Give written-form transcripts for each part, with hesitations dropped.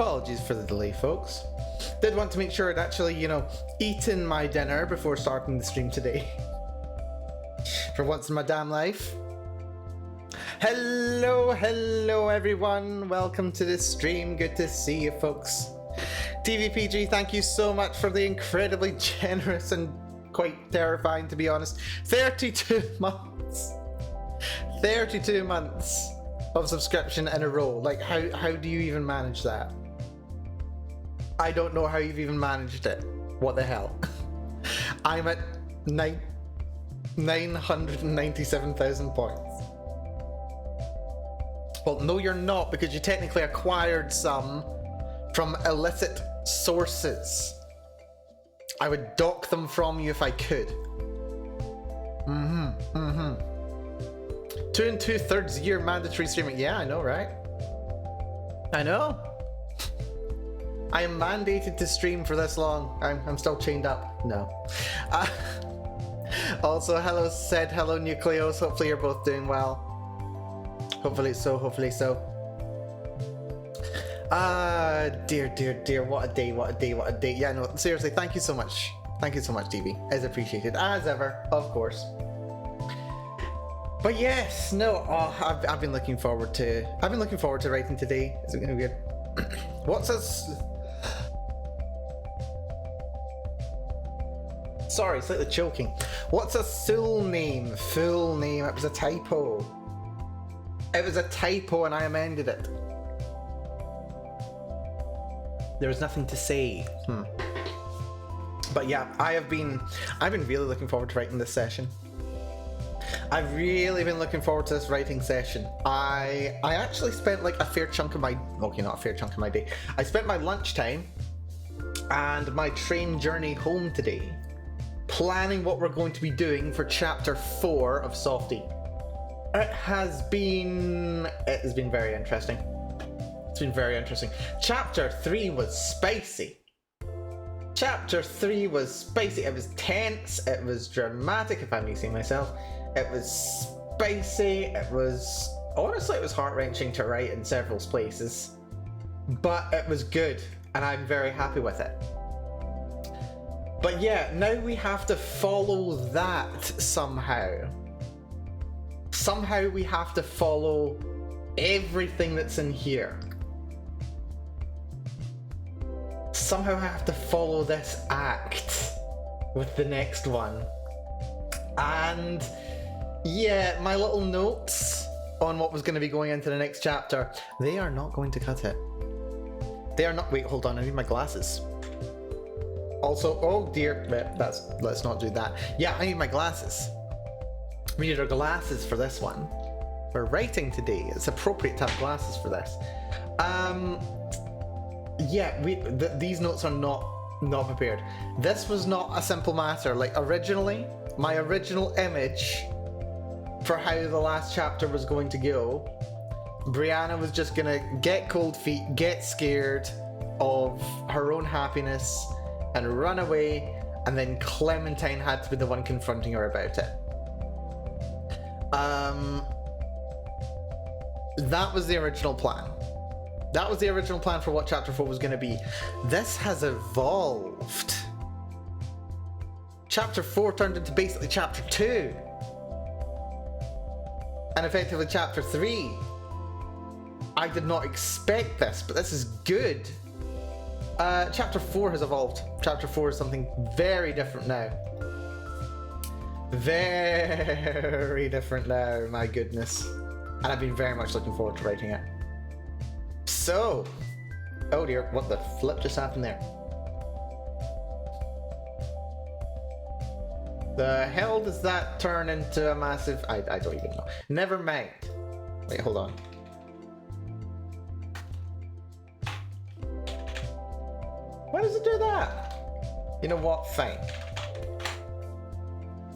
Apologies for the delay, folks. Did want to make sure I'd actually, eaten my dinner before starting the stream today. For once in my damn life. Hello everyone. Welcome to the stream. Good to see you, folks. TVPG, thank you so much for the incredibly generous and quite terrifying, to be honest, 32 months. 32 months of subscription in a row. Like, how do you even manage that? I don't know how you've even managed it. What the hell? I'm at 997,000 points. Well, no you're not, because you technically acquired some from illicit sources. I would dock them from you if I could. 2 2/3 year mandatory streaming. Yeah, I know, right? I know. I am mandated to stream for this long. I'm still chained up. No. Also, hello Sid, hello Nucleos. Hopefully you're both doing well. Hopefully so, hopefully so. Dear, what a day, what a day, what a day. Yeah, no, seriously, thank you so much. Thank you so much, DB. As appreciated, as ever, of course. But yes, no, I've been looking forward to writing today. Is it gonna be good? What's this? Sorry, slightly choking. What's a full name? Full name. It was a typo. It was a typo and I amended it. There was nothing to say. But yeah, I've been really looking forward to writing this session. I've really been looking forward to this writing session. I actually spent like a fair chunk of my, okay, not a fair chunk of my day. I spent my lunchtime and my train journey home today planning what we're going to be doing for chapter 4 of Softie. It has been very interesting. It's been very interesting. Chapter 3 was spicy. Chapter 3 was spicy. It was tense. It was dramatic, if I may say myself. It was spicy. It was, honestly, it was heart-wrenching to write in several places. But it was good, and I'm very happy with it. But yeah, now we have to follow that somehow. Somehow we have to follow everything that's in here. Somehow I have to follow this act with the next one. And yeah, my little notes on what was going to be going into the next chapter, they are not going to cut it. They are not. Wait, hold on, I need my glasses. Also, oh dear, let's not do that. Yeah, I need my glasses. We need our glasses for this one. We're writing today. It's appropriate to have glasses for this. Yeah, these notes are not prepared. This was not a simple matter. Like originally, my original image for how the last chapter was going to go, Brianna was just gonna get cold feet, get scared of her own happiness, and run away, and then Clementine had to be the one confronting her about it. That was the original plan. That was the original plan for what chapter 4 was going to be. This has evolved. Chapter 4 turned into basically chapter 2. And effectively chapter 3. I did not expect this, but this is good. Chapter 4 has evolved. Chapter 4 is something very different now. Very different now, my goodness. And I've been very much looking forward to writing it. So, oh dear, what the flip just happened there? The hell does that turn into a massive... I don't even know. Never mind. Wait, hold on. Why does it do that? You know what? Fine.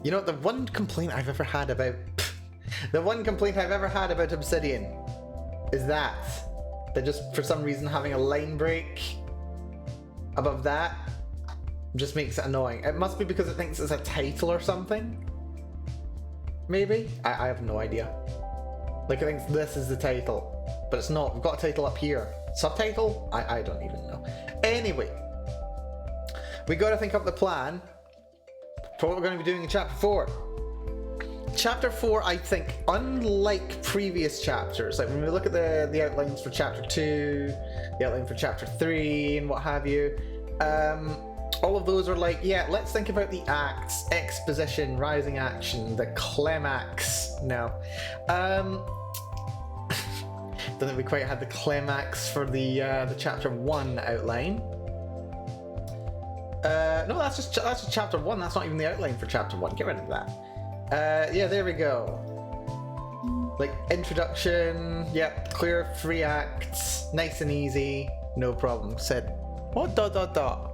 You know, the one complaint I've ever had about... the one complaint I've ever had about Obsidian is that just for some reason having a line break above that just makes it annoying. It must be because it thinks it's a title or something. Maybe? I have no idea. Like, it thinks this is the title, but it's not. We've got a title up here. Subtitle? I don't even know. Anyway, we got to think up the plan for what we're going to be doing in chapter 4. Chapter 4, I think, unlike previous chapters, like when we look at the outlines for chapter 2, the outline for chapter 3, and what have you, all of those are like, yeah, let's think about the acts, exposition, rising action, the climax. No. Don't think we quite had the climax for the chapter 1 outline. No, that's just chapter 1. That's not even the outline for chapter 1. Get rid of that. Yeah, there we go. Like, introduction, yep, clear 3 acts, nice and easy, no problem. Said, what dot dot dot?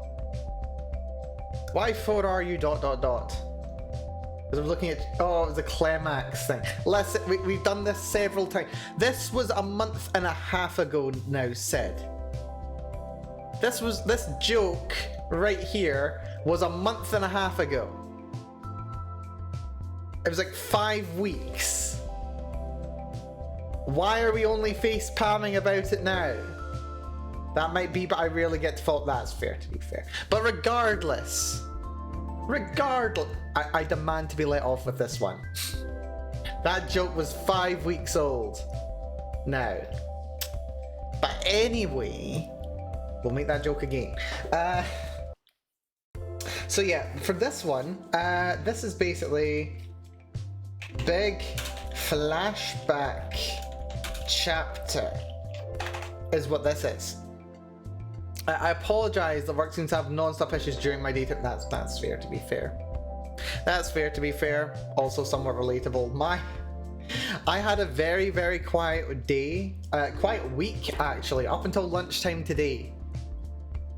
Why 4 are you dot dot dot? Because I'm looking at, oh, it was a climax thing. We've done this several times. This was a month and a half ago now, said. This joke right here was a month and a half ago. It was like 5 weeks. Why are we only face palming about it now? That might be, but I rarely get to fault. That's fair, to be fair. But regardless, I demand to be let off with this one. That joke was 5 weeks old now. But anyway, we'll make that joke again. So yeah, for this one, this is basically big flashback chapter is what this is. I apologize, the work seems to have non-stop issues during my data. That's fair, to be fair. That's fair, to be fair. Also somewhat relatable. I had a very, very quiet day, quiet week actually, up until lunchtime today.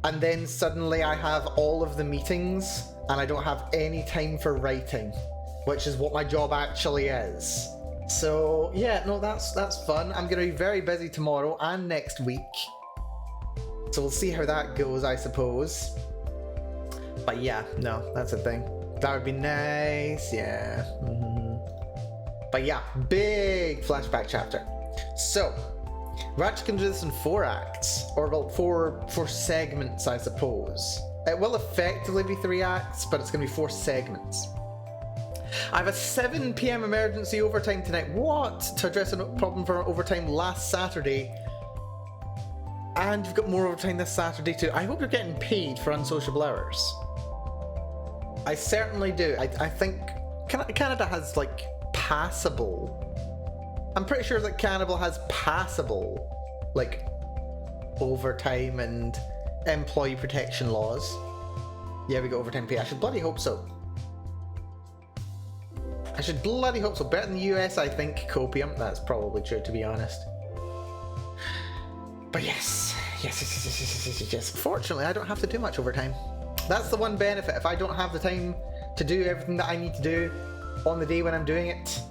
And then suddenly I have all of the meetings and I don't have any time for writing, which is what my job actually is. So yeah, no, that's fun. I'm gonna be very busy tomorrow and next week. So we'll see how that goes, I suppose. But yeah, no, that's a thing. That would be nice, yeah. But yeah, big flashback chapter. So, we're actually going to do this in 4 acts, or well, four segments, I suppose. It will effectively be 3 acts, but it's going to be 4 segments. I have a 7 PM emergency overtime tonight. What? To address a problem for overtime last Saturday. And you've got more overtime this Saturday too. I hope you're getting paid for unsociable hours. I certainly do. I think Canada has like passable. I'm pretty sure that Canada has passable like overtime and employee protection laws. Yeah, we got overtime pay. I should bloody hope so. I should bloody hope so. Better than the US, I think. Copium. That's probably true, to be honest. But yes. Fortunately, I don't have to do much overtime. That's the one benefit. If I don't have the time to do everything that I need to do on the day when I'm doing it,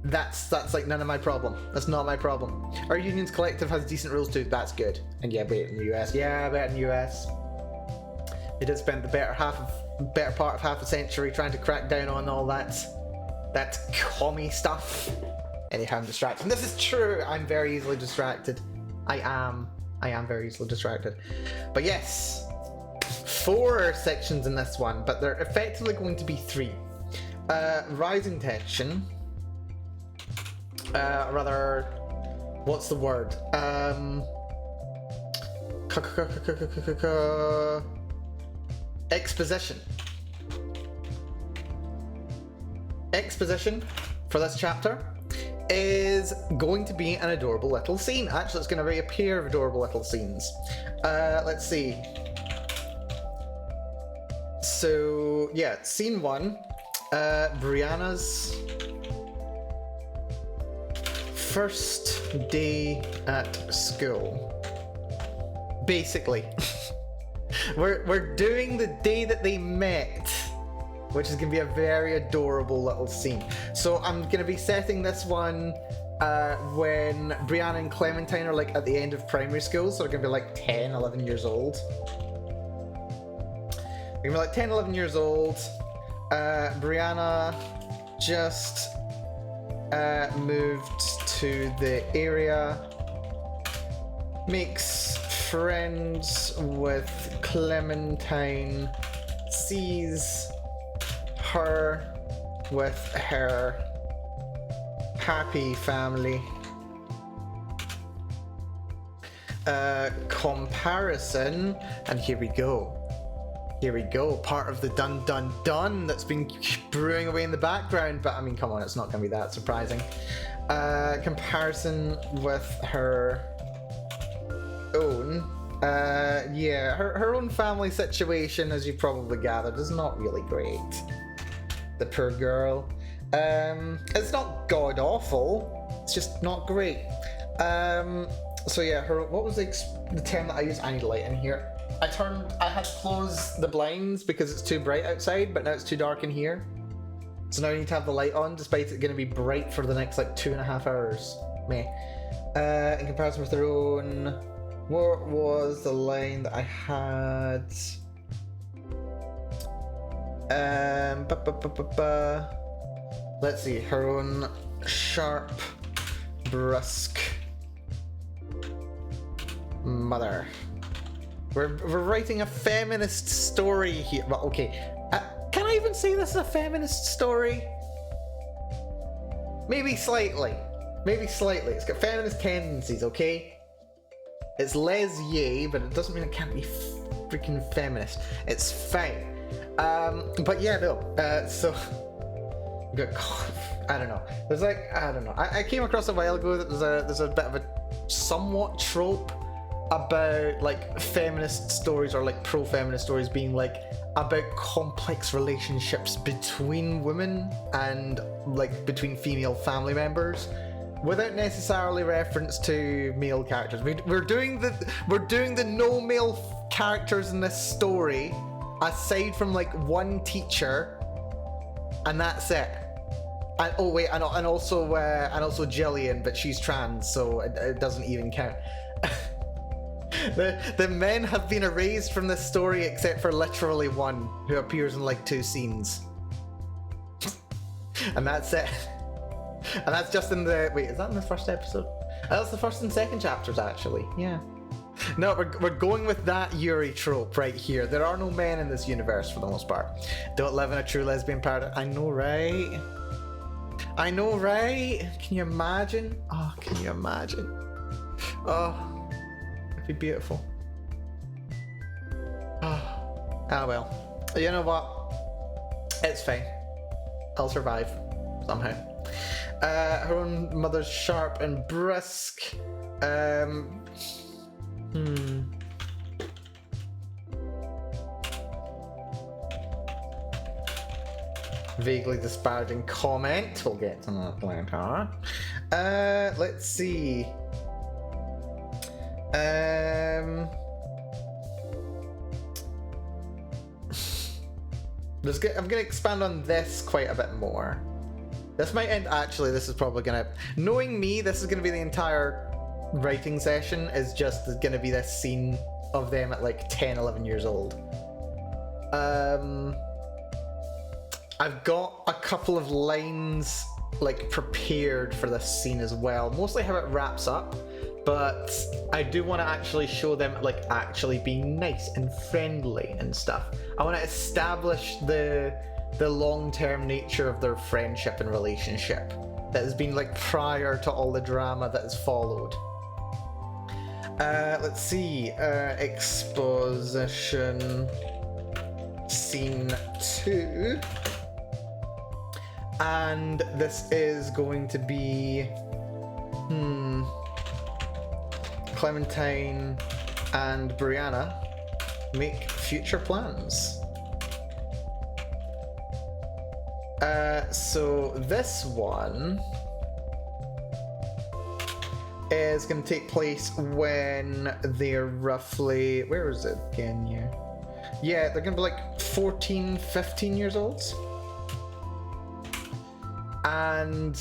that's like none of my problem. That's not my problem. Our union's collective has decent rules too. That's good. And yeah, better in the US. Yeah, better in the US. They did spend the better part of half a century trying to crack down on all that commie stuff. Anyhow, I'm distracted. And this is true. I'm very easily distracted. I am very easily distracted. But yes, 4 sections in this one, but they're effectively going to be 3. Rising tension. Rather, what's the word? Exposition. Exposition for this chapter is going to be an adorable little scene. Actually, it's going to be a pair of adorable little scenes. Let's see. So, yeah, scene 1. Brianna's first day at school. Basically. We're doing the day that they met, which is going to be a very adorable little scene. So I'm going to be setting this one when Brianna and Clementine are like at the end of primary school, so they're going to be like 10, 11 years old. They're going to be like 10, 11 years old. Brianna just moved to the area makes friends with Clementine, sees her with her happy family. Comparison, and here we go. Here we go, part of the dun dun dun that's been brewing away in the background, but I mean, come on, it's not going to be that surprising. Comparison with her own, yeah, her own family situation, as you probably gathered, is not really great. The poor girl. It's not god awful, it's just not great. So yeah, what was the term that I used? I need light in here. I had closed the blinds because it's too bright outside, but now it's too dark in here. So now I need to have the light on, despite it going to be bright for the next like 2.5 hours. Meh. In comparison with their own, what was the line that I had? Let's see, her own sharp, brusque mother. We're writing a feminist story here. Well, okay. Can I even say this is a feminist story? Maybe slightly. Maybe slightly. It's got feminist tendencies, okay? It's lesbian, but it doesn't mean it can't be freaking feminist. It's fine. But yeah, no. So... I don't know. There's like... I don't know. I came across a while ago that there's a bit of a somewhat trope about like feminist stories or like pro-feminist stories being like about complex relationships between women and like between female family members without necessarily reference to male characters. We're doing the no male characters in this story aside from like one teacher, and that's it. And oh wait, and also Jillian, but she's trans, so it doesn't even count. The men have been erased from this story except for literally one who appears in like 2 scenes. And that's it. And that's just in the... Wait, is that in the first episode? That's the first and second chapters, actually. Yeah. No, we're going with that Yuri trope right here. There are no men in this universe for the most part. Don't live in a true lesbian paradise. I know, right? I know, right? Can you imagine? Oh, can you imagine? Oh... be beautiful. Ah well. You know what? It's fine. I'll survive. Somehow. Her own mother's sharp and brusque. Vaguely disparaging comment. We'll get to that later. Let's see. I'm gonna expand on this quite a bit more. This might end. Actually, this is probably gonna. Knowing me, this is gonna be the entire writing session. Is just gonna be this scene of them at like 10, 11 years old. I've got a couple of lines like prepared for this scene as well. Mostly how it wraps up. But I do want to actually show them like actually being nice and friendly and stuff. I want to establish the long-term nature of their friendship and relationship that has been like prior to all the drama that has followed. Let's see. Exposition scene 2. And this is going to be... Clementine and Brianna make future plans. So this one is going to take place when they're roughly... Where is it again? Yeah, they're going to be like 14, 15 years old. And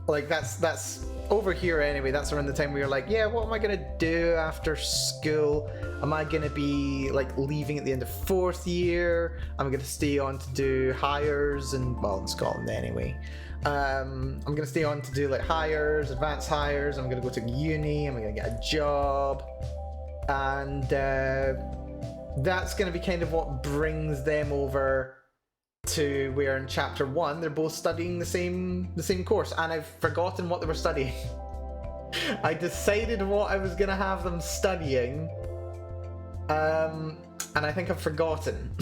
like that's over here anyway. That's around the time we were like, yeah, what am I gonna do after school? Am I gonna be like leaving at the end of 4th year? I'm gonna stay on to do hires and, well, in Scotland anyway. I'm gonna stay on to do like hires, advanced hires. I'm gonna go to uni. I'm gonna get a job, and that's gonna be kind of what brings them over to where in chapter 1 they're both studying the same course, and I've forgotten what they were studying. I decided what I was gonna have them studying, and I think I've forgotten.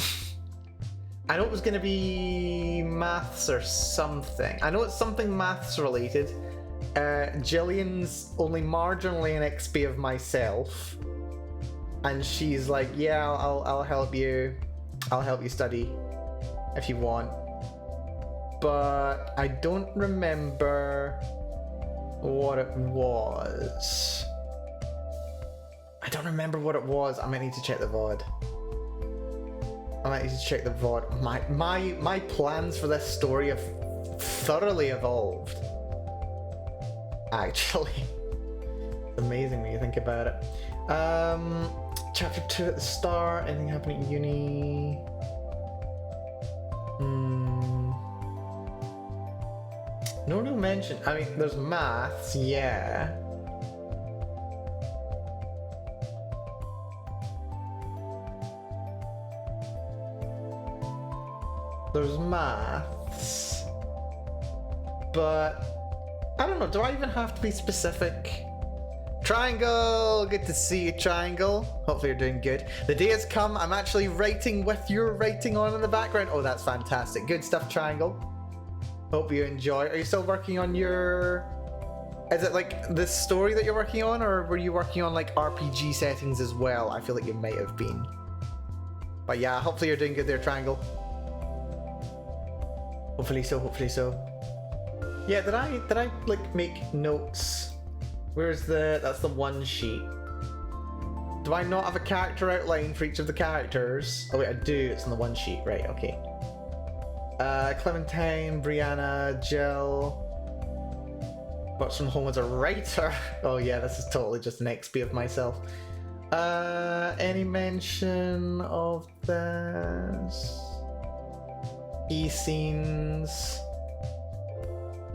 I know it was gonna be maths or something. I know it's something maths related. Jillian's only marginally an XP of myself, and she's like, yeah, I'll help you. I'll help you study if you want. But I don't remember what it was. I don't remember what it was. I might need to check the VOD. My plans for this story have thoroughly evolved. Actually. It's amazing when you think about it. Chapter 2 at the start, anything happening at uni? No real mention. I mean, there's maths, yeah. There's maths. But I don't know, do I even have to be specific? Triangle! Good to see you, Triangle. Hopefully you're doing good. The day has come. I'm actually writing with your writing on in the background. Oh, that's fantastic. Good stuff, Triangle. Hope you enjoy. Are you still working on your... Is it like this story that you're working on, or were you working on like RPG settings as well? I feel like you might have been. But yeah, hopefully you're doing good there, Triangle. Hopefully so, hopefully so. Yeah, did I like make notes? Where's that's the one sheet. Do I not have a character outline for each of the characters? Oh wait, I do, it's on the one sheet, right, okay. Clementine, Brianna, Jill. Works from home as a writer. Oh yeah, this is totally just an XP of myself. Any mention of this? E-scenes.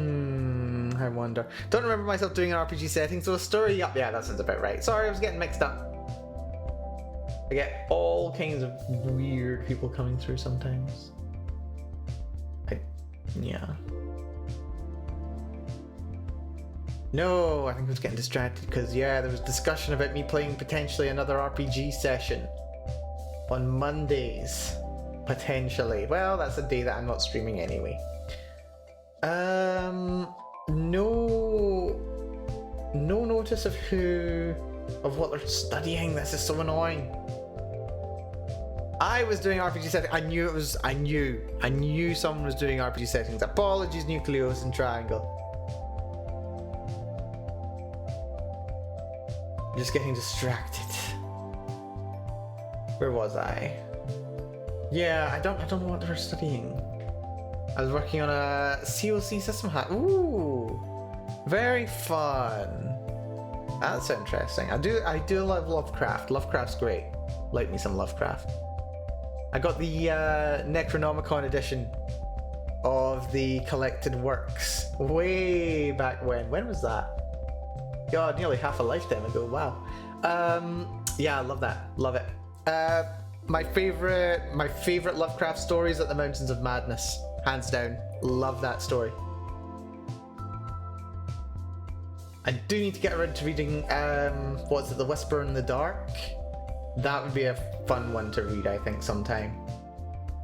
I wonder. Don't remember myself doing an RPG setting, so a story, yeah, that sounds about right. Sorry, I was getting mixed up. I get all kinds of weird people coming through sometimes. Yeah. No, I think I was getting distracted because, yeah, there was discussion about me playing potentially another RPG session on Mondays. Potentially. Well, that's a day that I'm not streaming anyway. No notice of what they're studying. This is so annoying. I was doing RPG settings. I knew someone was doing RPG settings. Apologies, Nucleus and Triangle. I'm just getting distracted. Where was I? Yeah, I don't know what they were studying. I was working on a COC system hack. Ooh, very fun. That's interesting. I do love Lovecraft. Lovecraft's great. Like me some Lovecraft. I got the Necronomicon edition of the collected works way back when. When was that? God, nearly half a lifetime ago. Wow. Yeah, I love that. Love it. My favorite Lovecraft story is at the Mountains of Madness. Hands down. Love that story. I do need to get around to reading, what's it, The Whisper in the Dark? That would be a fun one to read, I think, sometime.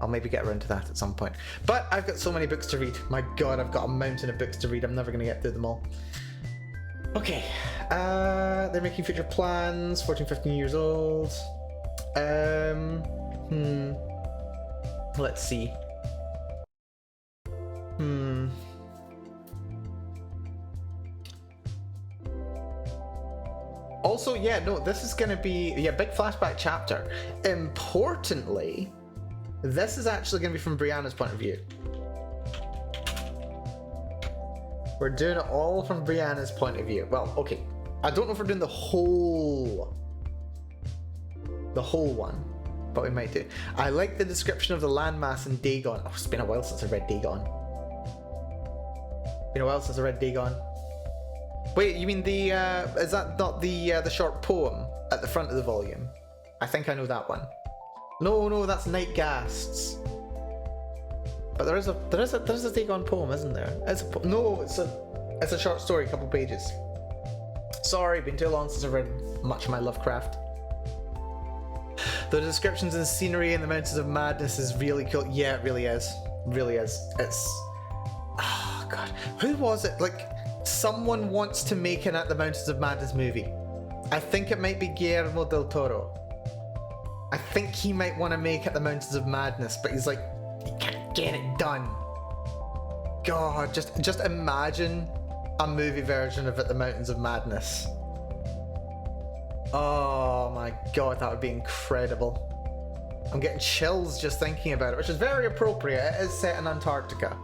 I'll maybe get around to that at some point. But I've got so many books to read. My god, I've got a mountain of books to read. I'm never going to get through them all. Okay. They're making future plans. 14, 15 years old. Let's see. Also, yeah, no, this is going to be, big flashback chapter. Importantly, this is actually going to be from Brianna's point of view. We're doing it all from Brianna's point of view. Well, okay. I don't know if we're doing the whole one, but we might do. I like the description of the landmass in Dagon. Oh, it's been a while since I read Dagon. You know what else has a red Dagon? Wait, you mean the, is that not the short poem at the front of the volume? I think I know that one. No, that's Night Ghasts. But there is a Dagon poem, isn't there? It's a short story, a couple pages. Sorry, been too long since I've read much of my Lovecraft. The descriptions and scenery in the Mountains of Madness is really cool. Yeah, it really is. Really is. It's... Oh, God. Who was it? Like, someone wants to make an At the Mountains of Madness movie. I think it might be Guillermo del Toro. I think he might want to make At the Mountains of Madness, but he's like, he can't get it done. God, just imagine a movie version of At the Mountains of Madness. Oh my God, that would be incredible. I'm getting chills just thinking about it, which is very appropriate. It is set in Antarctica.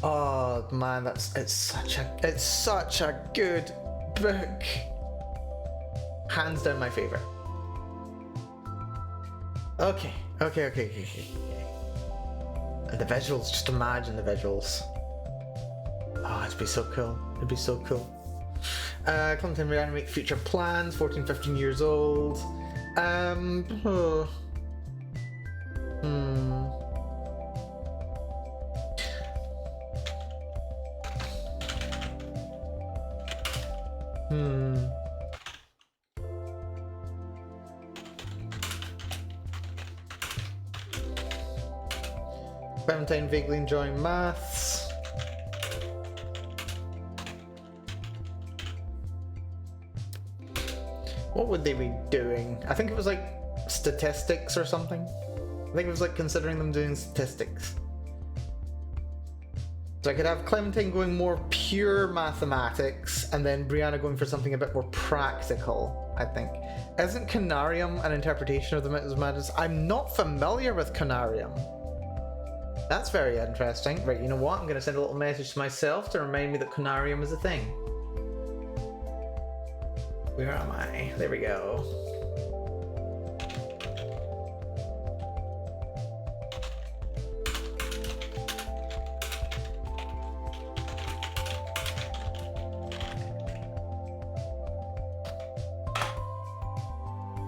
Oh man, it's such a good book. Hands down my favorite. Okay. And the visuals, just imagine the visuals. Oh, it'd be so cool. It'd be so cool. Clementine reanimate future plans, 14, 15 years old. Clementine vaguely enjoying maths. What would they be doing? I think it was like statistics or something. I think it was like considering them doing statistics. So I could have Clementine going more pure mathematics and then Brianna going for something a bit more practical, I think. Isn't Canarium an interpretation of the Mountains of Madness? I'm not familiar with Canarium. That's very interesting. Right, you know what? I'm going to send a little message to myself to remind me that Canarium is a thing. Where am I? There we go.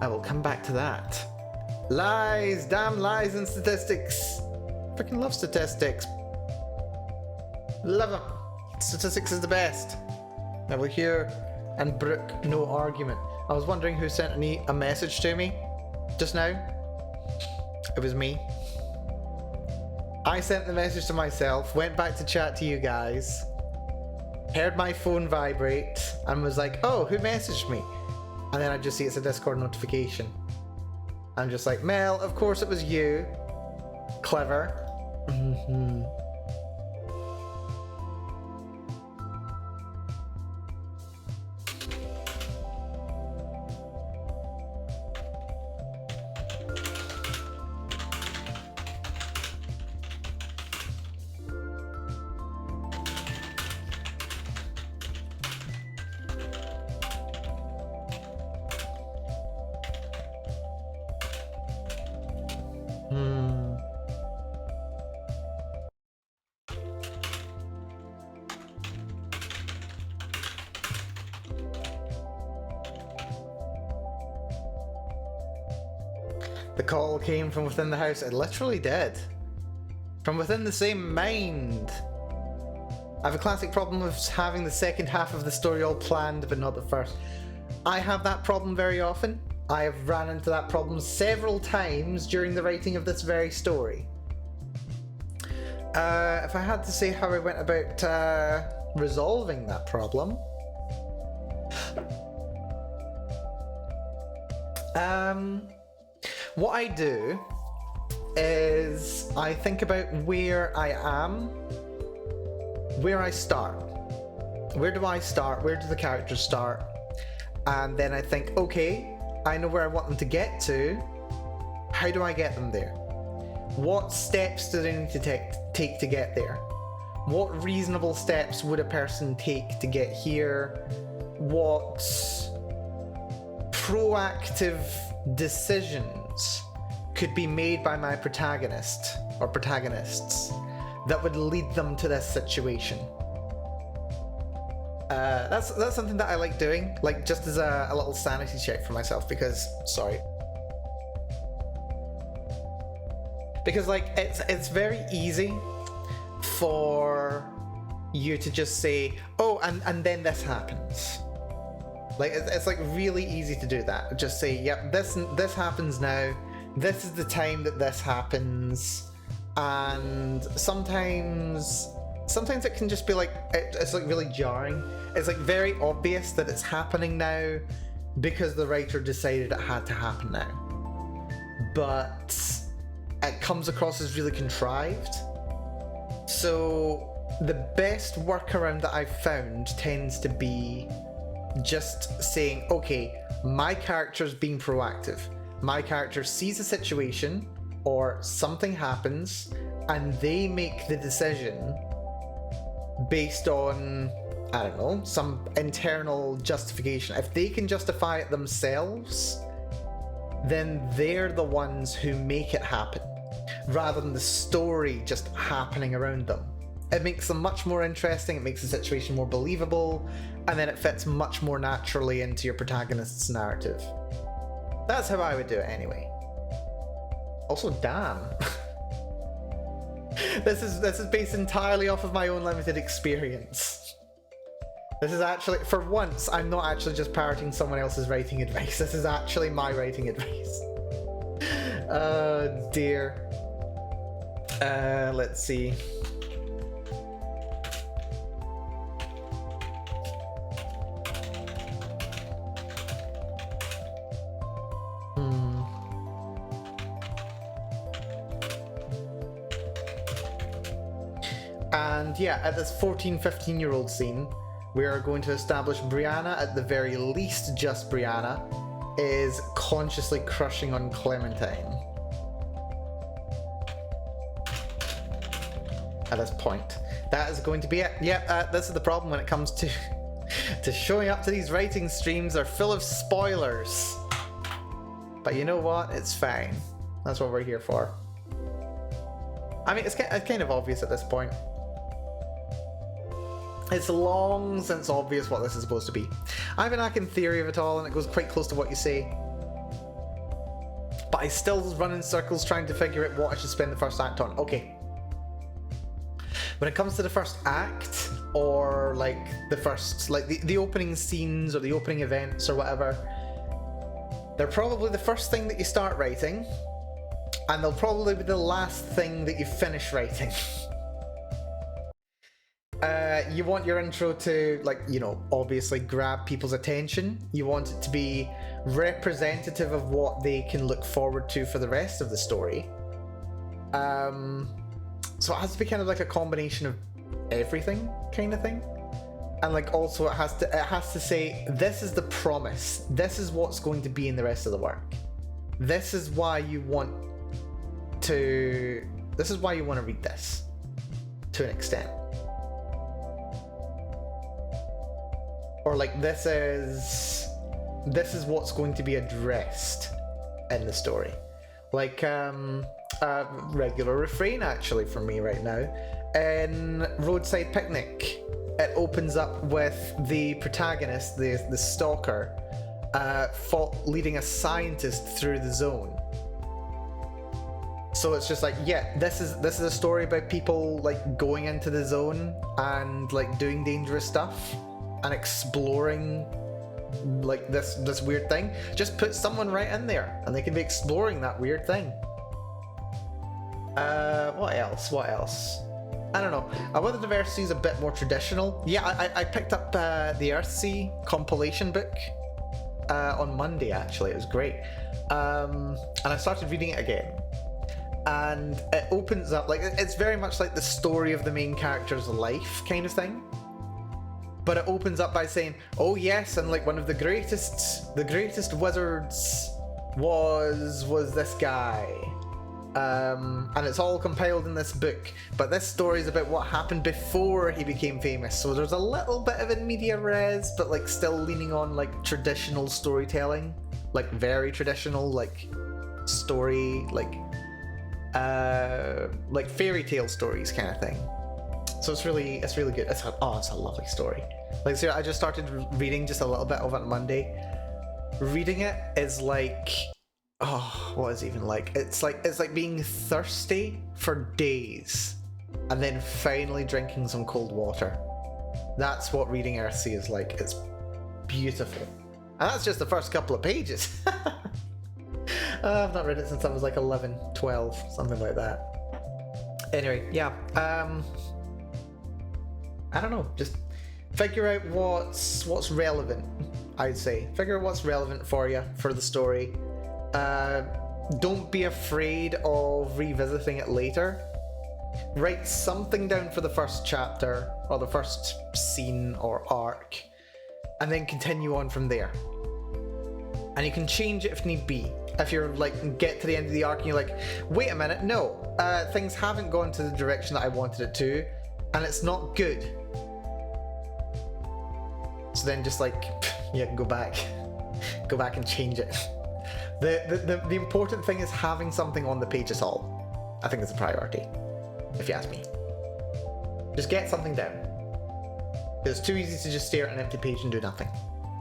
I will come back to that. Lies! Damn lies and statistics! Freaking love statistics. Love them. Statistics is the best. I will hear and brook no argument. I was wondering who sent a message to me just now. It was me. I sent the message to myself, went back to chat to you guys, heard my phone vibrate, and was like, oh, who messaged me? And then I just see it's a Discord notification. I'm just like, Mel, of course it was you. Clever. The call came from within the house. It literally did. From within the same mind. I have a classic problem of having the second half of the story all planned, but not the first. I have that problem very often. I have ran into that problem several times during the writing of this very story. If I had to say how I went about resolving that problem, what I do is I think about where I am, where I start. Where do I start? Where do the characters start? And then I think, okay, I know where I want them to get to. How do I get them there? What steps do they need to take to get there? What reasonable steps would a person take to get here? What proactive decisions could be made by my protagonist or protagonists that would lead them to this situation. That's something that I like doing, like just as a little sanity check for myself, because like it's very easy for you to just say, oh, and then this happens. Like it's like really easy to do that. Just say, yep, this happens now. This is the time that this happens, and sometimes it can just be like it's like really jarring. It's like very obvious that it's happening now because the writer decided it had to happen now, but it comes across as really contrived. So the best workaround that I've found tends to be just saying, okay, my character's being proactive. My character sees a situation or something happens and they make the decision based on, I don't know, some internal justification. If they can justify it themselves, then they're the ones who make it happen, rather than the story just happening around them. It makes them much more interesting, it makes the situation more believable, and then it fits much more naturally into your protagonist's narrative. That's how I would do it anyway. Also, damn. This is based entirely off of my own limited experience. This is actually, for once, I'm not actually just parroting someone else's writing advice. This is actually my writing advice. Oh dear. Let's see. And yeah, at this 14-15-year-old scene, we are going to establish Brianna, at the very least just Brianna, is consciously crushing on Clementine. At this point. That is going to be it. Yep, this is the problem when it comes to to showing up to these writing streams. They're full of spoilers. But you know what? It's fine. That's what we're here for. I mean, it's kind of obvious at this point. It's long since obvious what this is supposed to be. I have an Akin theory of it all, and it goes quite close to what you say. But I still run in circles trying to figure out what I should spend the first act on. Okay. When it comes to the first act, or like the first, like the opening scenes or the opening events or whatever, they're probably the first thing that you start writing, and they'll probably be the last thing that you finish writing. You want your intro to, like, you know, obviously grab people's attention. You want it to be representative of what they can look forward to for the rest of the story. So it has to be kind of like a combination of everything kind of thing. And like also it has to say, this is the promise. This is what's going to be in the rest of the work. This is why you want to read this to an extent. Or like this is what's going to be addressed in the story. Like a regular refrain actually for me right now. In Roadside Picnic, it opens up with the protagonist, the stalker, leading a scientist through the zone. So it's just like, yeah, this is a story about people like going into the zone and like doing dangerous stuff and exploring like this weird thing. Just put someone right in there and they can be exploring that weird thing. What else? I don't know. Whether Diversity is a bit more traditional. Yeah, I picked up the Earthsea compilation book on Monday actually. It was great. And I started reading it again. And it opens up, like, it's very much like the story of the main character's life kind of thing. But it opens up by saying, oh yes, and like one of the greatest wizards was this guy. And it's all compiled in this book, but this story is about what happened before he became famous. So there's a little bit of in media res, but like still leaning on like traditional storytelling, like very traditional, like story, like like fairy tale stories kind of thing. So it's really good. It's a lovely story. Like, so I just started reading just a little bit of it on Monday. Reading it is like, what is it even like? It's like being thirsty for days and then finally drinking some cold water. That's what reading Earthsea is like. It's beautiful. And that's just the first couple of pages. I've not read it since I was like 11, 12, something like that. Anyway, yeah. I don't know, just figure out what's relevant, I'd say. Figure out what's relevant for you, for the story. Don't be afraid of revisiting it later. Write something down for the first chapter, or the first scene or arc, and then continue on from there. And you can change it if need be. If you're like, get to the end of the arc and you're like, wait a minute, no, things haven't gone to the direction that I wanted it to, and it's not good. So then just like, yeah, go back and change it. The important thing is having something on the page is all. I think it's a priority, if you ask me. Just get something down. It's too easy to just stare at an empty page and do nothing.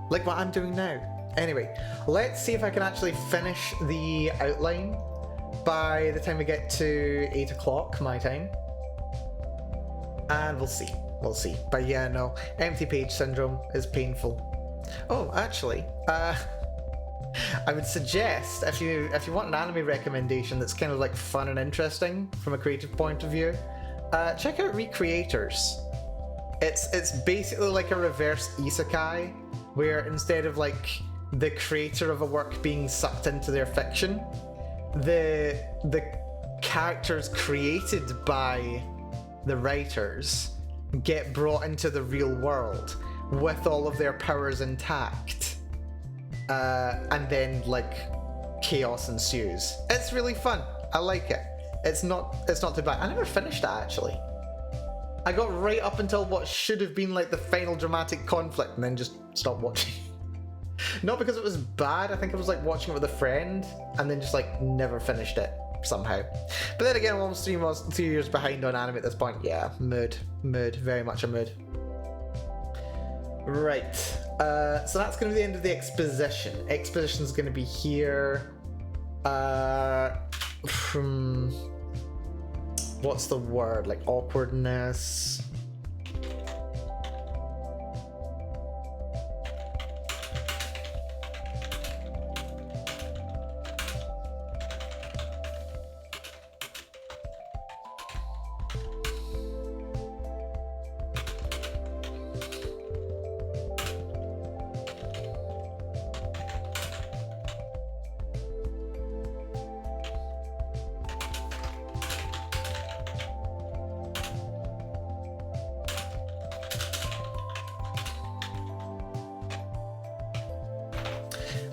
Like what I'm doing now. Anyway, let's see if I can actually finish the outline by the time we get to 8 o'clock my time. And we'll see. But yeah, no, empty page syndrome is painful. Oh, actually, I would suggest if you want an anime recommendation that's kind of like fun and interesting from a creative point of view, check out Recreators. It's basically like a reverse isekai, where instead of like the creator of a work being sucked into their fiction, the characters created by the writers get brought into the real world with all of their powers intact, and then like chaos ensues. It's really fun. I like it. It's not too bad. I never finished it actually. I got right up until what should have been like the final dramatic conflict and then just stopped watching. Not because it was bad, I think I was like watching it with a friend and then just like never finished it somehow. But then again, I'm almost 2 years behind on anime at this point. Yeah, mood, very much a mood. Right, so that's going to be the end of the exposition. Exposition's going to be here. From what's the word? Like awkwardness.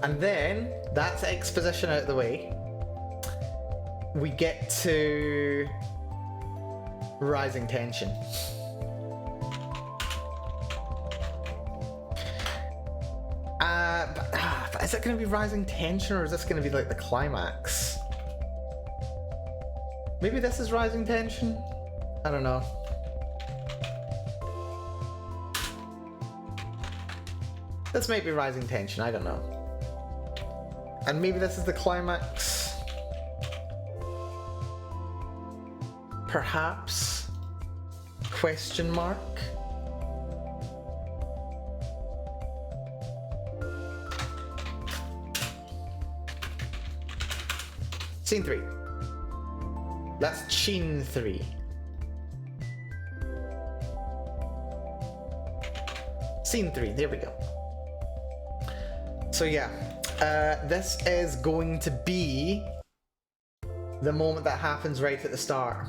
And then, that's exposition out of the way, we get to rising tension. But is it going to be rising tension, or is this going to be like the climax? Maybe this is rising tension? I don't know. This might be rising tension, I don't know. And maybe this is the climax. Perhaps? Question mark? Scene 3. That's Scene 3. Scene 3, there we go. So yeah. This is going to be the moment that happens right at the start.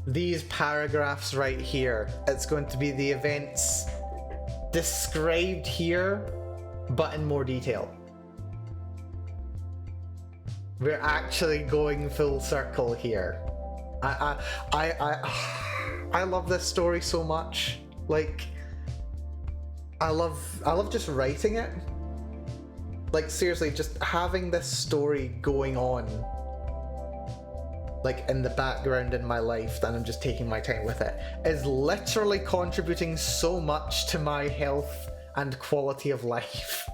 These paragraphs right here. It's going to be the events described here, but in more detail. We're actually going full circle here. I love this story so much. Like, I love just writing it. Like, seriously, just having this story going on like in the background in my life, and I'm just taking my time with it, is literally contributing so much to my health and quality of life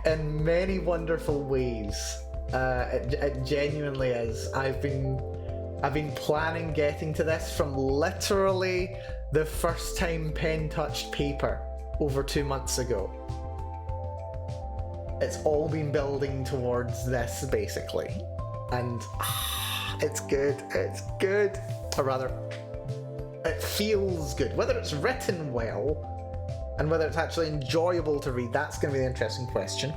in many wonderful ways. It genuinely is. I've been planning getting to this from literally the first time pen touched paper over 2 months ago. It's all been building towards this, basically. And it's good. It's good. Or rather, it feels good. Whether it's written well and whether it's actually enjoyable to read, that's going to be the interesting question.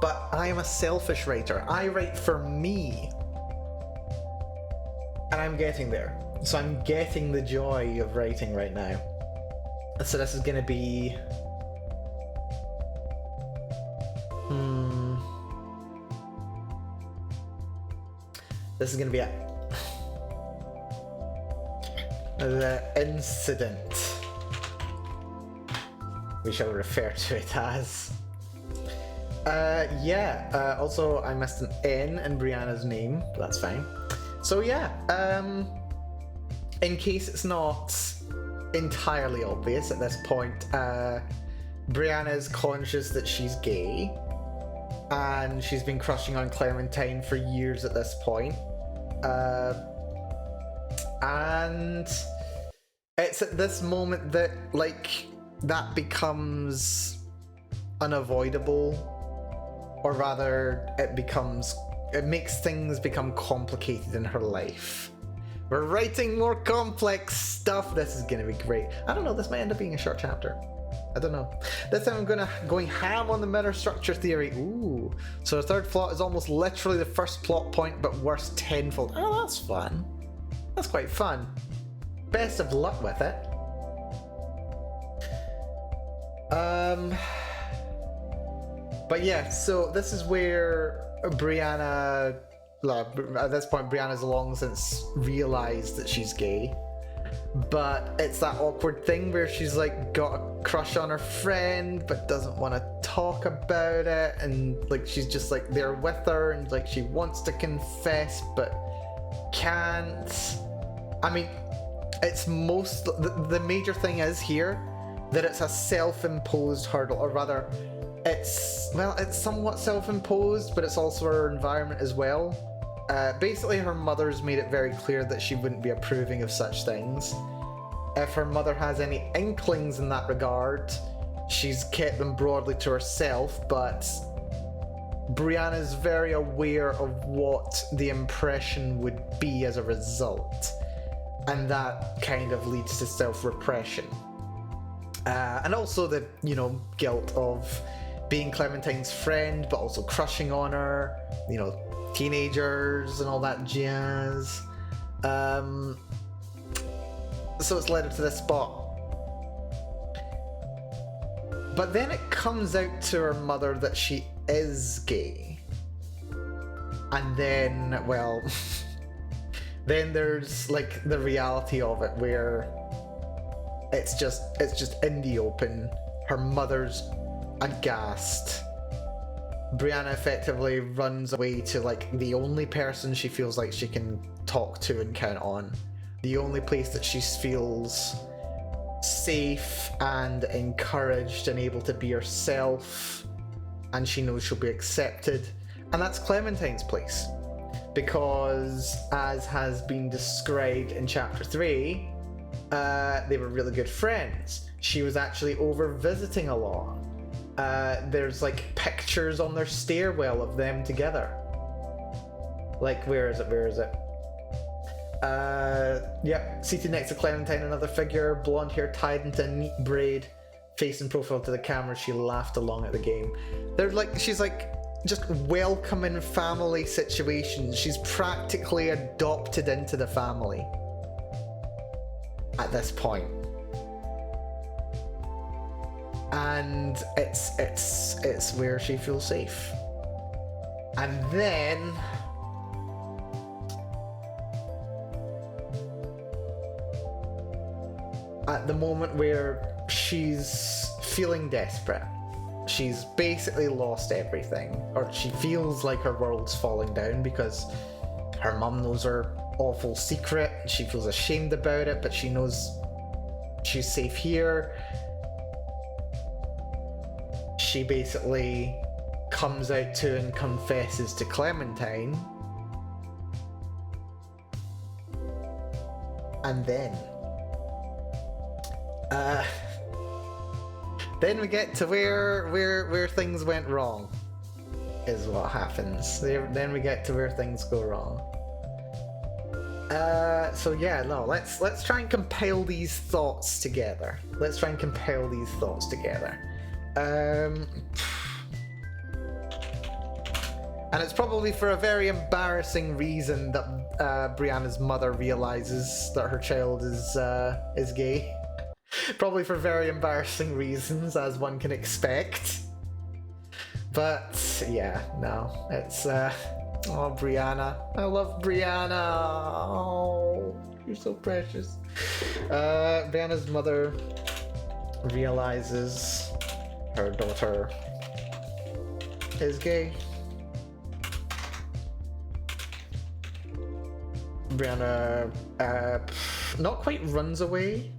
But I am a selfish writer. I write for me. And I'm getting there. So I'm getting the joy of writing right now. So this is going to be... This is going to be it. The incident. We shall refer to it as. Also I missed an N in Brianna's name, but that's fine. So yeah, in case it's not entirely obvious at this point, Brianna is conscious that she's gay, and she's been crushing on Clementine for years at this point. And it's at this moment that, like, that becomes unavoidable, or rather, it makes things become complicated in her life. We're writing more complex stuff. This is gonna be great. I don't know, this might end up being a short chapter. I don't know. This time I'm going ham on the mirror structure theory. Ooh. So the third plot is almost literally the first plot point, but worse tenfold. Oh, that's fun. That's quite fun. Best of luck with it. But yeah, so this is where Brianna... At this point, Brianna's long since realised that she's gay. But it's that awkward thing where she's like got a crush on her friend but doesn't want to talk about it, and like she's just like there with her, and like she wants to confess but can't. I mean, it's the major thing is here that it's a self-imposed hurdle, or rather it's somewhat self-imposed, but it's also her environment as well. Basically, her mother's made it very clear that she wouldn't be approving of such things. If her mother has any inklings in that regard, she's kept them broadly to herself, but Brianna's very aware of what the impression would be as a result, and that kind of leads to self-repression. And also the, guilt of being Clementine's friend, but also crushing on her, teenagers and all that jazz. So it's led her to this spot. But then it comes out to her mother that she is gay. And then, well, then there's like the reality of it where it's just in the open. Her mother's aghast. Brianna effectively runs away to like the only person she feels like she can talk to and count on. The only place that she feels safe and encouraged and able to be herself, and she knows she'll be accepted, and that's Clementine's place. Because, as has been described in chapter 3, they were really good friends. She was actually over visiting a lot. There's like pictures on their stairwell of them together. Like, where is it? Yep, seated next to Clementine, another figure, blonde hair tied into a neat braid, face in profile to the camera. She laughed along at the game. She's like just welcoming family situations. She's practically adopted into the family at this point. And it's where she feels safe. And then at the moment where she's feeling desperate, she's basically lost everything, or she feels like her world's falling down because her mum knows her awful secret. She feels ashamed about it, but she knows she's safe here. She basically comes out to and confesses to Clementine. And then we get to where things went wrong, is what happens. Then we get to where things go wrong. So yeah, no, let's try and compile these thoughts together. And it's probably for a very embarrassing reason that Brianna's mother realizes that her child is gay. Probably for very embarrassing reasons, as one can expect. But yeah, no, it's oh, Brianna. I love Brianna. Oh, you're so precious. Brianna's mother realizes her daughter is gay. Brianna not quite runs away.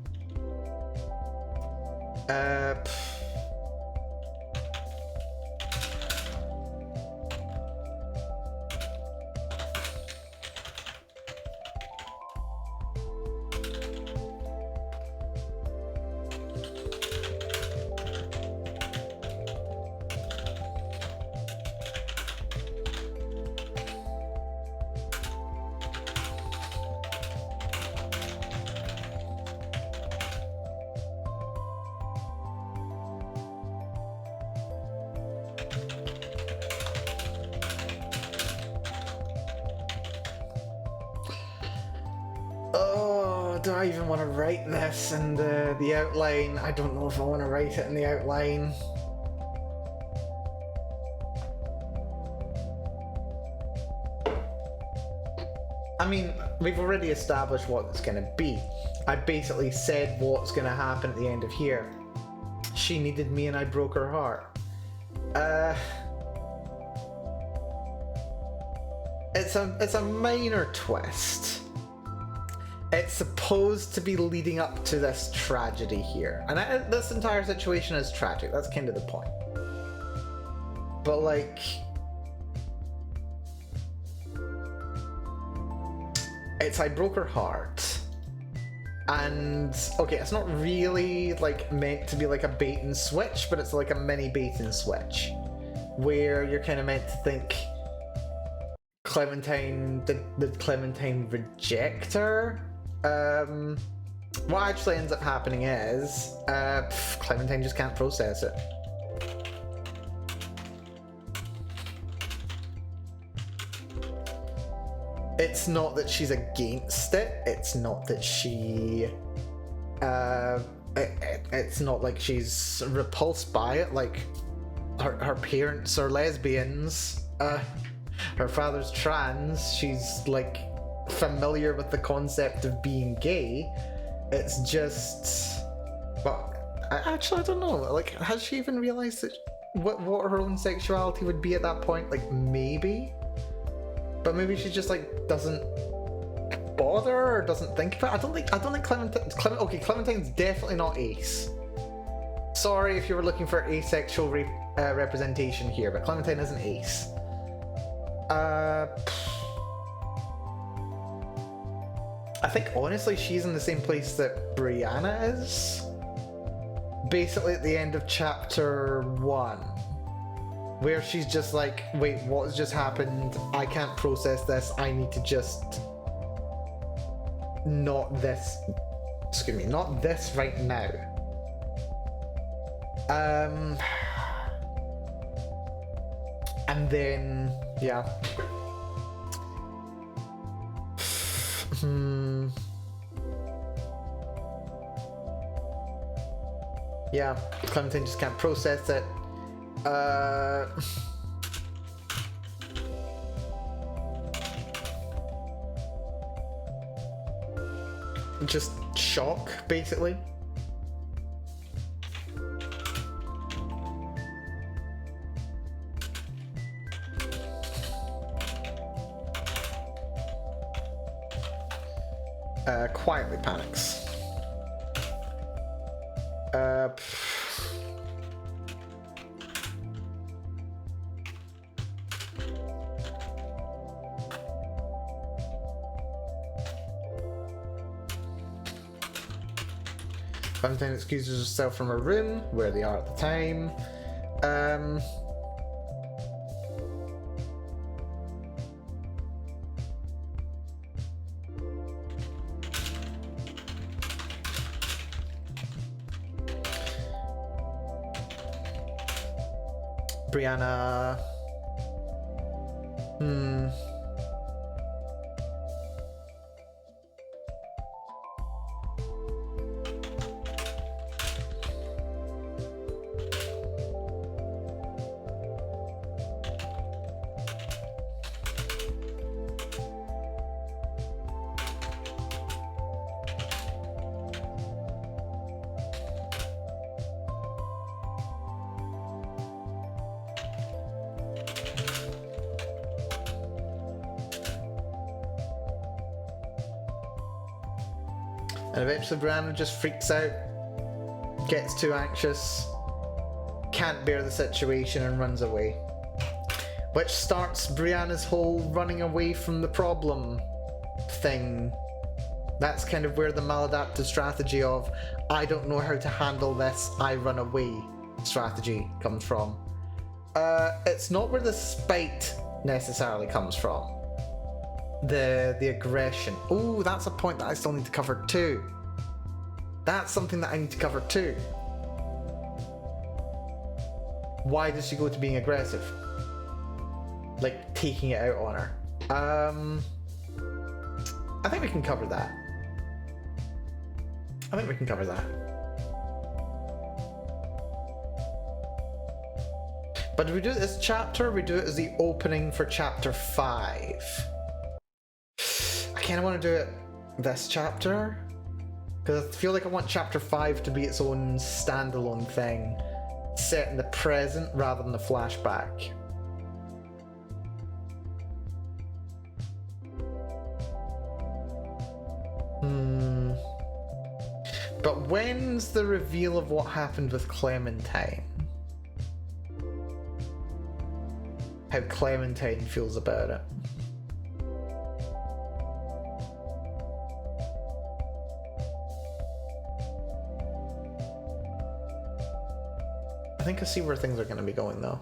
Do I even want to write this in the outline? I don't know if I want to write it in the outline. I mean, we've already established what it's going to be. I basically said what's going to happen at the end of here. She needed me and I broke her heart. It's a minor twist. It's supposed to be leading up to this tragedy here. And this entire situation is tragic. That's kind of the point. But, like, I broke her heart. And, okay, it's not really, like, meant to be like a bait and switch, but it's like a mini bait and switch. Where you're kind of meant to think Clementine, did Clementine reject her? What actually ends up happening is Clementine just can't process it. It's not that she's against it. It's not that she it's not like she's repulsed by it. Like her parents are lesbians, her father's trans. She's like familiar with the concept of being gay. It's just, well, I don't know. Like, has she even realized that what her own sexuality would be at that point? Like, maybe, but maybe she just like doesn't bother or doesn't think about it. I don't think Clementine's definitely not ace. Sorry if you were looking for asexual representation here, but Clementine isn't ace. I think honestly she's in the same place that Brianna is. Basically at the end of chapter 1. Where she's just like, wait, what has just happened? I can't process this. I need to just... not this right now. And then, yeah. Yeah, Clementine just can't process it. Just shock, basically. quietly panics. Valentine excuses herself from her room, where they are at the time. Brianna. And eventually Brianna just freaks out, gets too anxious, can't bear the situation and runs away. Which starts Brianna's whole running away from the problem thing. That's kind of where the maladaptive strategy of I don't know how to handle this, I run away strategy comes from. It's not where the spite necessarily comes from. The aggression. Oh, that's a point that I still need to cover too. That's something that I need to cover too. Why does she go to being aggressive? Like taking it out on her. I think we can cover that. But do we do it as chapter or we do it as the opening for chapter 5? I kind of want to do it this chapter because I feel like I want chapter 5 to be its own standalone thing set in the present rather than the flashback. But when's the reveal of what happened with Clementine? How Clementine feels about it. I think I see where things are going to be going though.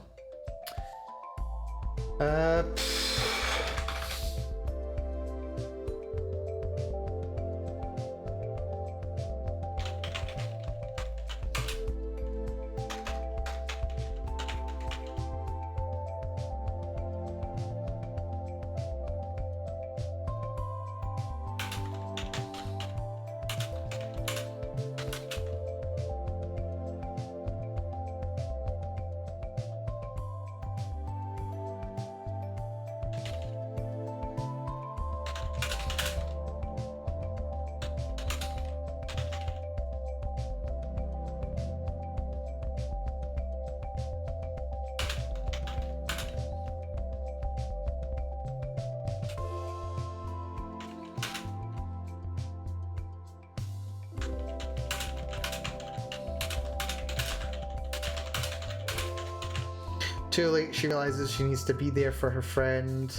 Too late, she realizes she needs to be there for her friend.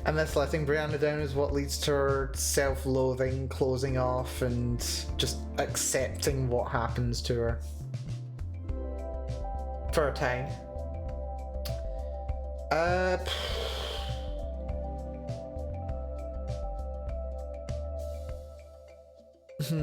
And this letting Brianna down is what leads to her self-loathing, closing off, and just accepting what happens to her. For a time. I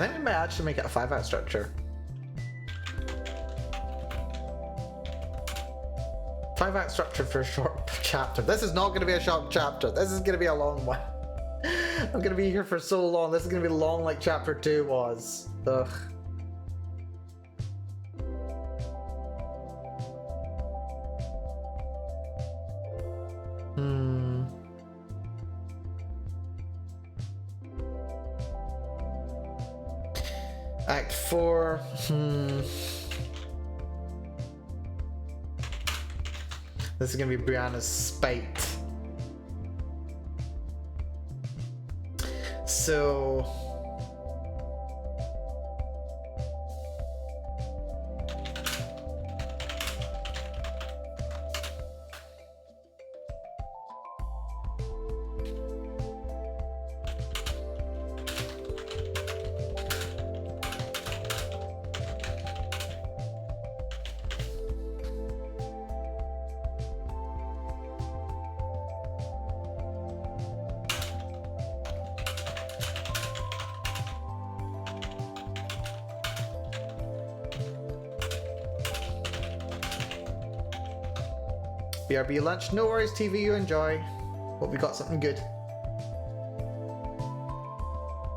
think we might actually make it a 5-act structure. 5-act structure for a short chapter. This is not going to be a short chapter. This is going to be a long one. I'm going to be here for so long. This is going to be long like chapter 2 was. Ugh. Act 4. This is gonna be Brianna's spite. So BRB lunch, no worries, TV, you enjoy. Hope we got something good.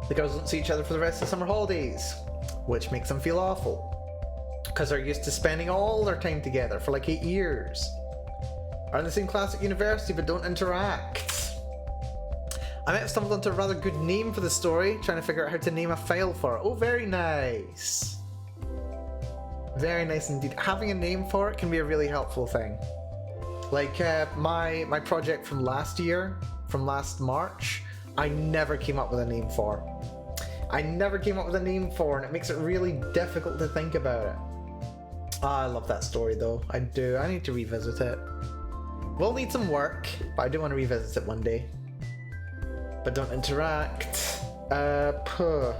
The girls don't see each other for the rest of the summer holidays, which makes them feel awful. Because they're used to spending all their time together for like 8 years. Are in the same class at university but don't interact. I might have stumbled onto a rather good name for the story, trying to figure out how to name a file for it. Oh, very nice. Very nice indeed. Having a name for it can be a really helpful thing. Like my project from last year, from last March, I never came up with a name for. And it makes it really difficult to think about it. Oh, I love that story though. I do. I need to revisit it. We'll need some work, but I do want to revisit it one day. But don't interact. Puh.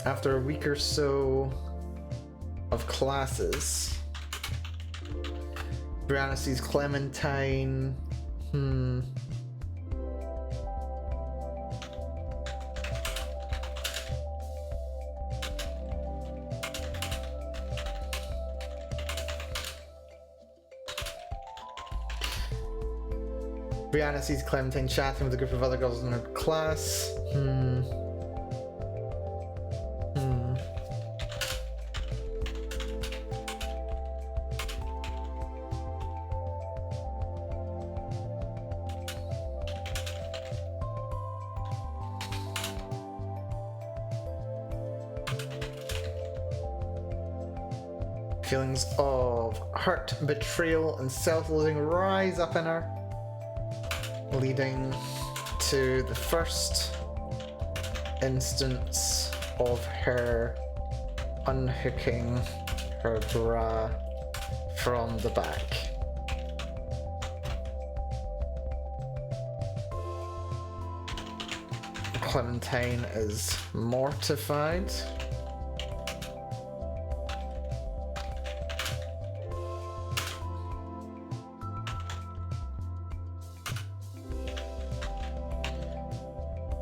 After a week or so of classes, Brianna sees Clementine. Brianna sees Clementine chatting with a group of other girls in her class. Feelings of hurt, betrayal, and self-loathing rise up in her, leading to the first instance of her unhooking her bra from the back. Clementine is mortified.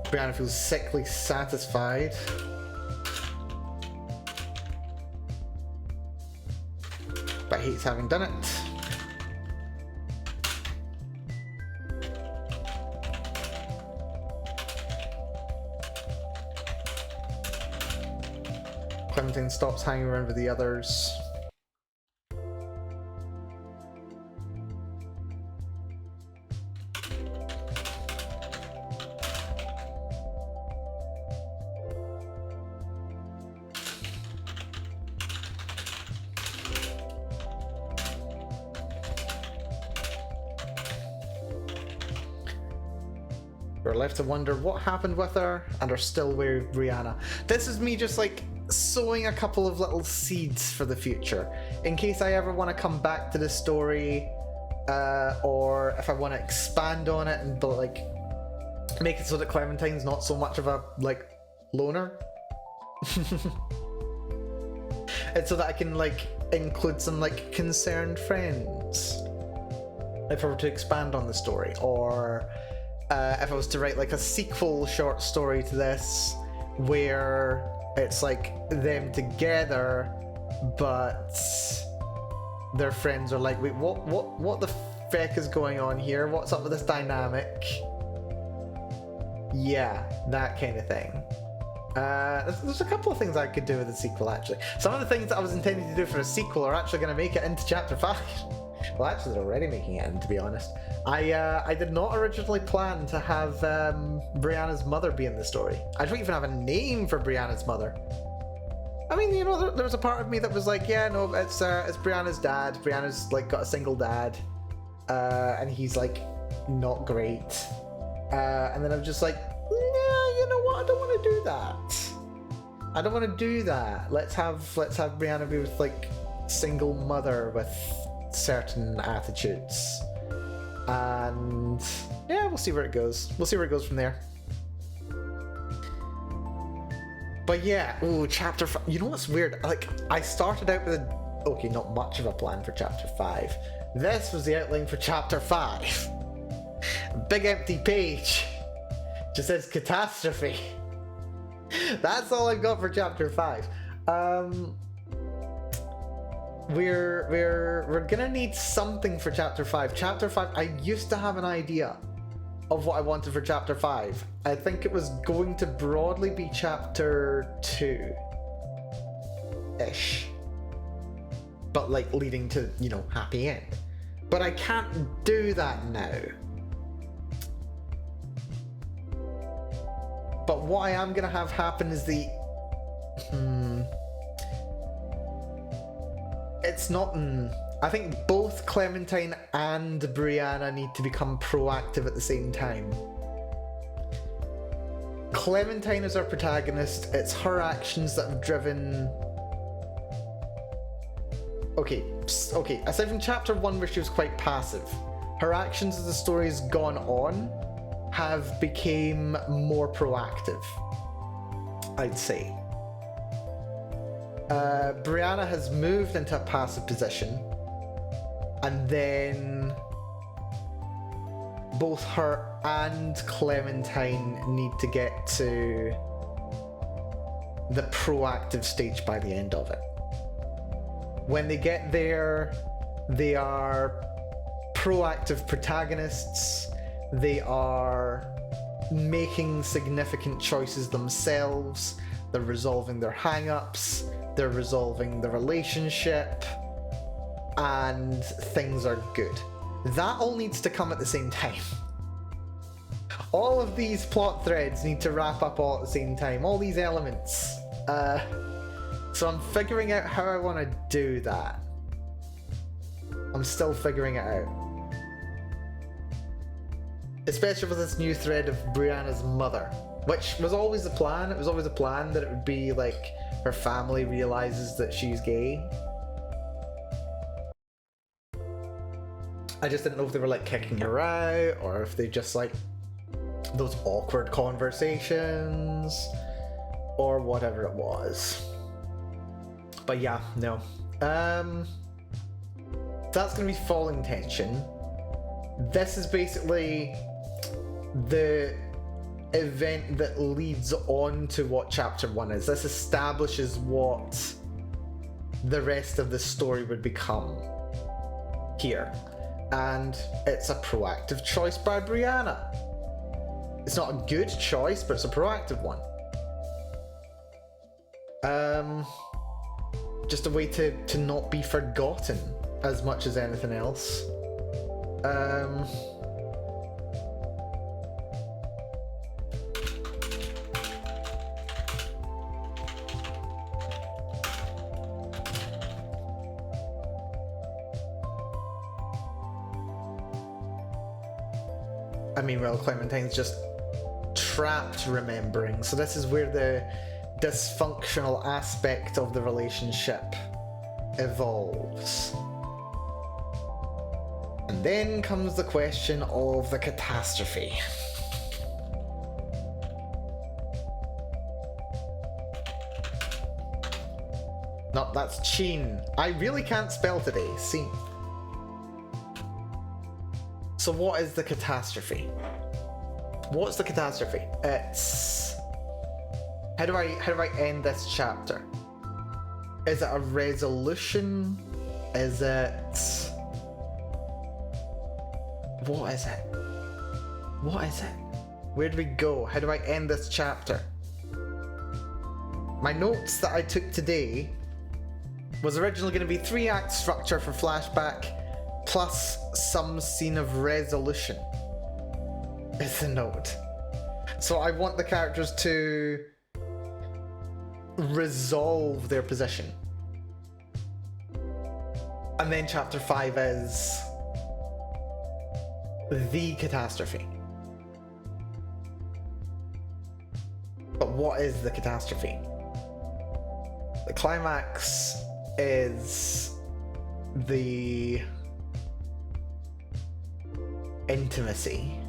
Brianna feels sickly satisfied. But hates having done it. Clementine stops hanging around with the others. We're left to wonder what happened with her and are still wary of Brianna. This is me just like sowing a couple of little seeds for the future in case I ever want to come back to the story, or if I want to expand on it and like make it so that Clementine's not so much of a like loner. It's so that I can like include some like concerned friends if I were to expand on the story, or if I was to write like a sequel short story to this where it's like them together but their friends are like, wait, what the feck is going on here? What's up with this dynamic? Yeah, that kind of thing. There's a couple of things I could do with the sequel actually. Some of the things that I was intending to do for a sequel are actually going to make it into chapter 5. Well, actually, they're already making it in, to be honest. I did not originally plan to have Brianna's mother be in the story. I don't even have a name for Brianna's mother. I mean, you know, there was a part of me that was like, yeah, no, it's Brianna's dad. Brianna's like got a single dad, and he's like not great. And then I'm just like, yeah, you know what? I don't want to do that. I don't want to do that. Let's have Brianna be with like single mother with certain attitudes, and yeah, we'll see where it goes. We'll see where it goes from there. But yeah, ooh, chapter 5. You know what's weird? Like, I started out with not much of a plan for chapter 5. This was the outline for chapter 5. Big empty page. Just says catastrophe. That's all I've got for chapter 5. We're gonna need something for chapter 5. Chapter 5, I used to have an idea of what I wanted for chapter 5. I think it was going to broadly be chapter 2-ish. But like leading to, you know, happy end. But I can't do that now. But what I am gonna have happen is the it's not. I think both Clementine and Brianna need to become proactive at the same time. Clementine is our protagonist. It's her actions that have driven. Okay. Aside from chapter 1, where she was quite passive, her actions as the story's gone on have become more proactive, I'd say. Brianna has moved into a passive position, and then both her and Clementine need to get to the proactive stage by the end of it. When they get there, they are proactive protagonists. They are making significant choices themselves. They're resolving their hang-ups. They're resolving the relationship, and things are good. That all needs to come at the same time. All of these plot threads need to wrap up all at the same time. All these elements. So I'm figuring out how I want to do that. I'm still figuring it out. Especially with this new thread of Brianna's mother, which was always the plan. It was always a plan that it would be like her family realizes that she's gay. I just didn't know if they were like kicking her out or if they just like those awkward conversations or whatever it was. But yeah, no. That's gonna be falling tension. This is basically the event that leads on to what chapter 1 is. This establishes what the rest of the story would become here. And it's a proactive choice by Brianna. It's not a good choice, but it's a proactive one. Just a way to not be forgotten as much as anything else. I mean, well, Clementine's just trapped remembering, so this is where the dysfunctional aspect of the relationship evolves. And then comes the question of the catastrophe. No, that's Chin. I really can't spell today, see. So what is the catastrophe? What's the catastrophe? It's... How do I end this chapter? Is it a resolution? Is it... What is it? What is it? Where do we go? How do I end this chapter? My notes that I took today was originally going to be 3-act structure for flashback plus some scene of resolution. Is the note. So I want the characters to resolve their position. And then chapter 5 is the catastrophe. But what is the catastrophe? The climax is the intimacy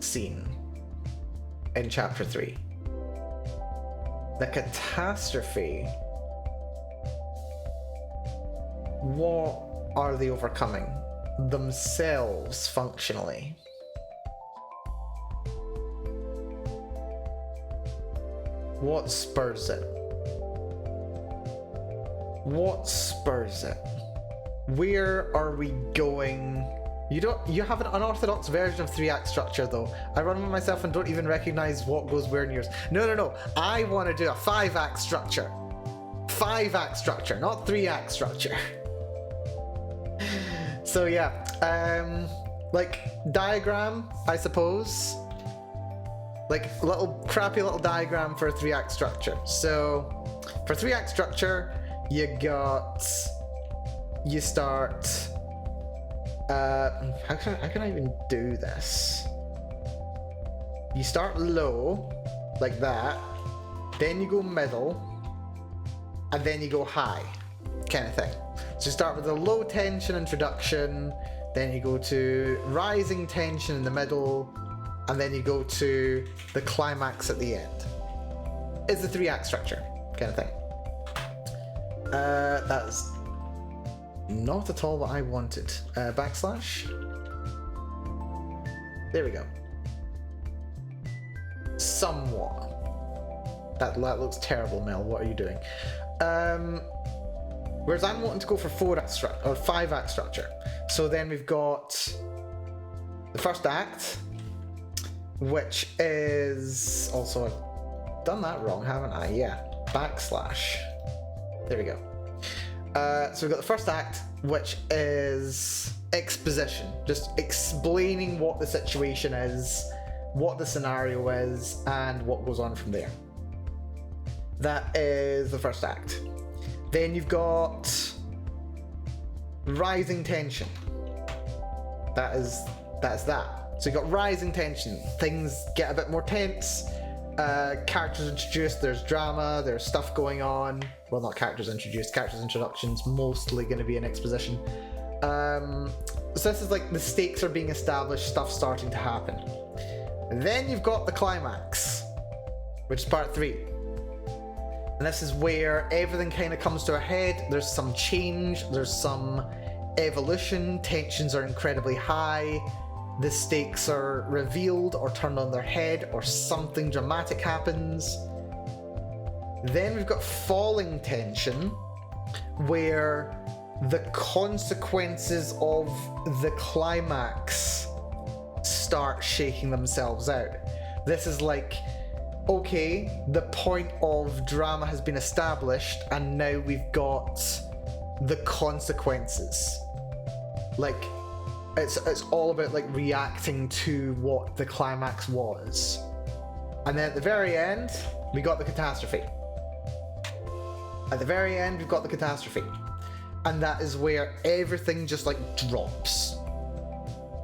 scene in chapter 3. The catastrophe, what are they overcoming themselves functionally? What spurs it? What spurs it? Where are we going? You have an unorthodox version of 3-act structure though. I run with myself and don't even recognize what goes where in yours. No. I want to do a 5-act structure. 5-act structure, not 3-act structure. So yeah, like diagram, I suppose. Like crappy little diagram for a 3-act structure. So for 3-act structure, you start. How can I even do this? You start low, like that, then you go middle, and then you go high, kind of thing. So you start with a low tension introduction, then you go to rising tension in the middle, and then you go to the climax at the end. It's the 3-act structure, kind of thing. That's not at all what I wanted. Backslash. There we go. Somewhat. That looks terrible, Mel. What are you doing? Whereas I'm wanting to go for 5-act structure. So then we've got the first act, which is also, I've done that wrong, haven't I? Yeah. Backslash. There we go. So we've got the first act, which is exposition, just explaining what the situation is, what the scenario is, and what goes on from there. That is the first act. Then you've got rising tension. That's that. So you've got rising tension. Things get a bit more tense. Characters introduced, there's drama, there's stuff going on. Well, not characters introduced, characters introductions, mostly going to be an exposition. So this is like the stakes are being established, stuff starting to happen. Then you've got the climax, which is part 3. And this is where everything kind of comes to a head. There's some change, there's some evolution, tensions are incredibly high, the stakes are revealed or turned on their head, or something dramatic happens. Then we've got falling tension, where the consequences of the climax start shaking themselves out. This is like, okay, the point of drama has been established, and now we've got the consequences. Like, it's all about like reacting to what the climax was. And then at the very end, we got the catastrophe. At the very end, we've got the catastrophe. And that is where everything just like drops.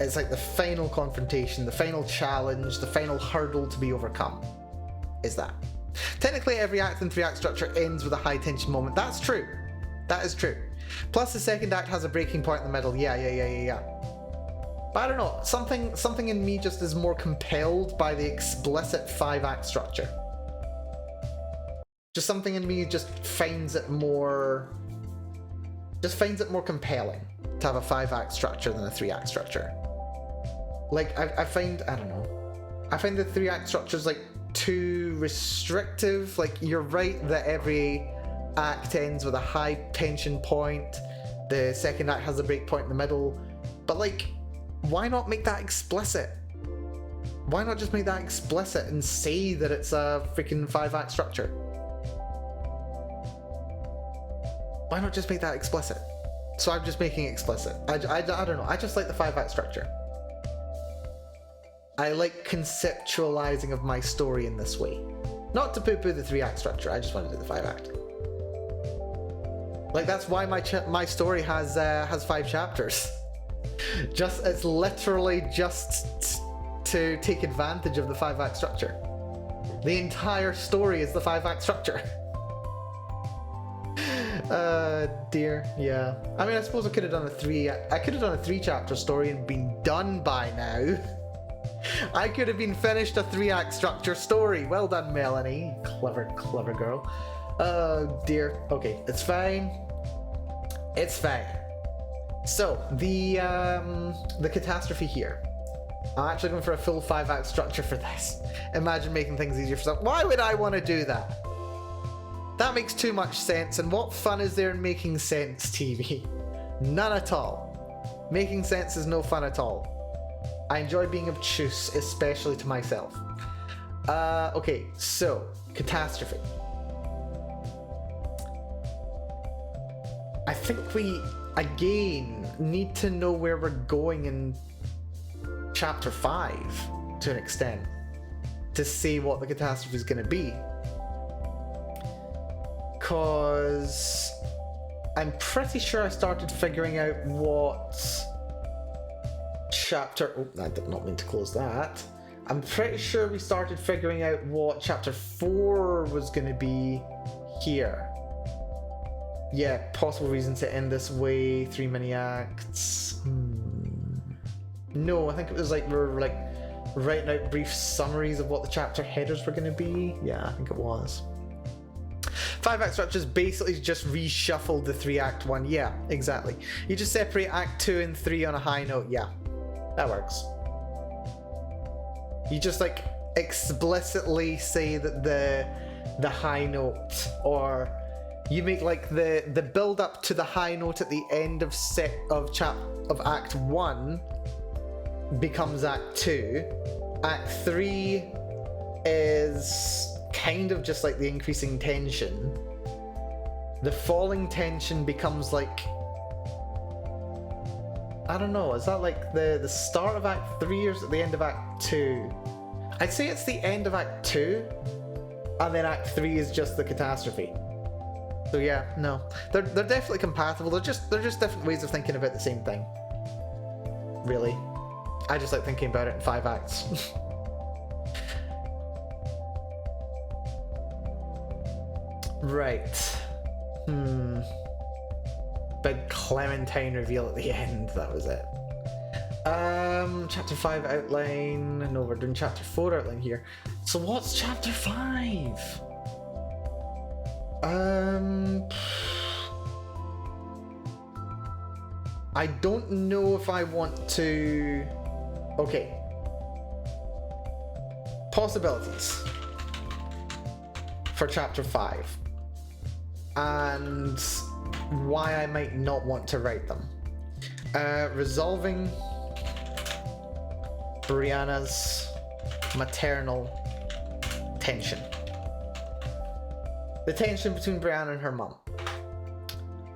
It's like the final confrontation, the final challenge, the final hurdle to be overcome. Is that. Technically every act in 3-act structure ends with a high tension moment. That's true. That is true. Plus the second act has a breaking point in the middle. Yeah. But I don't know, something in me just is more compelled by the explicit 5-act structure. Just something in me just finds it more compelling to have a 5-act structure than a 3-act structure. Like, I find the 3-act structure is like too restrictive. Like, you're right that every act ends with a high tension point, the second act has a break point in the middle, but like, why not make that explicit? Why not just make that explicit and say that it's a freaking 5-act structure? Why not just make that explicit? So I'm just making it explicit. I don't know. I just like the 5-act structure. I like conceptualizing of my story in this way. Not to poo-poo the 3-act structure. I just want to do the 5-act. Like, that's why my story has 5 chapters. It's literally just to take advantage of the 5-act structure. The entire story is the 5-act structure. Dear, yeah. I mean, I suppose I could have done a 3-chapter story and been done by now. I could have been finished a 3-act structure story. Well done, Melanie. Clever girl. Oh dear. Okay, it's fine. It's fine. So, the catastrophe here. I'm actually going for a full 5-act structure for this. Imagine making things easier for some. Why would I want to do that? That makes too much sense, and what fun is there in making sense, TV? None at all. Making sense is no fun at all. I enjoy being obtuse, especially to myself. Okay, so, catastrophe. I think we, again, need to know where we're going in chapter 5, to an extent, to see what the catastrophe is going to be. Because I'm pretty sure I started figuring out what chapter... Oh, I did not mean to close that. I'm pretty sure we started figuring out what chapter 4 was going to be here. Yeah, possible reason to end this way, 3 mini-acts. No, I think it was like we're like writing out brief summaries of what the chapter headers were going to be. Yeah, I think it was. 5-act structures basically just reshuffled the 3-act one. Yeah, exactly. You just separate Act 2 and 3 on a high note. Yeah, that works. You just like explicitly say that the high note, or you make like the build up to the high note at the end of Act 1 becomes Act 2. Act 3 is kind of just like the increasing tension. The falling tension becomes like, I don't know, is that like the start of Act 3 or is it the end of Act 2? I'd say it's the end of Act 2, and then Act 3 is just the catastrophe. So yeah, no. They're definitely compatible, they're just different ways of thinking about the same thing. Really. I just like thinking about it in 5 acts. Right. big Clementine reveal at the end. That was it. Chapter 5 outline. No, we're doing chapter 4 outline here. So what's chapter 5? I don't know if I want to... Okay. Possibilities for chapter 5. And why I might not want to write them. Resolving Brianna's maternal tension. The tension between Brianna and her mum.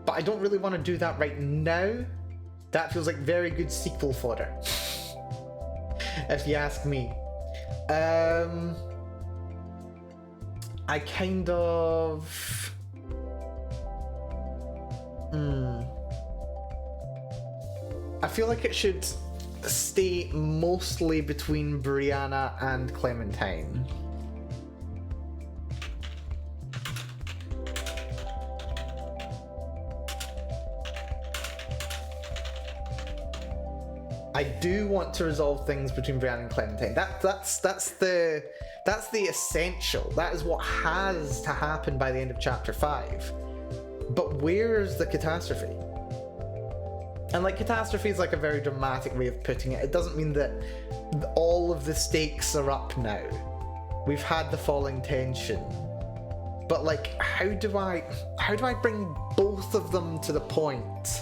But I don't really want to do that right now. That feels like very good sequel fodder. If you ask me. I kind of... I feel like it should stay mostly between Brianna and Clementine. I do want to resolve things between Brianna and Clementine. That's the essential. That is what has to happen by the end of chapter 5. But where's the catastrophe? And like, catastrophe is like a very dramatic way of putting it. It doesn't mean that all of the stakes are up now. We've had the falling tension. But like, how do I bring both of them to the point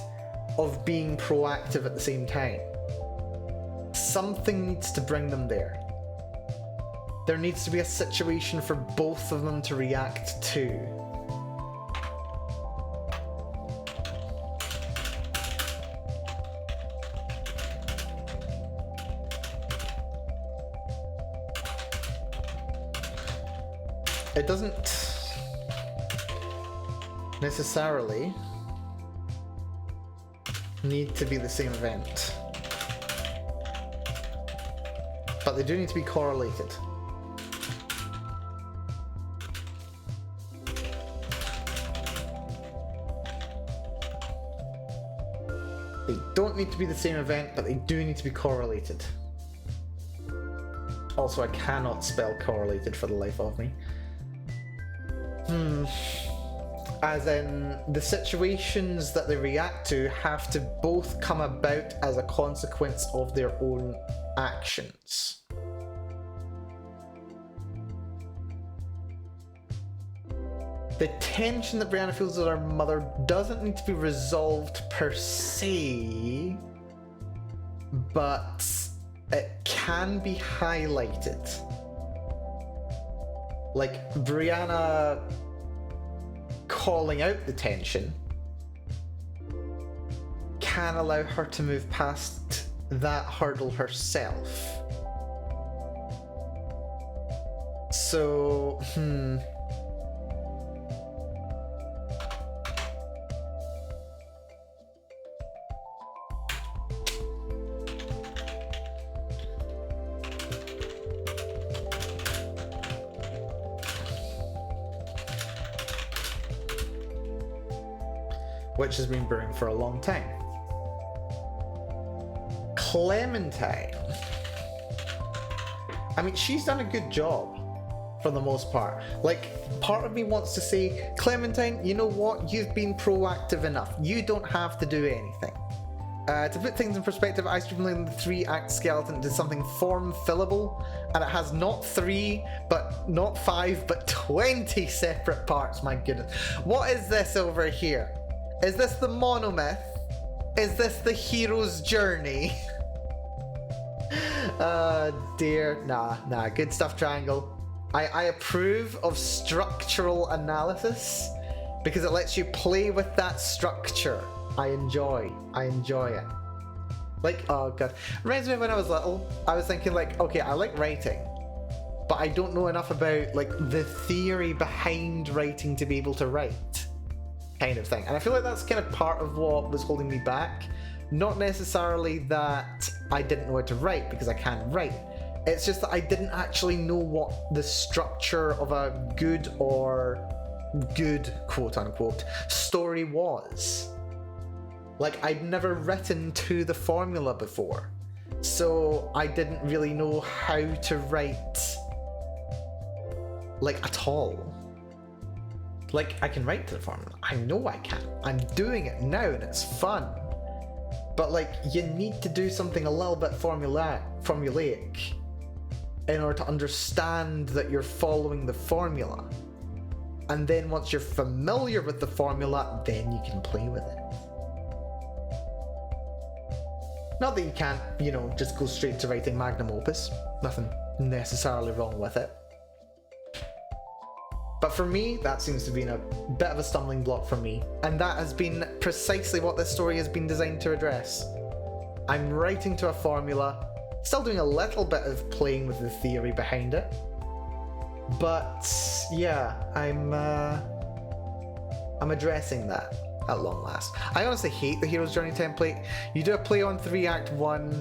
of being proactive at the same time? Something needs to bring them there. There needs to be a situation for both of them to react to. It doesn't necessarily need to be the same event, but they do need to be correlated. They don't need to be the same event, but they do need to be correlated. Also, I cannot spell correlated for the life of me. As in, the situations that they react to have to both come about as a consequence of their own actions. The tension that Brianna feels with her mother doesn't need to be resolved per se, but it can be highlighted. Like, Brianna calling out the tension can allow her to move past that hurdle herself. So, which has been brewing for a long time. Clementine. I mean, she's done a good job for the most part. Like, part of me wants to say, Clementine, you know what? You've been proactive enough. You don't have to do anything. To put things in perspective, I streamlined the 3-act skeleton into something form-fillable, and it has not 3, but not 5, but 20 separate parts. My goodness. What is this over here? Is this the monomyth? Is this the hero's journey? Dear. Nah. Good stuff, Triangle. I approve of structural analysis because it lets you play with that structure. I enjoy it. Like, oh god. Reminds me of when I was little. I was thinking like, okay, I like writing, but I don't know enough about like the theory behind writing to be able to write. Kind of thing. And I feel like that's kind of part of what was holding me back. Not necessarily that I didn't know how to write, because I can write. It's just that I didn't actually know what the structure of a good, quote unquote, story was. Like, I'd never written to the formula before, so I didn't really know how to write, like, at all. Like, I can write to the formula. I know I can. I'm doing it now and it's fun. But, like, you need to do something a little bit formulaic in order to understand that you're following the formula. And then once you're familiar with the formula, then you can play with it. Not that you can't, you know, just go straight to writing magnum opus. Nothing necessarily wrong with it. But for me, that seems to be a bit of a stumbling block for me. And that has been precisely what this story has been designed to address. I'm writing to a formula, still doing a little bit of playing with the theory behind it. But yeah, I'm addressing that at long last. I honestly hate the hero's journey template. You do a play on 3 Act 1,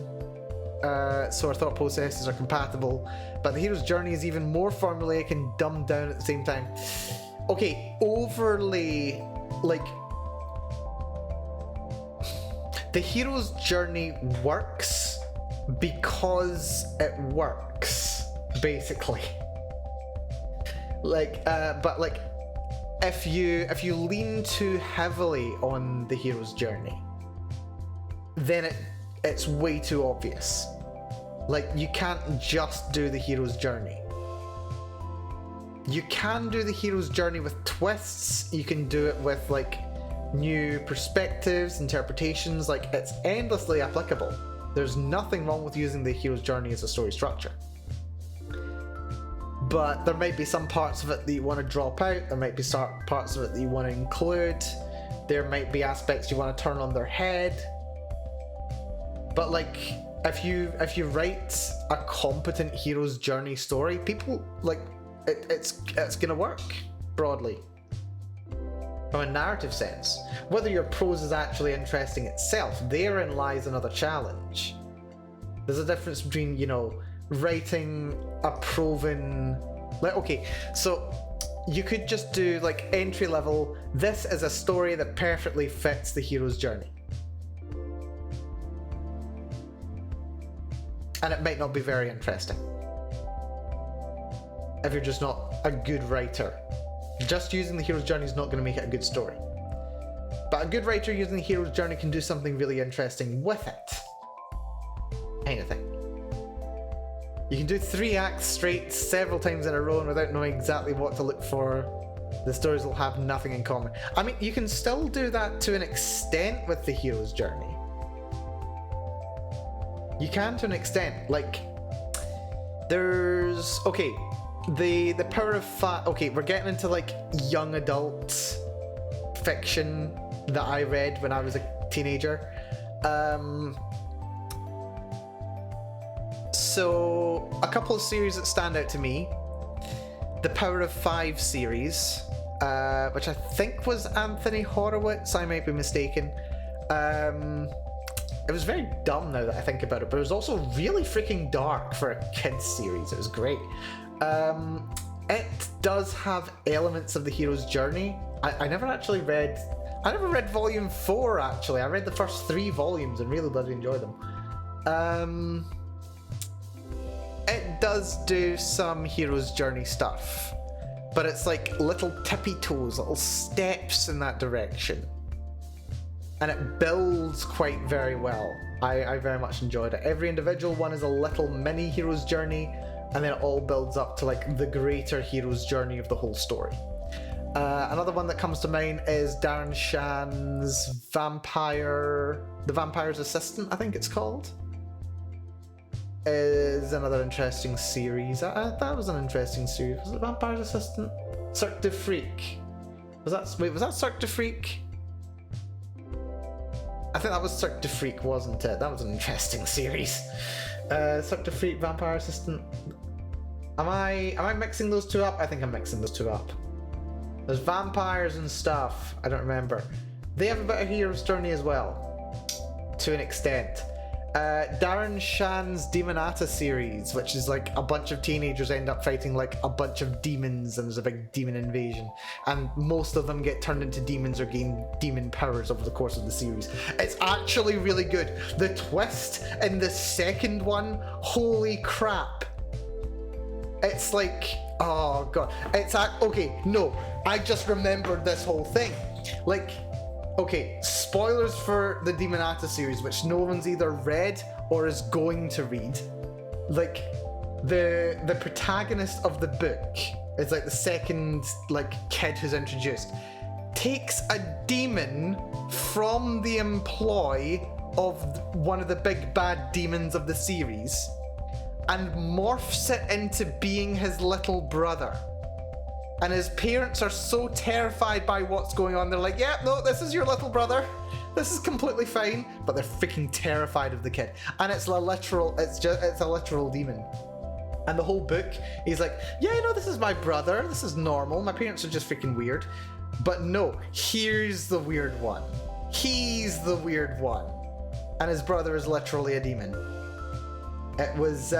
so our thought processes are compatible, but the hero's journey is even more formulaic and dumbed down at the same time. Okay, overly, like, the hero's journey works because it works, basically. Like, but like, if you lean too heavily on the hero's journey, then it's way too obvious. Like, you can't just do the hero's journey. You can do the hero's journey with twists. You can do it with, like, new perspectives, interpretations. Like, it's endlessly applicable. There's nothing wrong with using the hero's journey as a story structure. But there might be some parts of it that you want to drop out. There might be parts of it that you want to include. There might be aspects you want to turn on their head. But, like, if you write a competent hero's journey story, people, like, it's gonna work broadly from a narrative sense. Whether your prose is actually interesting itself, therein lies another challenge. There's a difference between, you know, writing a proven, like, okay, so you could just do, like, entry level, this is a story that perfectly fits the hero's journey. And it might not be very interesting if you're just not a good writer. Just using the hero's journey is not going to make it a good story. But a good writer using the hero's journey can do something really interesting with it. Kind of thing. You can do 3 acts straight several times in a row and without knowing exactly what to look for. The stories will have nothing in common. I mean, you can still do that to an extent with the hero's journey. You can to an extent. Like, there's, okay, the power of okay, we're getting into, like, young adult fiction that I read when I was a teenager. So a couple of series that stand out to me: the Power of 5 series, which I think was Anthony Horowitz, I might be mistaken. It was very dumb now that I think about it, but it was also really freaking dark for a kids series. It was great. It does have elements of the hero's journey. I never read volume 4, actually. I read the first 3 volumes and really bloody enjoyed them. It does do some hero's journey stuff, but it's like little tippy toes, little steps in that direction. And it builds quite very well. I very much enjoyed it. Every individual one is a little mini hero's journey, and then it all builds up to, like, the greater hero's journey of the whole story. Another one that comes to mind is Darren Shan's The Vampire's Assistant, I think it's called. Is another interesting series. That was an interesting series. Was it Vampire's Assistant? Cirque du Freak. Was that Cirque du Freak? I think that was Cirque du Freak, wasn't it? That was an interesting series. Cirque du Freak, Vampire Assistant. Am I mixing those two up? I think I'm mixing those two up. There's vampires and stuff. I don't remember. They have a bit of hero's journey as well, to an extent. Darren Shan's Demonata series, which is like a bunch of teenagers end up fighting like a bunch of demons and there's a big demon invasion. And most of them get turned into demons or gain demon powers over the course of the series. It's actually really good. The twist in the second one, holy crap. It's like, oh god. Okay, no, I just remembered this whole thing. Like, okay, spoilers for the Demonata series, which no one's either read or is going to read. Like, the protagonist of the book is like the second like kid who's introduced, takes a demon from the employ of one of the big bad demons of the series and morphs it into being his little brother. And his parents are so terrified by what's going on, they're like, yeah, no, this is your little brother. This is completely fine. But they're freaking terrified of the kid. And it's a literal demon. And the whole book, he's like, yeah, no, this is my brother. This is normal. My parents are just freaking weird. But no, here's the weird one. He's the weird one. And his brother is literally a demon. It was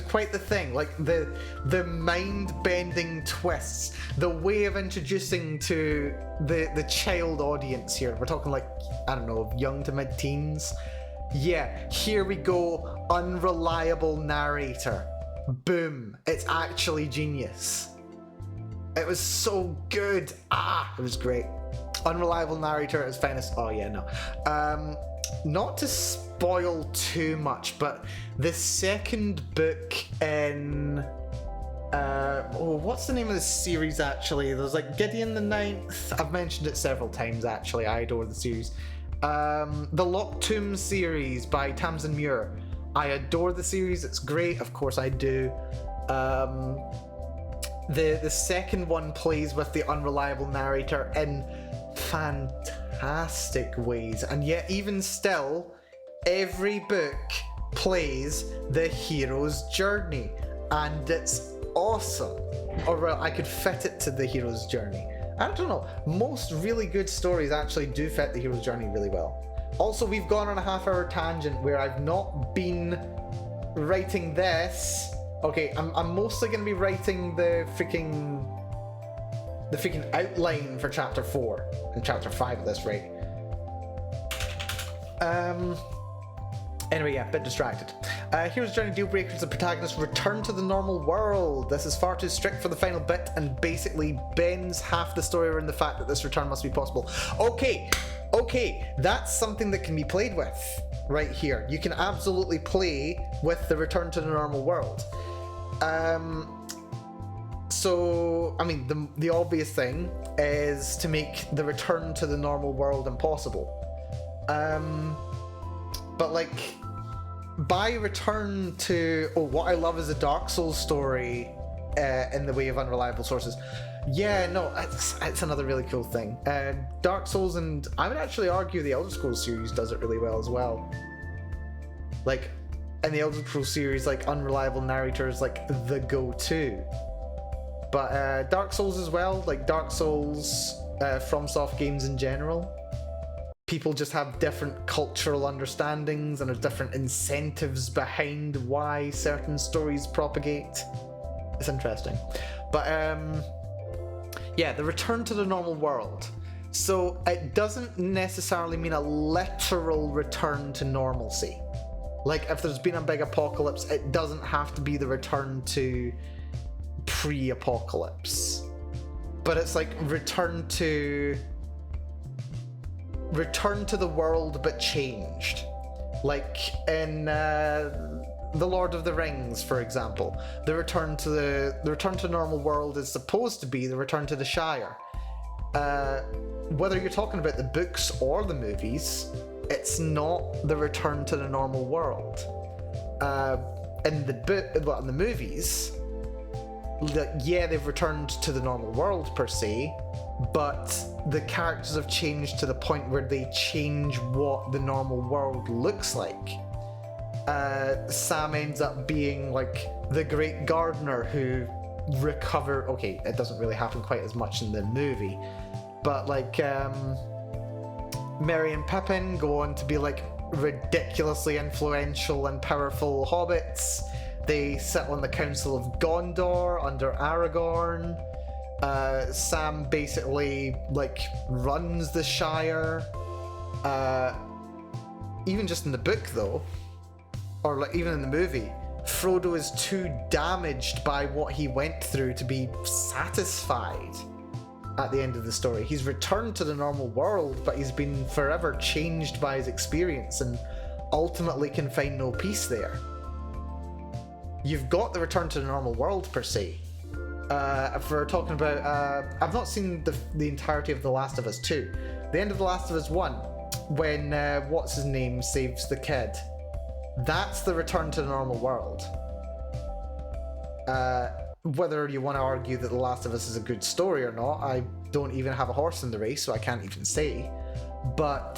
quite the thing, like the mind-bending twists, the way of introducing to the child audience here. We're talking like, I don't know, young to mid-teens. Yeah, here we go, unreliable narrator. Boom, it's actually genius. It was so good. It was great. Unreliable narrator at its finest. Oh yeah, no. Not to spoil too much, but the second book in what's the name of the series actually? There's like Gideon the Ninth. I've mentioned it several times actually. I adore the series. The Locked Tomb series by Tamsin Muir. I adore the series. It's great. Of course I do. The second one plays with the unreliable narrator in fantastic ways, and yet even still, every book plays the hero's journey, and it's awesome. Or well, I could fit it to the hero's journey. I don't know. Most really good stories actually do fit the hero's journey really well. Also, we've gone on a half-hour tangent where I've not been writing this. Okay, I'm mostly going to be writing the freaking outline for chapter 4 and chapter 5 at this rate. Anyway, yeah, a bit distracted. Hero's Journey deal breakers. The protagonist return to the normal world. This is far too strict for the final bit and basically bends half the story around the fact that this return must be possible. Okay, that's something that can be played with right here. You can absolutely play with the return to the normal world. So, I mean, the obvious thing is to make the return to the normal world impossible. But like, by return to... Oh, what I love is a Dark Souls story in the way of unreliable sources. Yeah, no, it's another really cool thing. Dark Souls, and I would actually argue the Elder Scrolls series does it really well as well. Like, in the Elder Scrolls series, like, unreliable narrator is like the go-to. But Dark Souls as well, like Dark Souls, FromSoft games in general. People just have different cultural understandings and different incentives behind why certain stories propagate. It's interesting. But yeah, the return to the normal world. So it doesn't necessarily mean a literal return to normalcy. Like if there's been a big apocalypse, it doesn't have to be the return to pre-apocalypse. But it's like return to the world but changed. Like in The Lord of the Rings, for example, the return to normal world is supposed to be the return to the Shire. Whether you're talking about the books or the movies, it's not the return to the normal world. In the movies, yeah, they've returned to the normal world per se, but the characters have changed to the point where they change what the normal world looks like. Sam ends up being like the great gardener who okay, it doesn't really happen quite as much in the movie, but like Merry and Pippin go on to be like ridiculously influential and powerful hobbits. They sit on the Council of Gondor under Aragorn. Sam basically like runs the Shire. Even just in the book though, or like even in the movie, Frodo is too damaged by what he went through to be satisfied at the end of the story. He's returned to the normal world, but he's been forever changed by his experience and ultimately can find no peace there. You've got the return to the normal world per se. If we're talking about, I've not seen the entirety of The Last of Us 2. The end of The Last of Us 1, when what's his name saves the kid. That's the return to the normal world. Whether you want to argue that The Last of Us is a good story or not, I don't even have a horse in the race, so I can't even say. But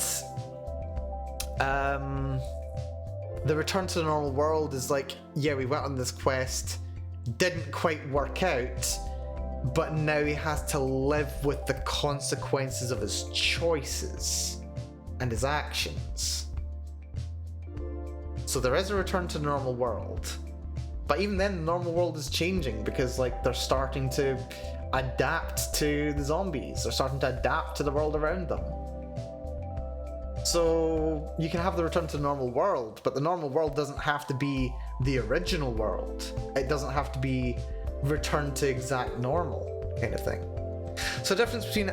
the return to the normal world is like, yeah, we went on this quest, didn't quite work out, but now he has to live with the consequences of his choices and his actions. So there is a return to the normal world. But even then, the normal world is changing because like they're starting to adapt to the zombies. They're starting to adapt to the world around them. So you can have the return to the normal world, but the normal world doesn't have to be the original world. It doesn't have to be return to exact normal kind of thing. So the difference between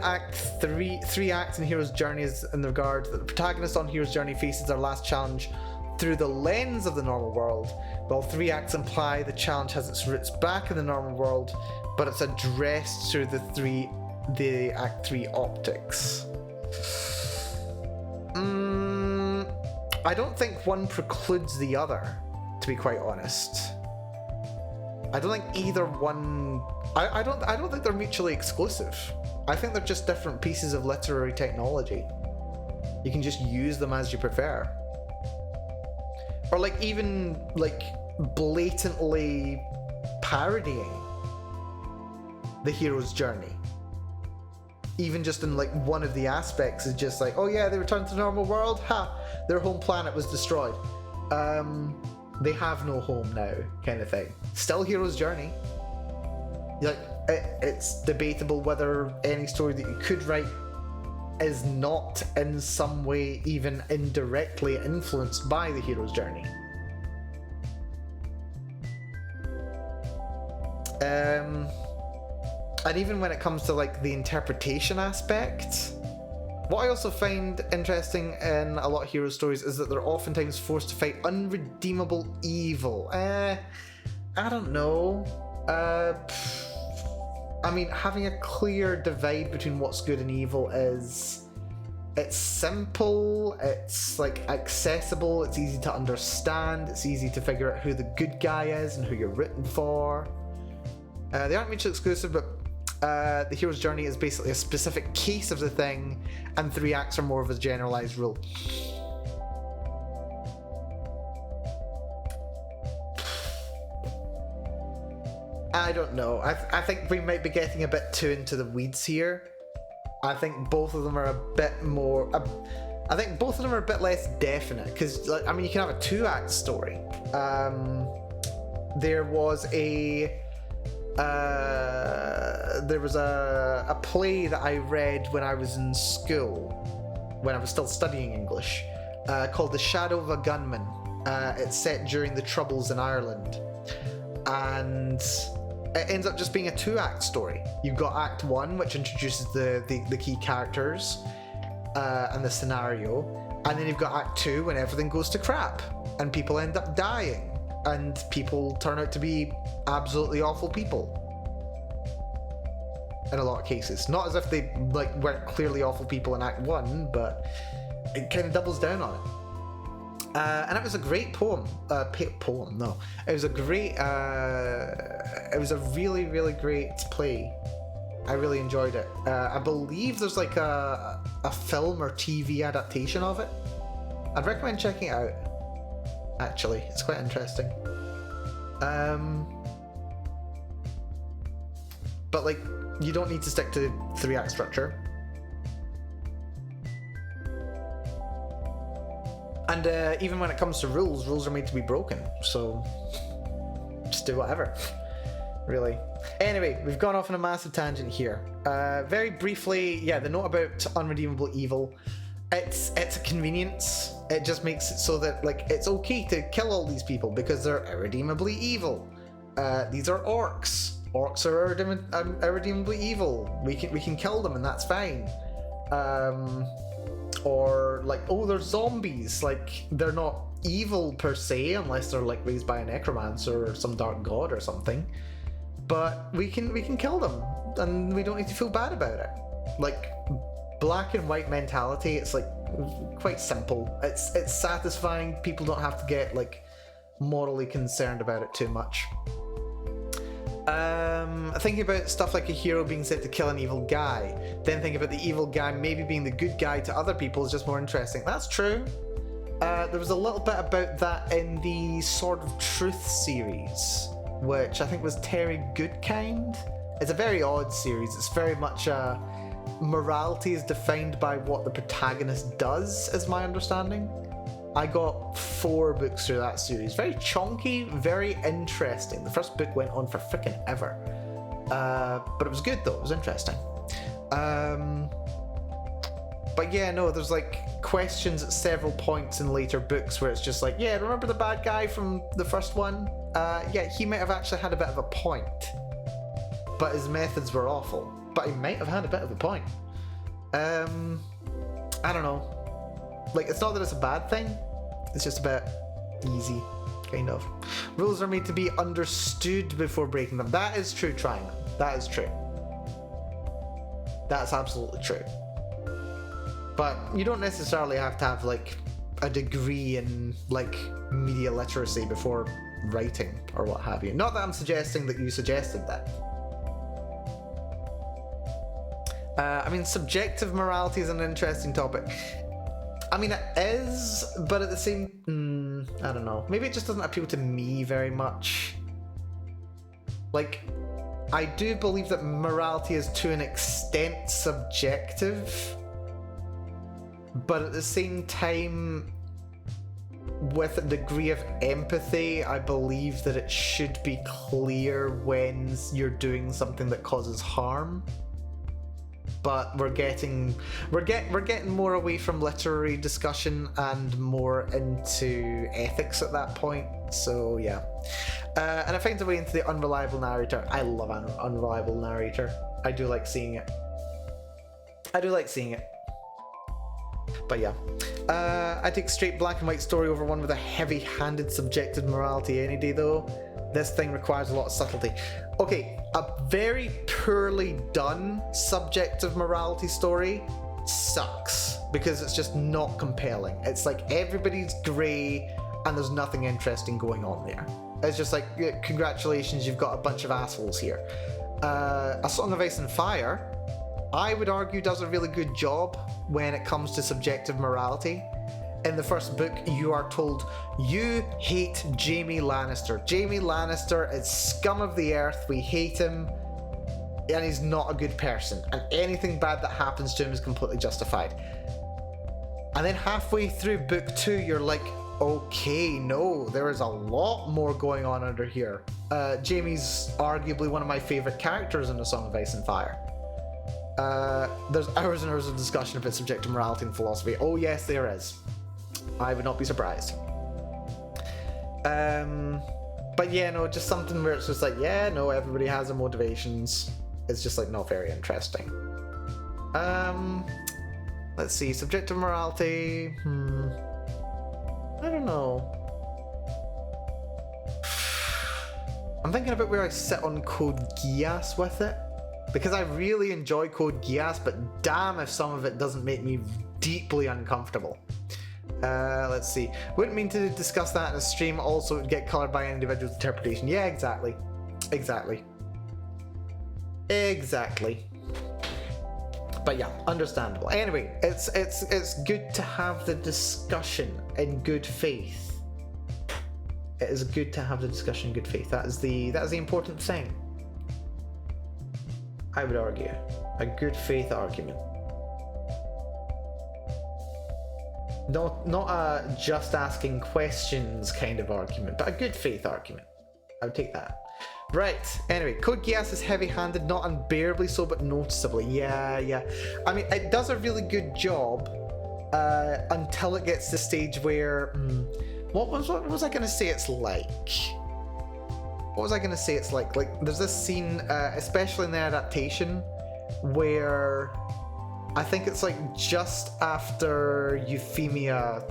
three acts in Hero's Journey is in the regard that the protagonist on Hero's Journey faces their last challenge through the lens of the normal world, while 3 acts imply the challenge has its roots back in the normal world, but it's addressed through the Act 3 optics. I don't think one precludes the other, to be quite honest. I don't think either one. I don't think they're mutually exclusive. I think they're just different pieces of literary technology. You can just use them as you prefer. Or like even like blatantly parodying the hero's journey. Even just in like one of the aspects is just like, oh yeah, they returned to the normal world. Ha! Their home planet was destroyed. They have no home now, kind of thing. Still hero's journey. Like it's debatable whether any story that you could write is not in some way even indirectly influenced by the hero's journey. And even when it comes to like the interpretation aspect, what I also find interesting in a lot of hero stories is that they're oftentimes forced to fight unredeemable evil. I don't know. I mean, having a clear divide between what's good and evil it's simple, it's like accessible, it's easy to understand, it's easy to figure out who the good guy is and who you're rooting for. They aren't mutually exclusive, but the hero's journey is basically a specific case of the thing, and 3 acts are more of a generalized rule. I don't know. I think we might be getting a bit too into the weeds here. I think both of them are a bit more. I think both of them are a bit less definite because, like, I mean, you can have a 2-act story. There was a play that I read when I was in school, when I was still studying English, called The Shadow of a Gunman. It's set during the Troubles in Ireland, and it ends up just being a 2-act story. You've got Act 1, which introduces the key characters and the scenario, and then you've got Act 2 when everything goes to crap and people end up dying and people turn out to be absolutely awful people in a lot of cases. Not as if they like weren't clearly awful people in Act 1, but it kind of doubles down on it. And it was a great poem. No. It was a great. It was a really, really great play. I really enjoyed it. I believe there's like a film or TV adaptation of it. I'd recommend checking it out. Actually, it's quite interesting. But like, you don't need to stick to 3-act structure. And even when it comes to rules are made to be broken. So just do whatever, really. Anyway, we've gone off on a massive tangent here. Very briefly, yeah, the note about unredeemable evil. It's a convenience. It just makes it so that like it's okay to kill all these people because they're irredeemably evil. These are orcs. Orcs are irredeemably evil. We can kill them and that's fine. Or like, oh, they're zombies. Like they're not evil per se unless they're like raised by a necromancer or some dark god or something. But we can kill them and we don't need to feel bad about it. Like black and white mentality, it's like quite simple. It's satisfying. People don't have to get like morally concerned about it too much. Thinking about stuff like a hero being said to kill an evil guy, then thinking about the evil guy maybe being the good guy to other people is just more interesting. That's true. There was a little bit about that in the Sword of Truth series, which I think was Terry Goodkind. It's a very odd series. It's very much morality is defined by what the protagonist does, is my understanding. I got 4 books through that series. Very chunky, very interesting. The first book went on for frickin' ever. But it was good though, it was interesting. But yeah, no, there's like questions at several points in later books where it's just like, yeah, remember the bad guy from the first one? Yeah, he might have actually had a bit of a point. But his methods were awful. But he might have had a bit of a point. I don't know. Like, it's not that it's a bad thing, it's just a bit easy, kind of. Rules are made to be understood before breaking them. That is true, trying them. That is true. That's absolutely true. But you don't necessarily have to have, like, a degree in, like, media literacy before writing or what have you. Not that I'm suggesting that you suggested that. I mean, subjective morality is an interesting topic. I mean, it is, but at the same... I don't know. Maybe it just doesn't appeal to me very much. Like, I do believe that morality is to an extent subjective, but at the same time, with a degree of empathy, I believe that it should be clear when you're doing something that causes harm. But we're getting more away from literary discussion and more into ethics at that point. So yeah, and it finds a way into the unreliable narrator. I love an unreliable narrator. I do like seeing it. But yeah, I take straight black and white story over one with a heavy-handed subjective morality any day though. This thing requires a lot of subtlety. Okay, a very poorly done subjective morality story sucks because it's just not compelling. It's like everybody's grey and there's nothing interesting going on there. It's just like, yeah, congratulations, you've got a bunch of assholes here. A Song of Ice and Fire, I would argue, does a really good job when it comes to subjective morality. In the first book, you are told you hate Jaime Lannister. Jaime Lannister is scum of the earth. We hate him, and he's not a good person. And anything bad that happens to him is completely justified. And then halfway through book 2, you're like, okay, no, there is a lot more going on under here. Jaime's arguably one of my favorite characters in A Song of Ice and Fire. There's hours and hours of discussion about subjective morality and philosophy. Oh yes, there is. I would not be surprised. But yeah, no, just something where it's just like, yeah, no, everybody has their motivations. It's just like not very interesting. Let's see, subjective morality. I don't know. I'm thinking about where I sit on Code Geass with it. Because I really enjoy Code Geass, but damn if some of it doesn't make me deeply uncomfortable. Let's see. Wouldn't mean to discuss that in a stream, also it would get coloured by an individual's interpretation. Yeah, exactly. Exactly. But yeah, understandable. Anyway, it's good to have the discussion in good faith. It is good to have the discussion in good faith. That is the important thing. I would argue. A good faith argument. Not a just asking questions kind of argument, but a good faith argument. I would take that. Right, anyway, Code Geass is heavy-handed, not unbearably so, but noticeably. Yeah. I mean, it does a really good job until it gets to the stage where... What was I going to say it's like? What was I going to say it's like? Like, there's this scene, especially in the adaptation, where I think it's like just after Euphemia,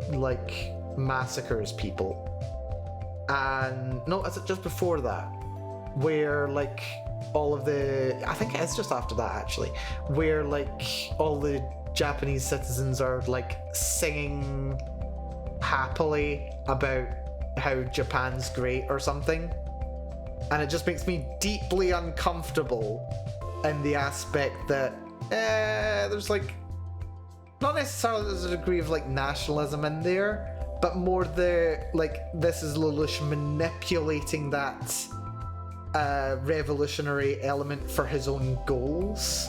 like, massacres people. And no, is it just before that? Where like all of the, I think it's just after that actually, where like all the Japanese citizens are like singing happily about how Japan's great or something, and it just makes me deeply uncomfortable in the aspect that there's like, not necessarily there's a degree of like nationalism in there, but more the, like, this is Lelouch manipulating that revolutionary element for his own goals.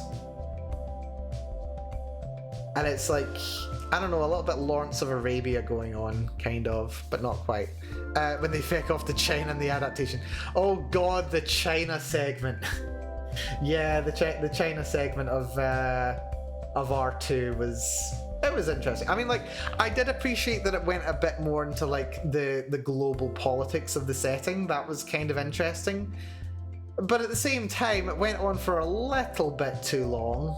And it's like, I don't know, a little bit Lawrence of Arabia going on, kind of, but not quite. When they feck off to China in the adaptation. Oh god, the China segment. Yeah, the China segment of R2 was... It was interesting. I mean, like, I did appreciate that it went a bit more into, like, the global politics of the setting. That was kind of interesting. But at the same time, it went on for a little bit too long.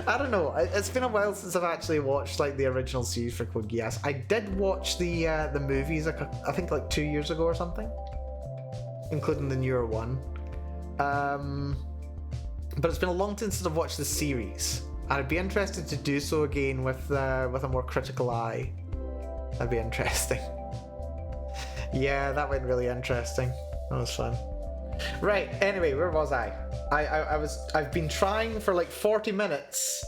I don't know. It's been a while since I've actually watched, like, the original series for Code Geass. I did watch the movies, I think, like, 2 years ago or something. Including the newer one. But it's been a long time since I've watched the series. I'd be interested to do so again with a more critical eye. That'd be interesting. Yeah, that went really interesting. That was fun. Right, anyway, where was I? I've been trying for like 40 minutes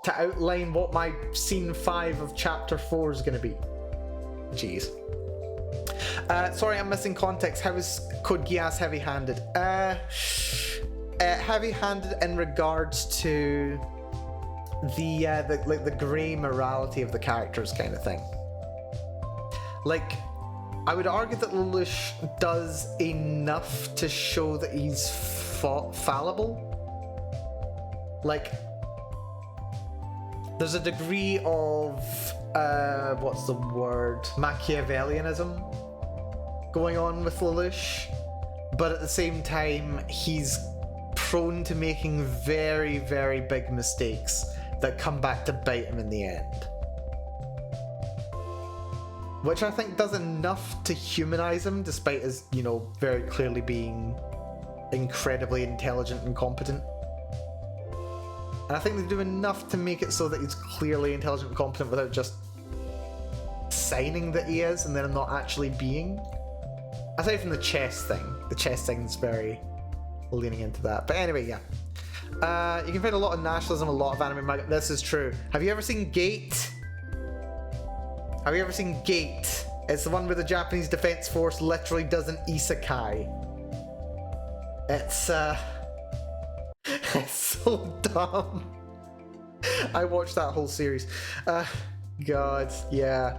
to outline what my scene 5 of chapter 4 is going to be. Jeez. Sorry, I'm missing context. How is Code Geass heavy-handed? Heavy-handed in regards to the grey morality of the characters kind of thing. Like, I would argue that Lelouch does enough to show that he's fallible. Like, there's a degree of what's the word? Machiavellianism going on with Lelouch, but at the same time he's prone to making very, very big mistakes that come back to bite him in the end. Which I think does enough to humanize him, despite his, you know, very clearly being incredibly intelligent and competent. And I think they do enough to make it so that he's clearly intelligent and competent without just signing that he is and then not actually being. Aside from the chess thing. The chess thing's very leaning into that. But anyway, yeah. You can find a lot of nationalism, a lot of anime manga. This is true. Have you ever seen Gate? Have you ever seen Gate? It's the one where the Japanese Defense Force literally does an isekai. It's it's so dumb. I watched that whole series. God, yeah.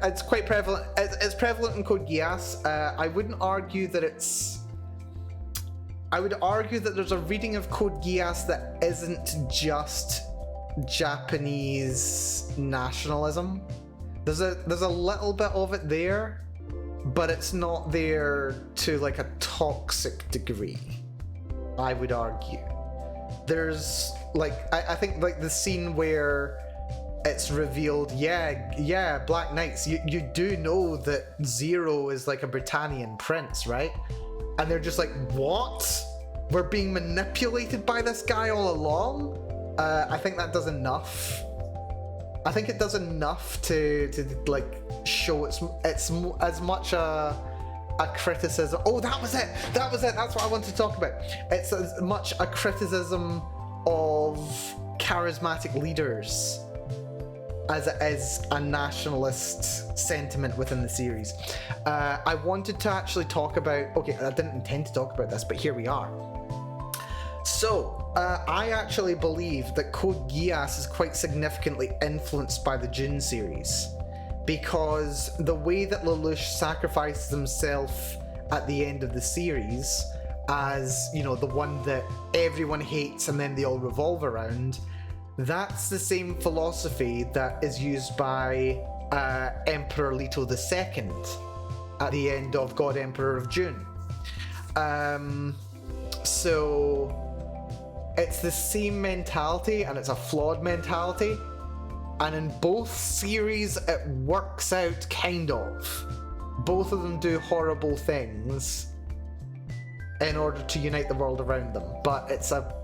It's quite prevalent. It's prevalent in Code Geass. I wouldn't argue that it's... I would argue that there's a reading of Code Geass that isn't just Japanese nationalism. There's a little bit of it there, but it's not there to like a toxic degree, I would argue. There's like, I think like the scene where it's revealed, yeah, Black Knights, you do know that Zero is like a Britannian prince, right? And they're just like, what? We're being manipulated by this guy all along? I think that does enough. I think it does enough to like show it's as much a criticism. Oh, that was it. That's what I wanted to talk about. It's as much a criticism of charismatic leaders as it is a nationalist sentiment within the series. I wanted to actually talk about... Okay, I didn't intend to talk about this, but here we are. So, I actually believe that Code Geass is quite significantly influenced by the Dune series, because the way that Lelouch sacrifices himself at the end of the series as, you know, the one that everyone hates and then they all revolve around, that's the same philosophy that is used by Emperor Leto II at the end of God Emperor of Dune. So it's the same mentality, and it's a flawed mentality, and in both series it works out, kind of. Both of them do horrible things in order to unite the world around them, but it's not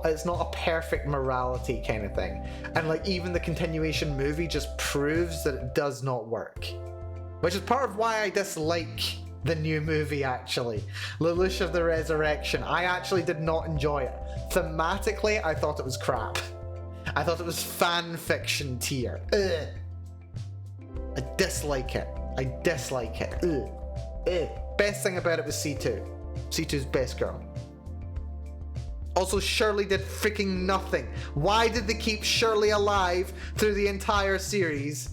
a perfect morality kind of thing. And like, even the continuation movie just proves that it does not work, which is part of why I dislike the new movie, actually. Lelouch of the Resurrection. I actually did not enjoy it. Thematically, I thought it was crap. I thought it was fan fiction tier. Ugh. I dislike it. Ugh. Ugh. Best thing about it was C2. C2's best girl. Also, Shirley did freaking nothing. Why did they keep Shirley alive through the entire series?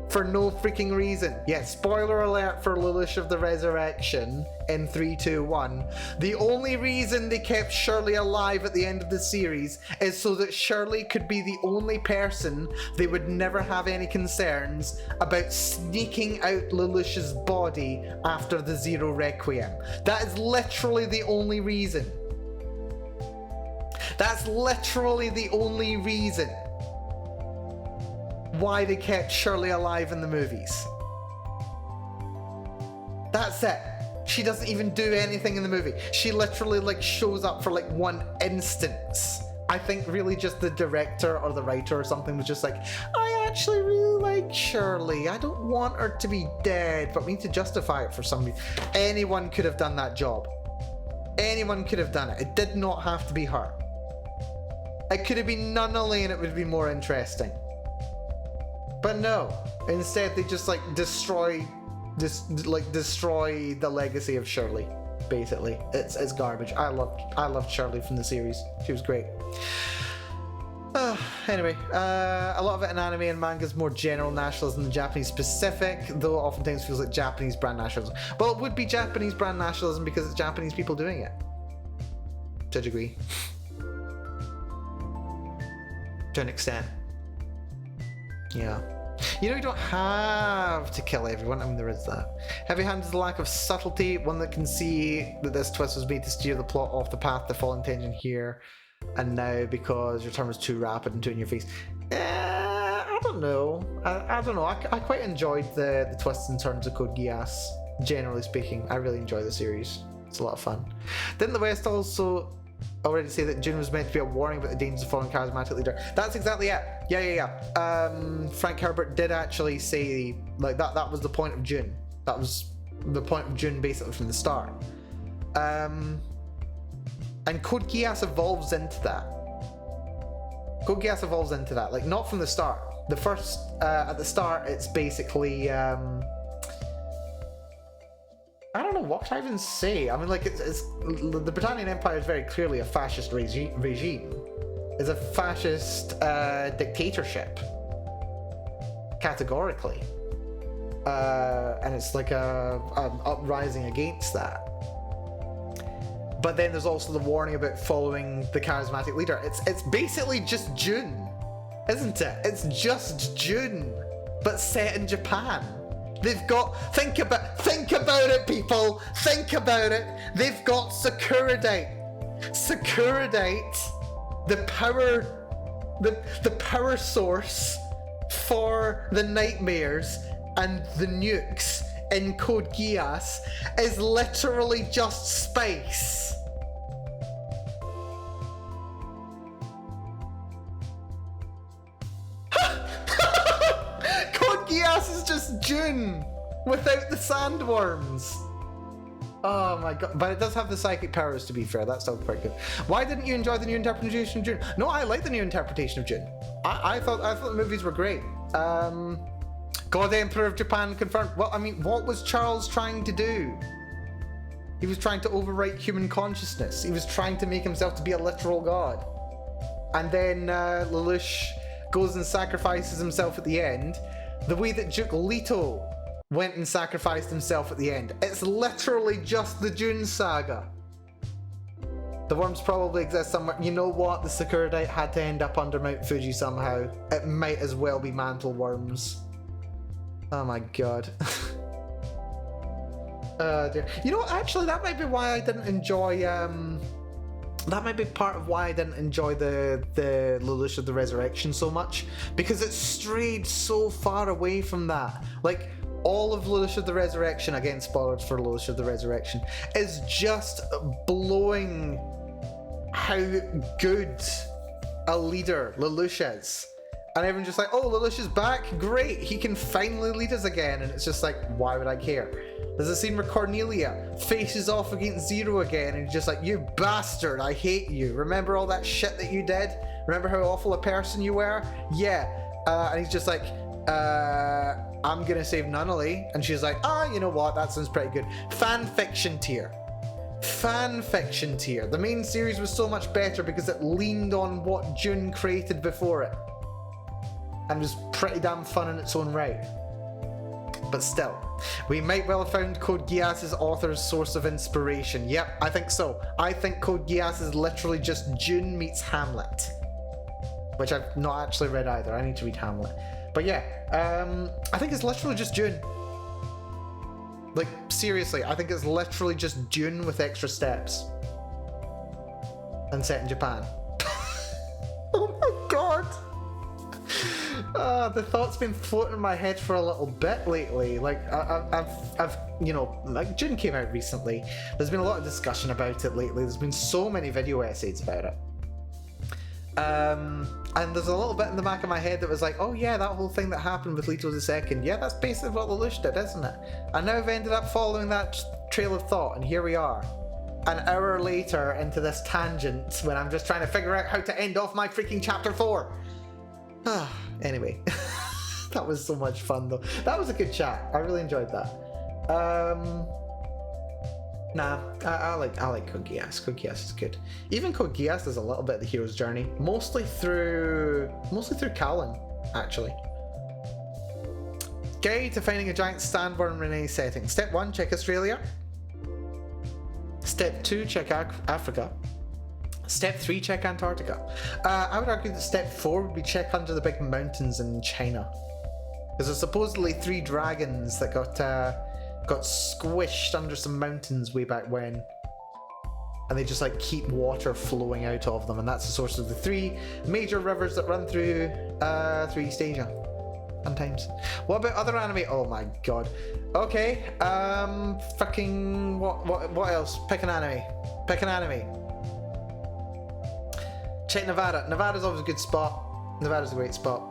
For no freaking reason. Yeah, spoiler alert for Lelouch of the Resurrection in 3, 2, 1. The only reason they kept Shirley alive at the end of the series is so that Shirley could be the only person they would never have any concerns about sneaking out Lelouch's body after the Zero Requiem. That is literally the only reason. That's literally the only reason why they kept Shirley alive in the movies. That's it. She doesn't even do anything in the movie. She literally like shows up for like one instance. I think really just the director or the writer or something was just like, I actually really like Shirley. I don't want her to be dead, but we need to justify it for some reason. Anyone could have done that job. Anyone could have done it. It did not have to be her. It could have been Nunnally and it would be more interesting. But no, instead they just like destroy the legacy of Shirley. Basically, it's garbage. I loved Shirley from the series. She was great. Anyway, a lot of it in anime and manga is more general nationalism than Japanese specific, though it oftentimes feels like Japanese brand nationalism. Well, it would be Japanese brand nationalism because it's Japanese people doing it, to a degree, to an extent. Yeah. You know, you don't have to kill everyone. I mean, there is that. Heavy Hand is the lack of subtlety, one that can see that this twist was made to steer the plot off the path to falling tension here and now because your turn was too rapid and too in your face. I don't know. I don't know. I quite enjoyed the twists and turns of Code Geass, generally speaking. I really enjoy the series. It's a lot of fun. Didn't the West also already say that Dune was meant to be a warning about the dangers of following charismatic leader? That's exactly it. Yeah. Frank Herbert did actually say like that was the point of Dune. That was the point of Dune basically from the start. And Code Geass evolves into that. Code Geass evolves into that, like not from the start. The first at the start, it's basically I don't know what to even say. I mean, like it's the Britannian Empire is very clearly a fascist regime. It's a fascist dictatorship, categorically, and it's like a uprising against that. But then there's also the warning about following the charismatic leader. It's basically just Dune, isn't it? It's just Dune, but set in Japan. They've got think about it, people. Think about it. They've got Sakuradite, the power source for the nightmares and the nukes in Code Geass is literally just space. Code Geass is just Dune without the sandworms. Oh my god. But it does have the psychic powers, to be fair. That's still quite good. Why didn't you enjoy the new interpretation of Dune? No, I like the new interpretation of Dune. I thought the movies were great. God Emperor of Japan confirmed. Well, I mean, what was Charles trying to do? He was trying to overwrite human consciousness. He was trying to make himself to be a literal god. And then Lelouch goes and sacrifices himself at the end, the way that Duke Leto went and sacrificed himself at the end. It's literally just the Dune saga. The worms probably exist somewhere. You know what? The Sakuradite had to end up under Mount Fuji somehow. It might as well be mantle worms. Oh my god. Dear. You know, actually, that might be why I didn't enjoy. That might be part of why I didn't enjoy the Lelouch of the Resurrection so much, because it strayed so far away from that. Like, all of Lelouch of the Resurrection, again, spoilers for Lelouch of the Resurrection, is just blowing how good a leader Lelouch is. And everyone's just like, oh, Lelouch is back, great, he can finally lead us again. And it's just like, why would I care? There's a scene where Cornelia faces off against Zero again, and he's just like, you bastard, I hate you. Remember all that shit that you did? Remember how awful a person you were? Yeah. And he's just like, I'm gonna save Nunnally. And she's like, you know what, that sounds pretty good. Fan fiction tier. Fan fiction tier. The main series was so much better because it leaned on what Dune created before it. And was pretty damn fun in its own right. But still, we might well have found Code Geass's author's source of inspiration. Yep, I think so. I think Code Geass is literally just Dune meets Hamlet. Which I've not actually read either. I need to read Hamlet. But yeah, I think it's literally just Dune. Like, seriously, I think it's literally just Dune with extra steps. And set in Japan. Oh my god! The thought's been floating in my head for a little bit lately. Like, I've you know, like, Dune came out recently. There's been a lot of discussion about it lately. There's been so many video essays about it. And there's a little bit in the back of my head that was like, oh yeah, that whole thing that happened with Leto II. Yeah, that's basically what Lelouch did, isn't it? And now I've ended up following that trail of thought, and here we are. An hour later into this tangent when I'm just trying to figure out how to end off my freaking chapter 4. Anyway, that was so much fun though. That was a good chat. I really enjoyed that. Nah, I like Code Geass. Code Geass is good. Even Code Geass does a little bit of the hero's journey, mostly through Callan, actually. Guide to finding a giant sandworm Renee setting. Step 1, check Australia. Step 2, check Africa. Step 3, check Antarctica. I would argue that step 4 would be check under the big mountains in China. Because there's supposedly 3 dragons that got squished under some mountains way back when. And they just like keep water flowing out of them, and that's the source of the 3 major rivers that run through East Asia. Fun times. What about other anime? Oh my god. Okay, fucking what else? Pick an anime. Pick an anime. Check Nevada. Nevada's always a good spot. Nevada's a great spot.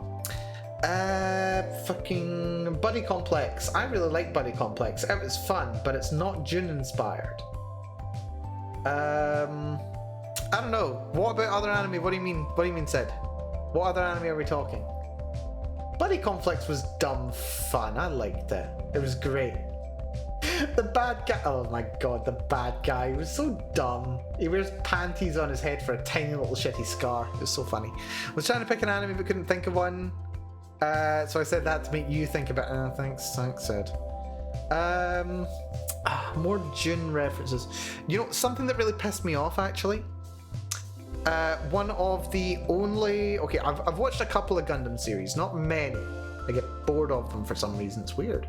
Fucking Buddy Complex. I really like Buddy Complex. It was fun, but it's not Dune inspired. I don't know. What about other anime? What do you mean? What do you mean, Sid? What other anime are we talking? Buddy Complex was dumb fun. I liked it. It was great. The bad guy. Oh my god, the bad guy. He was so dumb. He wears panties on his head for a tiny little shitty scar. It was so funny. I was trying to pick an anime but couldn't think of one. So I said that to make you think about it. Thanks, Ed. More Dune references. You know, something that really pissed me off actually. One of the only... Okay, I've watched a couple of Gundam series, not many. I get bored of them for some reason, it's weird.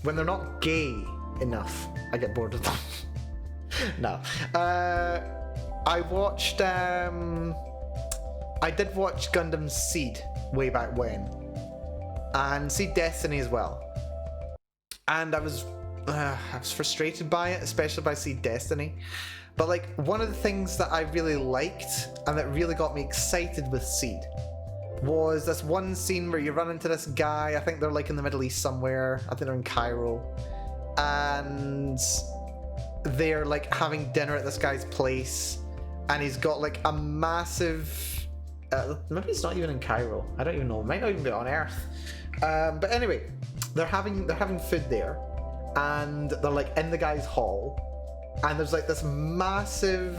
When they're not gay enough, I get bored of them. No. I watched... I did watch Gundam Seed way back when. And Seed Destiny as well. And I was frustrated by it, especially by Seed Destiny. But like, one of the things that I really liked and that really got me excited with Seed was this one scene where you run into this guy. I think they're like in the Middle East somewhere. I think they're in Cairo. And they're like having dinner at this guy's place. And he's got like a massive... maybe it's not even in Cairo. I don't even know. It might not even be on Earth. But anyway, they're having food there. and they're like in the guy's hall, and there's like this massive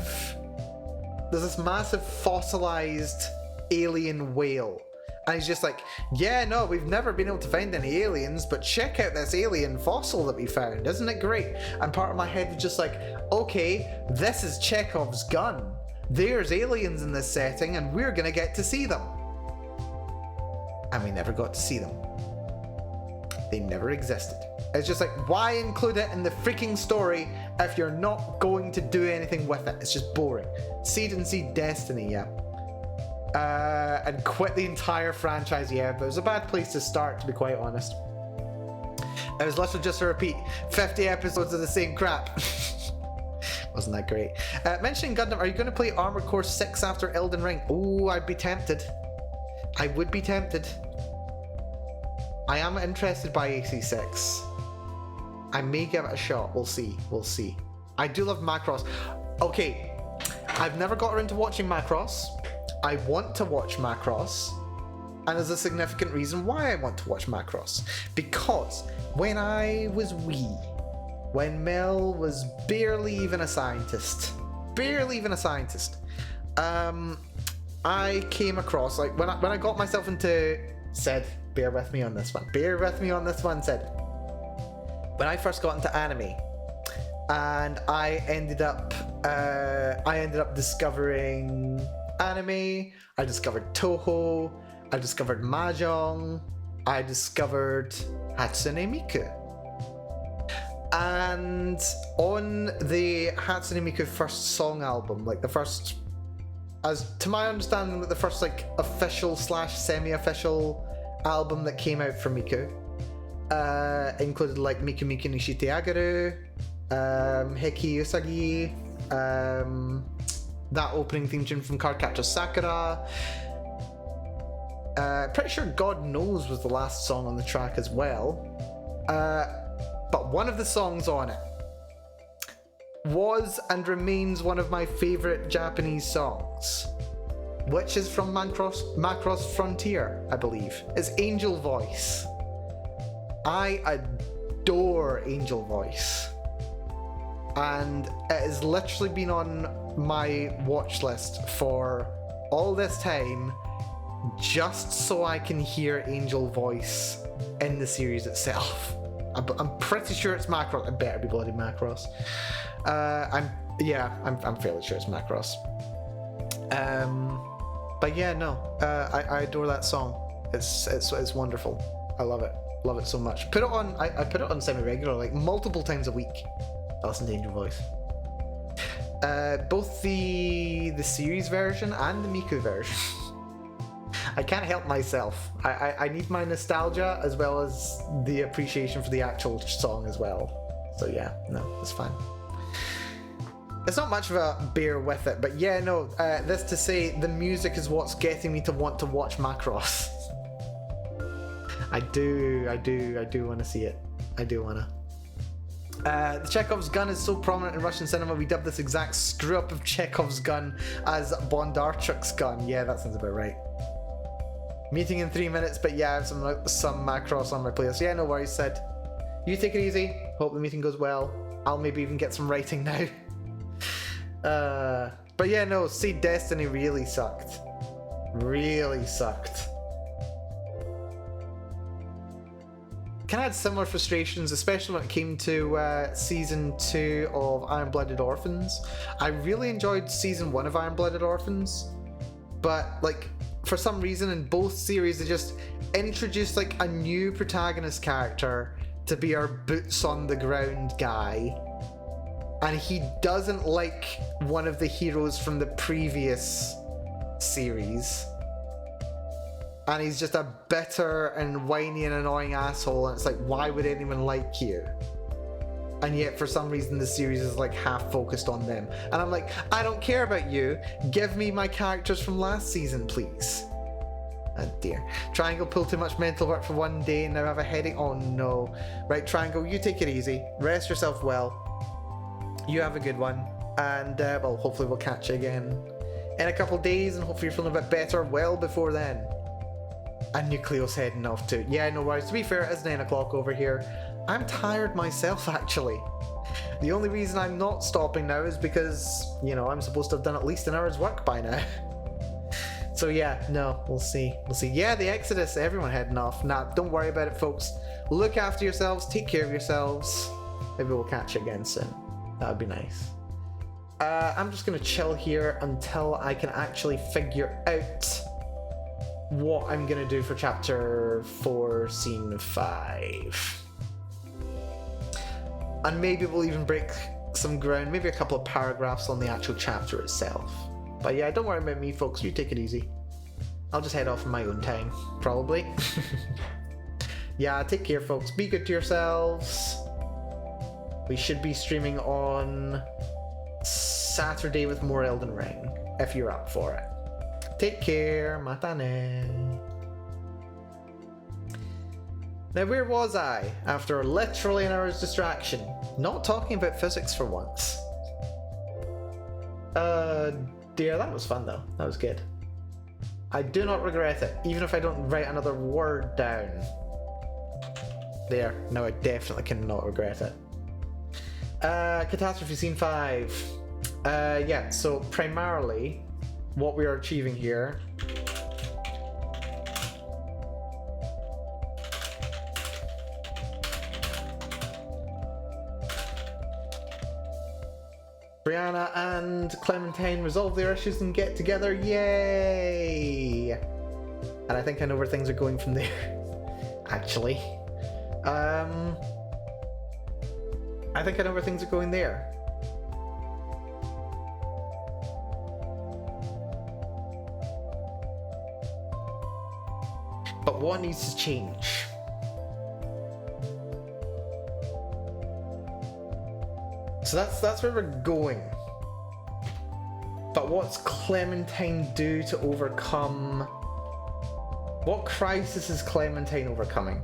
fossilized alien whale. And he's just like, yeah, no, we've never been able to find any aliens, but check out this alien fossil that we found. Isn't it great? And part of my head was just like, okay, this is Chekhov's gun. There's aliens in this setting, and we're going to get to see them. And we never got to see them. They never existed. It's just like, why include it in the freaking story if you're not going to do anything with it? It's just boring. Seed and Seed Destiny, yeah. And quit the entire franchise, yeah, but it was a bad place to start, to be quite honest. It was literally just a repeat 50 episodes of the same crap. Wasn't that great? Mentioning Gundam, are you going to play Armored Core 6 after Elden Ring? Oh, I'd be tempted. I would be tempted. I am interested by AC6. I may give it a shot. We'll see. We'll see. I do love Macross. Okay, I've never got around to watching Macross. I want to watch Macross, and there's a significant reason why I want to watch Macross. Because when I was wee, when Mel was barely even a scientist, I came across, like, when I got myself into, Sid, bear with me on this one, Sid. When I first got into anime, and I ended up discovering anime, I discovered Toho, I discovered Mahjong, I discovered Hatsune Miku. And on the Hatsune Miku first song album, like the first, as to my understanding, like the first like official / semi-official album that came out for Miku, included like Miku Miku no Shite Agaru, Heki Usagi, that opening theme tune from Cardcaptor Sakura. Pretty sure God Knows was the last song on the track as well. But one of the songs on it was and remains one of my favourite Japanese songs, which is from Macross Frontier, I believe. It's Angel Voice. I adore Angel Voice. And it has literally been on my watch list for all this time just so I can hear Angel Voice in the series itself. I'm pretty sure it's Macross. It better be bloody Macross. I'm fairly sure it's Macross. But yeah, no, I adore that song. It's wonderful. I love it so much. Put it on. I put it on semi-regular, like multiple times a week. I listen to Angel Voice. Both the series version and the Miku version. I can't help myself. I need my nostalgia as well as the appreciation for the actual song as well. So yeah, no, it's fine. It's not much of a bear with it, but yeah, no, this to say the music is what's getting me to want to watch Macross. I do want to see it. I do want to. The Chekhov's gun is so prominent in Russian cinema, we dubbed this exact screw-up of Chekhov's gun as Bondarchuk's gun. Yeah, that sounds about right. Meeting in 3 minutes, but yeah, I have some Macross on my playlist. Yeah, no worries, Sid. You take it easy. Hope the meeting goes well. I'll maybe even get some writing now. But yeah, no, Seed Destiny really sucked. Really sucked. Kind of had similar frustrations, especially when it came to season 2 of Iron-Blooded Orphans. I really enjoyed season 1 of Iron-Blooded Orphans, but like for some reason in both series they just introduced like a new protagonist character to be our boots on the ground guy, and he doesn't like one of the heroes from the previous series. And he's just a bitter and whiny and annoying asshole, and it's like, why would anyone like you? And yet for some reason the series is like half focused on them. And I'm like, I don't care about you. Give me my characters from last season, please. Oh dear. Triangle pulled too much mental work for one day and now have a headache. Oh no. Right, Triangle, you take it easy. Rest yourself well. You have a good one. And well, hopefully we'll catch you again in a couple of days, and hopefully you're feeling a bit better well before then. And Nucleo's heading off too. Yeah, no worries. To be fair, it's 9 o'clock over here. I'm tired myself, actually. The only reason I'm not stopping now is because, you know, I'm supposed to have done at least an hour's work by now. So yeah, no, we'll see. We'll see. Yeah, the Exodus, everyone heading off. Nah, don't worry about it, folks. Look after yourselves, take care of yourselves. Maybe we'll catch you again soon. That would be nice. I'm just going to chill here until I can actually figure out what I'm going to do for chapter 4, scene 5. And maybe we'll even break some ground, maybe a couple of paragraphs on the actual chapter itself. But yeah, don't worry about me, folks. You take it easy. I'll just head off in my own time, probably. Yeah, take care, folks. Be good to yourselves. We should be streaming on Saturday with more Elden Ring, if you're up for it. Take care. Matane. Now, where was I after literally an hour's distraction? Not talking about physics for once. Dear, that was fun though. That was good. I do not regret it, even if I don't write another word down. There. No, I definitely cannot regret it. Catastrophe scene 5. Yeah, so primarily what we are achieving here Brianna and Clementine resolve their issues and get together. Yay! And I think I know where things are going from there. Actually. I think I know where things are going there. But what needs to change? So that's where we're going. But what's Clementine do to overcome? What crisis is Clementine overcoming?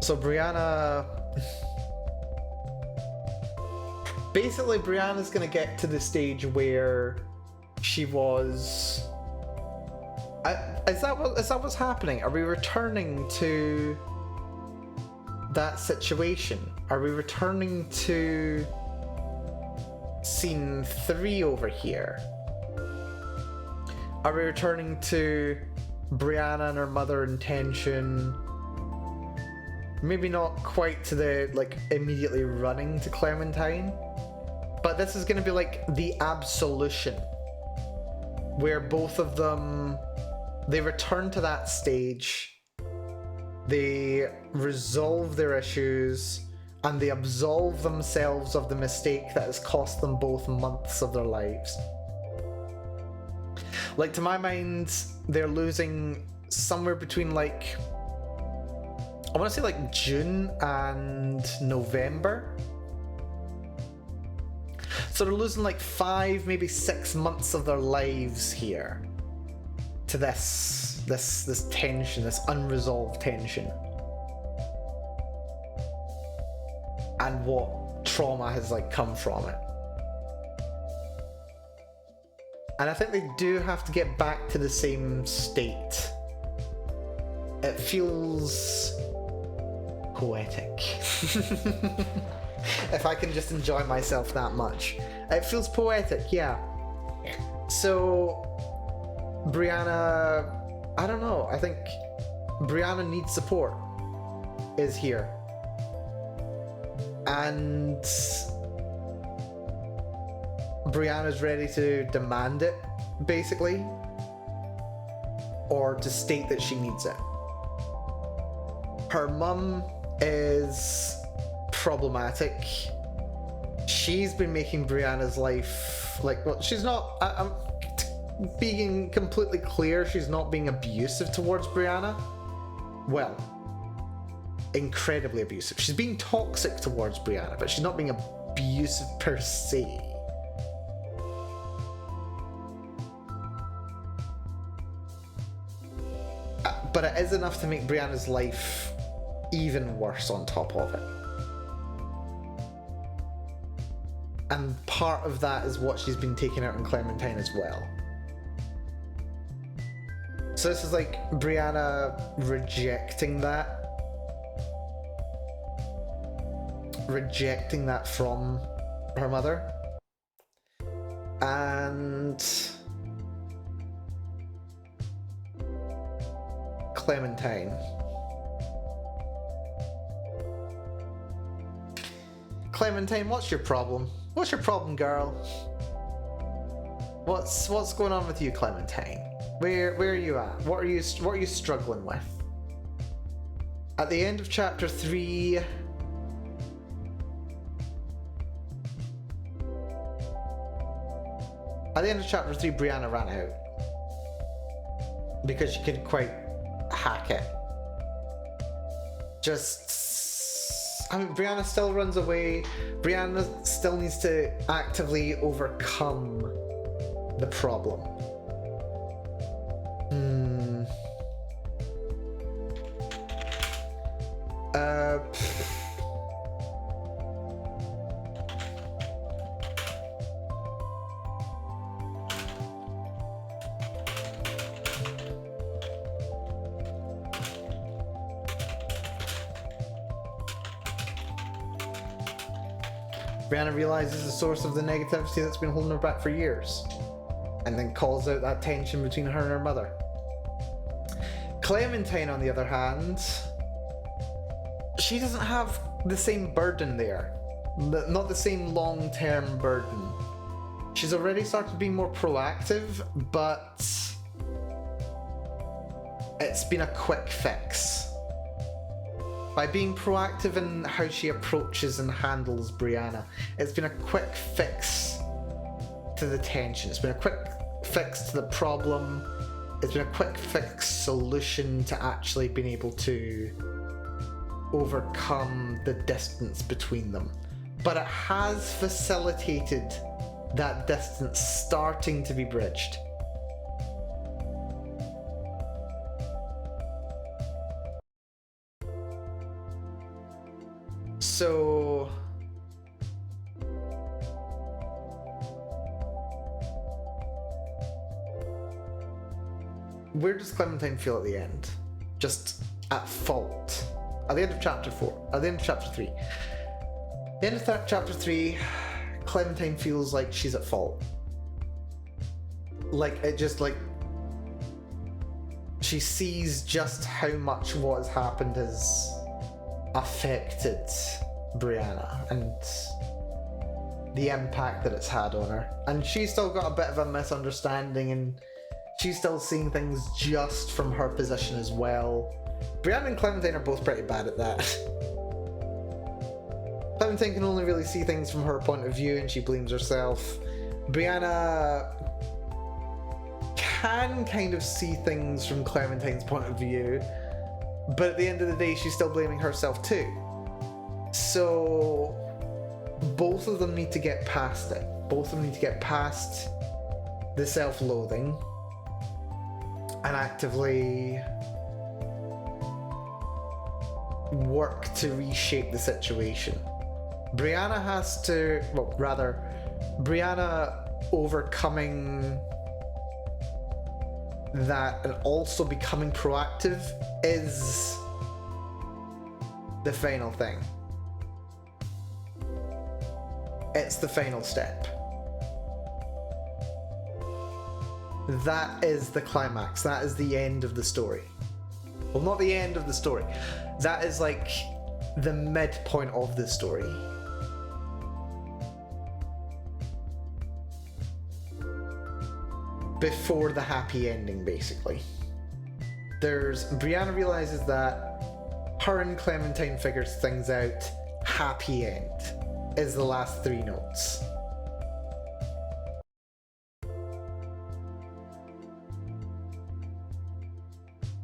So Brianna... Basically, Brianna's gonna get to the stage where she was... Is that what's happening? Are we returning to that situation? Are we returning to scene 3 over here? Are we returning to Brianna and her mother in tension? Maybe not quite to the, like, immediately running to Clementine, but this is going to be like the absolution, where both of them, they return to that stage, they resolve their issues, and they absolve themselves of the mistake that has cost them both months of their lives. Like, to my mind, they're losing somewhere between, like, I want to say like June and November. So they're losing like 5, maybe 6 months of their lives here to this tension, this unresolved tension, and what trauma has like come from it. And I think they do have to get back to the same state. It feels poetic. If I can just enjoy myself that much. It feels poetic, yeah. So Brianna, I don't know, I think Brianna needs support is here. And Brianna's ready to demand it, basically. Or to state that she needs it. Her mum is problematic. She's been making Brianna's life like, well, she's not, I'm being completely clear, she's not being abusive towards Brianna. Well, incredibly abusive. She's being toxic towards Brianna, but she's not being abusive per se. But it is enough to make Brianna's life even worse on top of it. And part of that is what she's been taking out on Clementine as well. So this is like Brianna rejecting that. Rejecting that from her mother. And Clementine. Clementine, what's your problem? What's your problem, girl? What's going on with you, Clementine? Where are you at? What are you struggling with? At the end of chapter 3, Brianna ran out because she couldn't quite hack it. I mean, Brianna still runs away. Brianna still needs to actively overcome the problem. Brianna realizes the source of the negativity that's been holding her back for years, and then calls out that tension between her and her mother. Clementine, on the other hand, she doesn't have the same burden there. Not the same long-term burden. She's already started to be more proactive, but it's been a quick fix. By being proactive in how she approaches and handles Brianna, it's been a quick fix to the tension. It's been a quick fix to the problem. It's been a quick fix solution to actually being able to overcome the distance between them. But it has facilitated that distance starting to be bridged. So where does Clementine feel at the end? Just at fault. At the end of chapter 4, at the end of chapter 3. At the end of chapter 3, Clementine feels like she's at fault. Like it just like she sees just how much what has happened has affected Brianna and the impact that it's had on her, and she's still got a bit of a misunderstanding, and she's still seeing things just from her position as well. Brianna and Clementine are both pretty bad at that. Clementine can only really see things from her point of view, and she blames herself. Brianna can kind of see things from Clementine's point of view, but at the end of the day, she's still blaming herself too. So both of them need to get past it. Both of them need to get past the self-loathing and actively work to reshape the situation. Brianna has to, well, rather, Brianna overcoming that and also becoming proactive is the final thing. It's the final step. That is the climax. That is the end of the story. Well, not the end of the story. That is like the midpoint of the story. Before the happy ending, basically. Brianna realizes that her and Clementine figures things out. Happy end is the last 3 notes.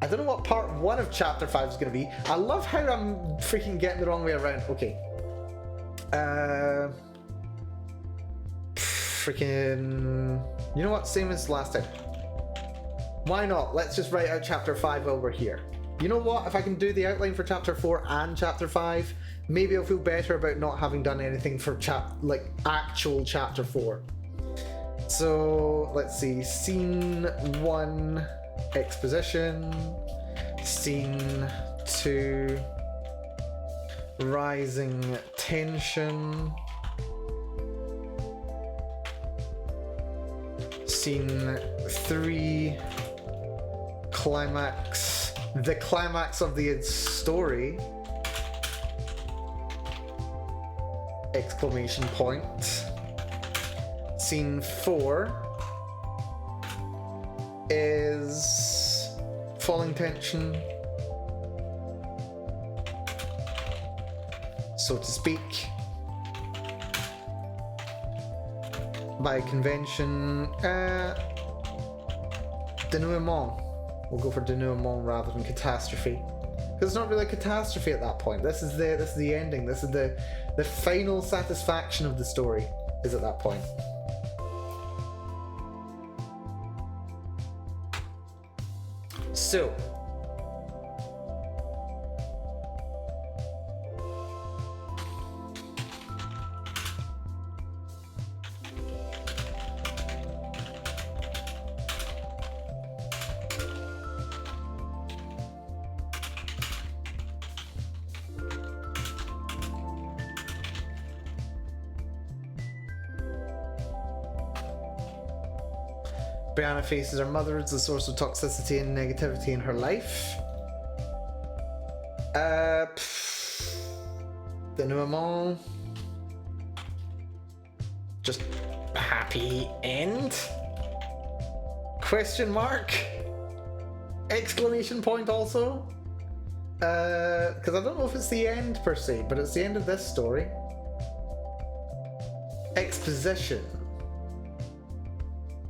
I don't know what part 1 of chapter 5 is going to be. I love how I'm freaking getting the wrong way around. Okay. Freaking... You know what? Same as last time. Why not? Let's just write out chapter 5 while we're here. You know what? If I can do the outline for chapter 4 and chapter 5, maybe I'll feel better about not having done anything for actual chapter 4. So let's see, scene 1, exposition, scene 2, rising tension, scene 3, climax, the climax of the story, exclamation point. Scene 4 is falling tension, so to speak. By convention, denouement. We'll go for denouement rather than catastrophe, because it's not really a catastrophe at that point. This is the ending. This is the final satisfaction of the story is at that point. So, Brianna faces her mother as the source of toxicity and negativity in her life. Denouement. Just a happy end? Question mark? Exclamation point also? Because I don't know if it's the end per se, but it's the end of this story. Exposition.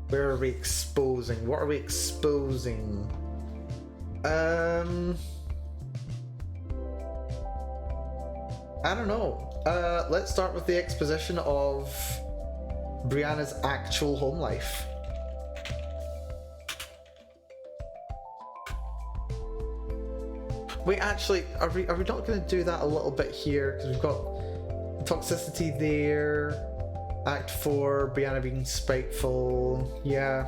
Where are we exposing? What are we exposing? I don't know. Let's start with the exposition of Brianna's actual home life. Wait, actually, are we not going to do that a little bit here? Because we've got toxicity there. Act 4, Brianna being spiteful. Yeah.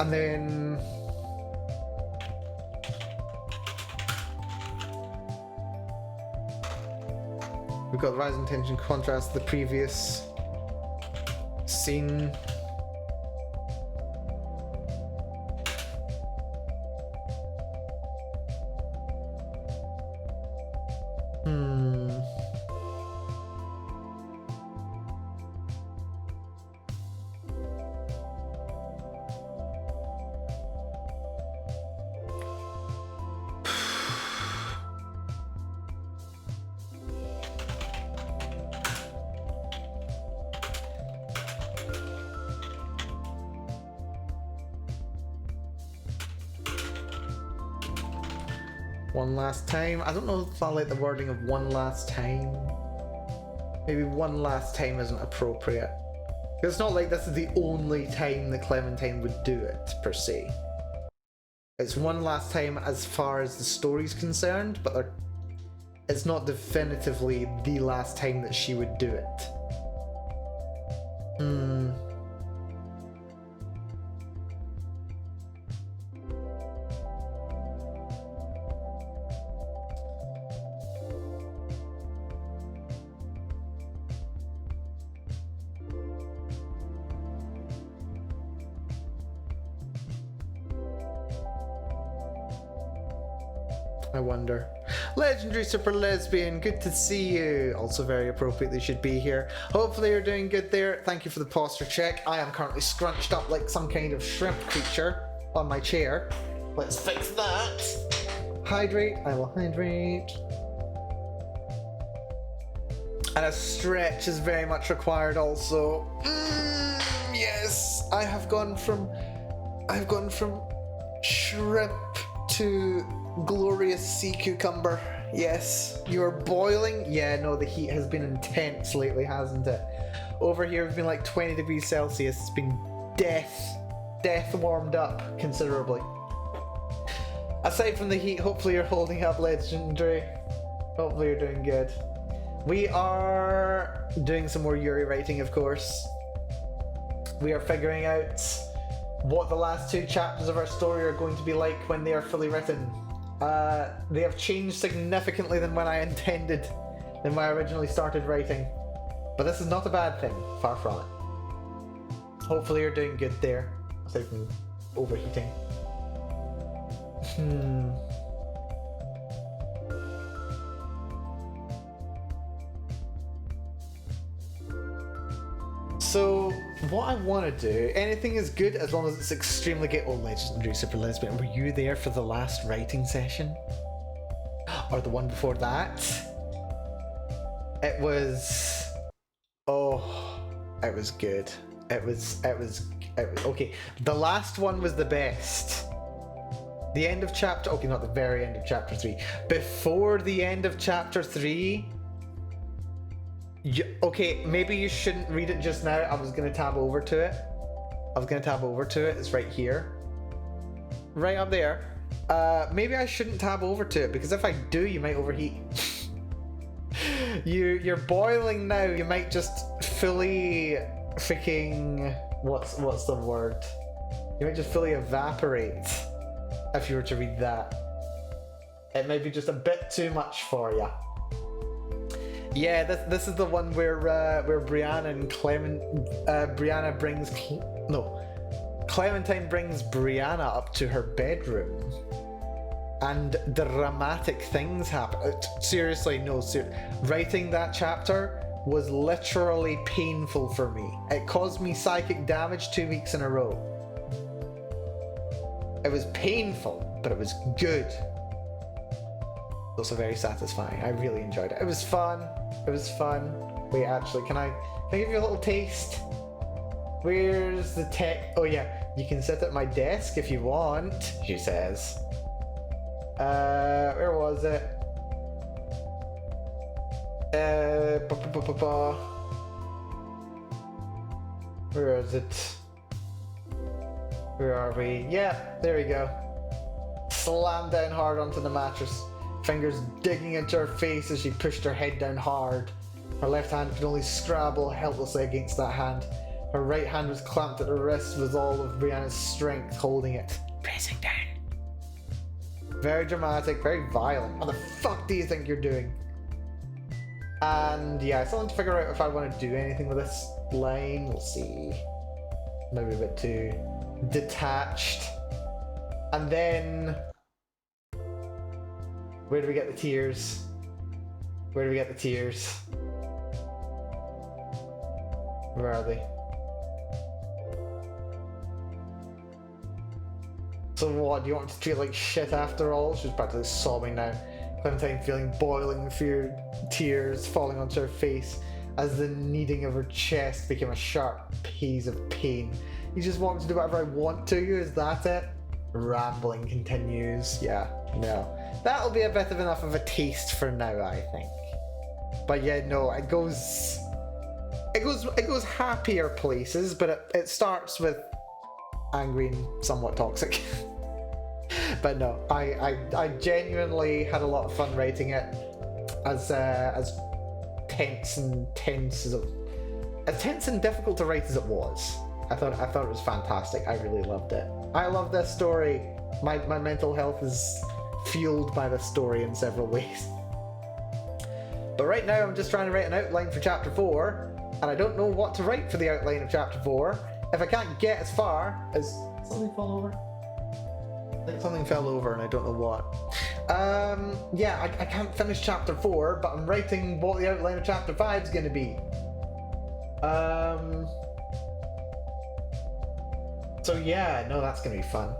And then we've got the rising tension contrast to the previous scene. One last time. I don't know if I like the wording of one last time. Maybe one last time isn't appropriate. It's not like this is the only time that Clementine would do it, per se. It's one last time as far as the story's concerned, but it's not definitively the last time that she would do it. I wonder. Legendary Super Lesbian, good to see you. Also very appropriate they should be here. Hopefully you're doing good there. Thank you for the posture check. I am currently scrunched up like some kind of shrimp creature on my chair. Let's fix that. Hydrate, I will hydrate. And a stretch is very much required also. Yes, I've gone from shrimp to glorious sea cucumber. Yes, you're boiling. Yeah, no, the heat has been intense lately, hasn't it? Over here, it's been like 20 degrees Celsius. It's been death warmed up considerably. Aside from the heat, hopefully you're holding up, Legendary. Hopefully you're doing good. We are doing some more Yuri writing, of course. We are figuring out what the last 2 chapters of our story are going to be like when they are fully written. They have changed significantly than when I intended, than when I originally started writing. But this is not a bad thing, far from it. Hopefully you're doing good there, aside from overheating. So, what I want to do, anything is good as long as it's extremely gay. Oh, Legendary Super Lesbian, were you there for the last writing session? Or the one before that? It was... Oh, it was good. It was okay. The last one was the best. The end of chapter... Okay, not the very end of chapter 3. Before the end of chapter 3... Okay, maybe you shouldn't read it just now. I was going to tab over to it. It's right here. Right up there. Maybe I shouldn't tab over to it, because if I do, you might overheat. You're boiling now. You might just fully freaking... What's the word? You might just fully evaporate if you were to read that. It might be just a bit too much for you. Yeah, this is the one where Brianna and Clementine brings Brianna up to her bedroom, and dramatic things happen. Seriously, no, writing that chapter was literally painful for me. It caused me psychic damage 2 weeks in a row. It was painful, but it was good. Also very satisfying. I really enjoyed it. It was fun. Wait, actually, can I give you a little taste? Where's the tech? Oh yeah, you can sit at my desk if you want, she says. Where was it? Where is it? Where are we? Yeah, there we go. Slam down hard onto the mattress. Fingers digging into her face as she pushed her head down hard. Her left hand could only scrabble helplessly against that hand. Her right hand was clamped at her wrist with all of Brianna's strength holding it. Pressing down. Very dramatic, very violent. What the fuck do you think you're doing? And yeah, I still want to figure out if I want to do anything with this line. We'll see. Maybe a bit too detached. And then... Where do we get the tears? Where are they? So what, do you want to treat it like shit after all? She's practically sobbing now. Clementine feeling boiling fear, tears falling onto her face as the kneading of her chest became a sharp haze of pain. You just want me to do whatever I want to you, is that it? Rambling continues. Yeah, no. That'll be a bit of enough of a taste for now, I think. But yeah, no, it goes happier places, but it starts with angry and somewhat toxic. But no, I genuinely had a lot of fun writing it, as tense and difficult to write as it was. I thought it was fantastic. I really loved it. I love this story. My mental health is fueled by this story in several ways. But right now I'm just trying to write an outline for chapter 4, and I don't know what to write for the outline of chapter 4 if I can't get as far as... Something fell over? I think something fell over and I don't know what. Yeah, I can't finish chapter 4, but I'm writing what the outline of chapter 5 is going to be. So yeah, no, that's going to be fun.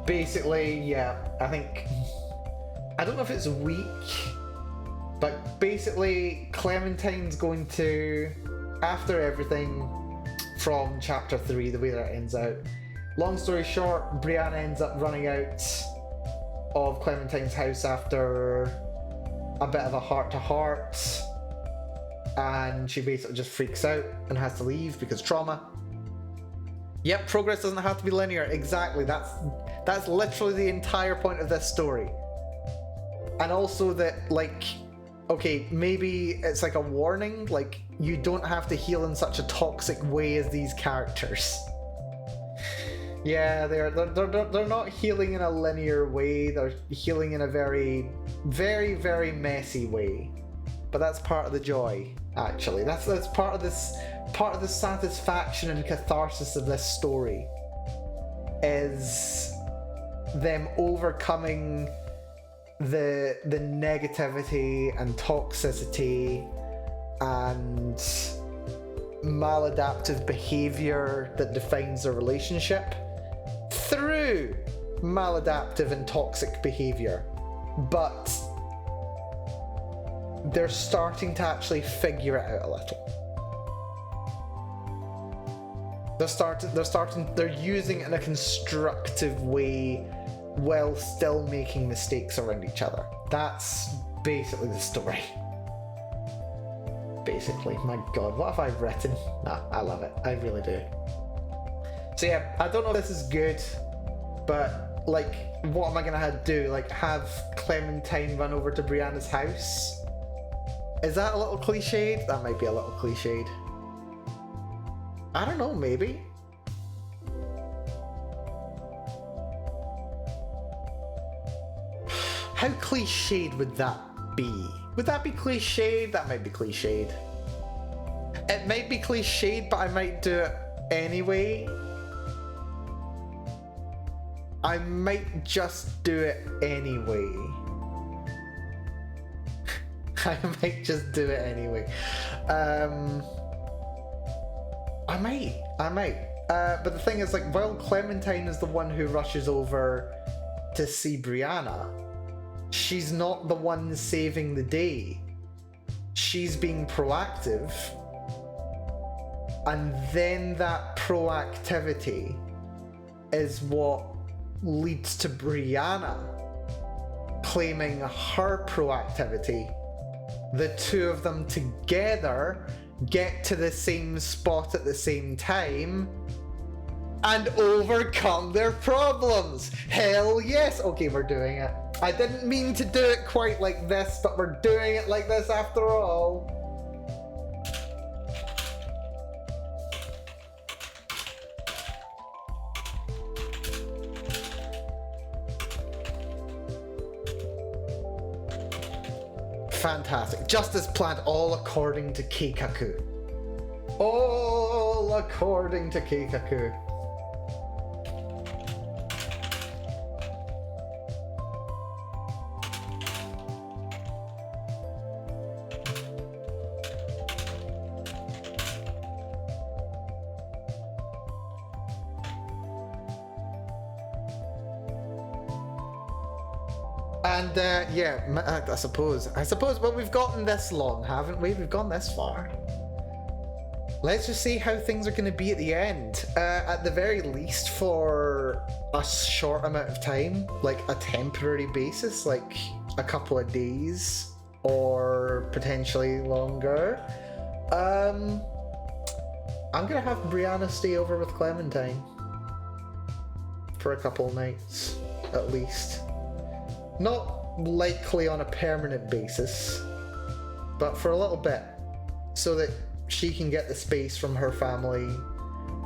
Basically, yeah, I think I don't know if it's weak, but basically Clementine's going to, after everything from chapter 3, the way that it ends out, long story short, Brianna ends up running out of Clementine's house after a bit of a heart-to-heart, and she basically just freaks out and has to leave because trauma. Yep, progress doesn't have to be linear. Exactly, that's literally the entire point of this story. And also that, like, okay, maybe it's like a warning, like, you don't have to heal in such a toxic way as these characters. Yeah, they're not healing in a linear way, they're healing in a very, very, very messy way. But that's part of the joy, actually. That's part of the satisfaction and catharsis of this story, is them overcoming the negativity and toxicity and maladaptive behavior that defines their relationship through maladaptive and toxic behavior. But they're starting to actually figure it out a little. They're using it in a constructive way while still making mistakes around each other. That's basically the story. Basically, my god, what have I written? Nah, I love it. I really do. So yeah, I don't know if this is good, but like, what am I gonna do? Like, have Clementine run over to Brianna's house? Is that a little cliched? That might be a little cliched. I don't know, maybe. How cliched would that be? Would that be cliched? That might be cliched. It might be cliched, but I might do it anyway. I might just do it anyway. I might just do it anyway. I might. But the thing is, like, while Clementine is the one who rushes over to see Brianna, she's not the one saving the day. She's being proactive. And then that proactivity is what leads to Brianna claiming her proactivity. The two of them together get to the same spot at the same time and overcome their problems. Hell yes. Okay, we're doing it. I didn't mean to do it quite like this, but we're doing it like this after all. Fantastic. Just as planned, all according to Keikaku. All according to Keikaku. And yeah, I suppose, well, we've gotten this long, haven't we? We've gone this far. Let's just see how things are going to be at the end. At the very least, for a short amount of time, like a temporary basis, like a couple of days or potentially longer. I'm going to have Brianna stay over with Clementine for a couple of nights, at least. Not likely on a permanent basis, but for a little bit, so that she can get the space from her family,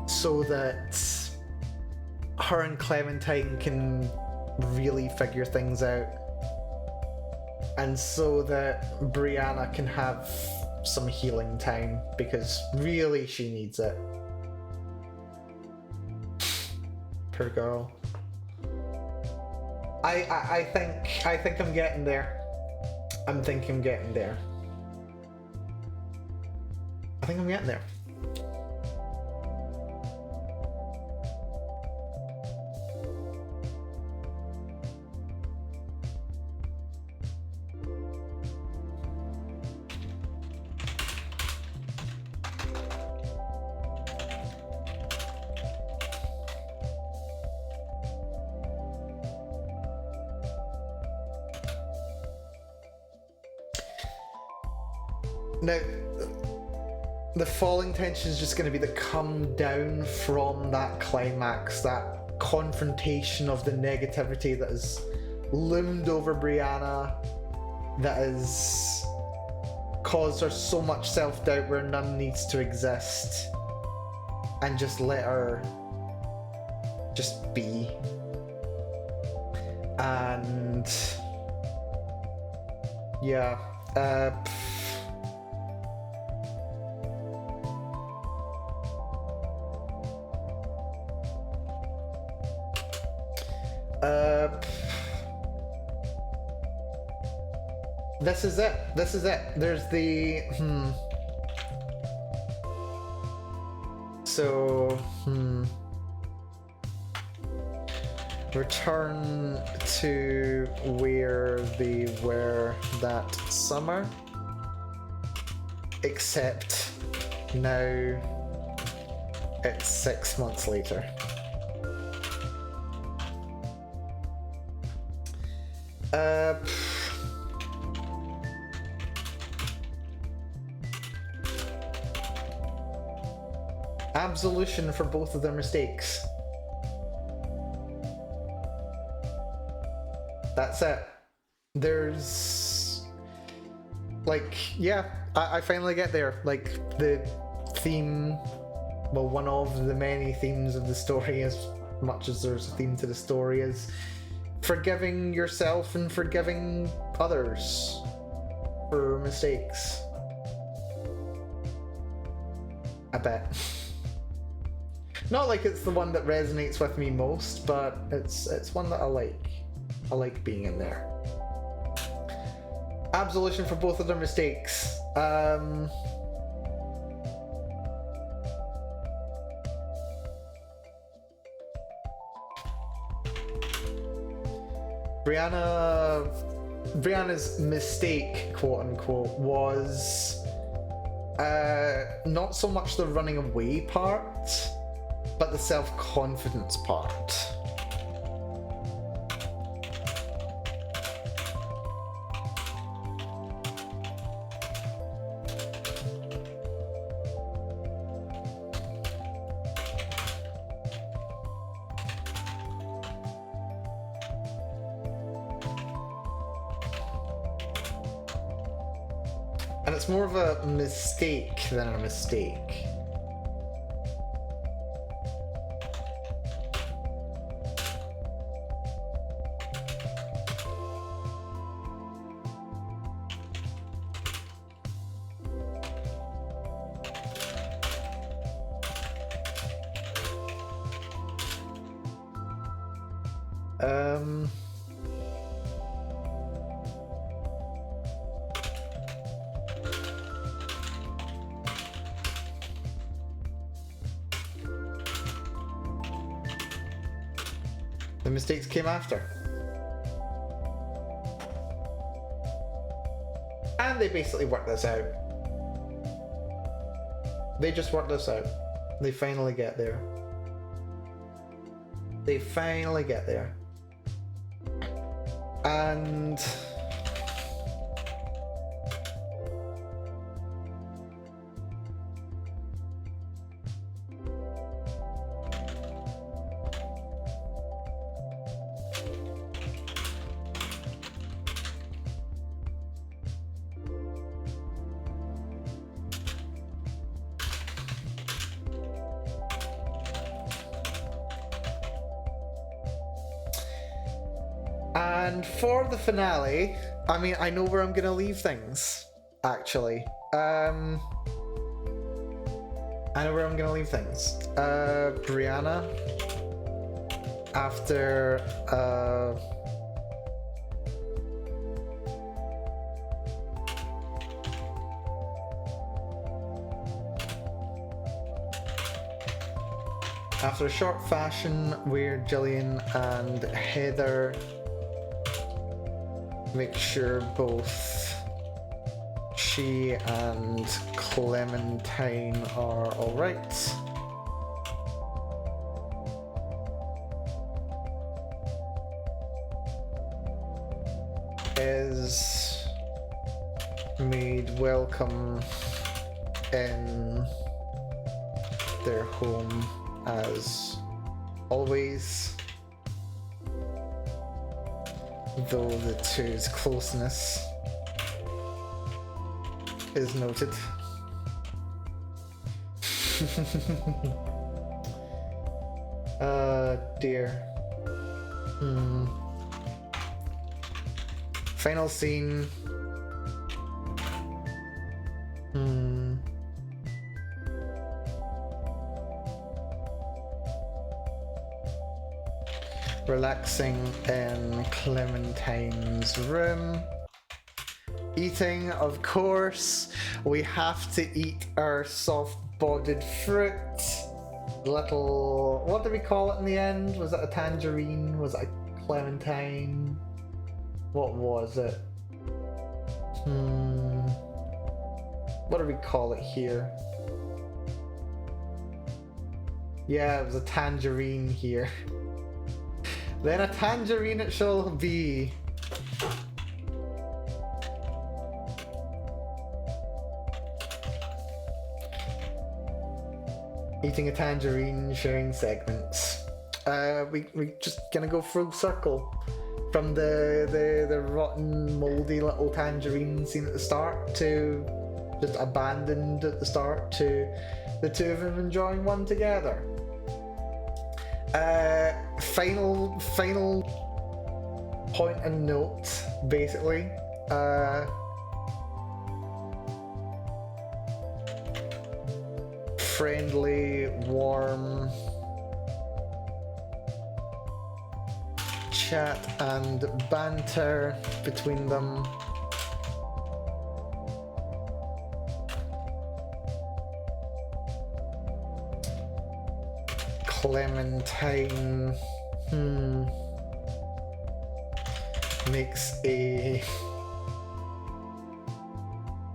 so that her and Clementine can really figure things out, and so that Brianna can have some healing time, because really she needs it. Poor girl. I think I'm getting there. I think I'm getting there. Now, the falling tension is just going to be the come down from that climax, that confrontation of the negativity that has loomed over Brianna, that has caused her so much self-doubt where none needs to exist, and just let her just be. And yeah, this is it. This is it. There's the So return to where they were that summer, except now it's 6 months later. Absolution for both of their mistakes. That's it. There's like, yeah, I finally get there. Like the theme, well, one of the many themes of the story, as much as there's a theme to the story, is forgiving yourself and forgiving others for mistakes. I bet. Not like it's the one that resonates with me most, but it's one that I like. I like being in there. Absolution for both of their mistakes. Brianna's mistake, quote unquote, was not so much the running away part, but the self-confidence part. And it's more of a mistake than a mistake. The mistakes came after. And they basically worked this out. They just worked this out. They finally get there. They finally get there. And for the finale, I mean, I know where I'm gonna leave things, actually. I know where I'm gonna leave things. Brianna, after, after a short fashion where Gillian and Heather make sure both she and Clementine are alright. Is made welcome in their home as always, though the two's closeness is noted. Dear. Final scene. Relaxing in Clementine's room. Eating, of course. We have to eat our soft-bodied fruit. Little... what did we call it in the end? Was it a tangerine? Was it a clementine? What was it? What do we call it here? Yeah, it was a tangerine here. Then a tangerine it shall be. Eating a tangerine, sharing segments. We just gonna go full circle from the rotten, moldy little tangerine scene at the start to just abandoned at the start to the two of them enjoying one together. Final point and note, basically. Friendly, warm chat and banter between them. Clementine makes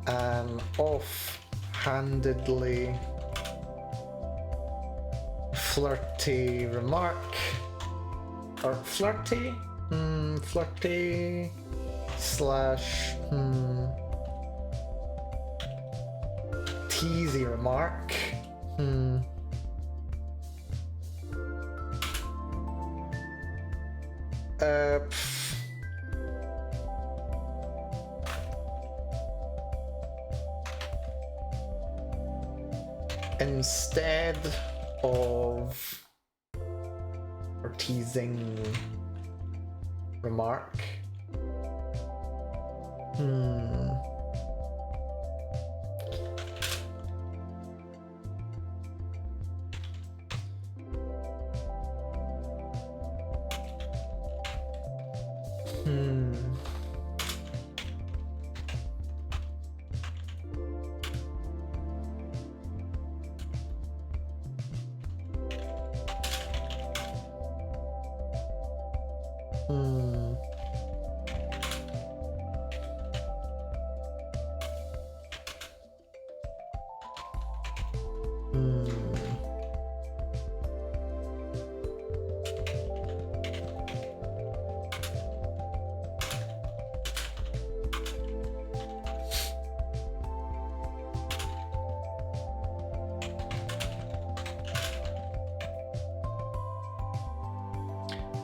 an off-handedly flirty remark, or flirty slash teasy remark. Instead of or teasing remark.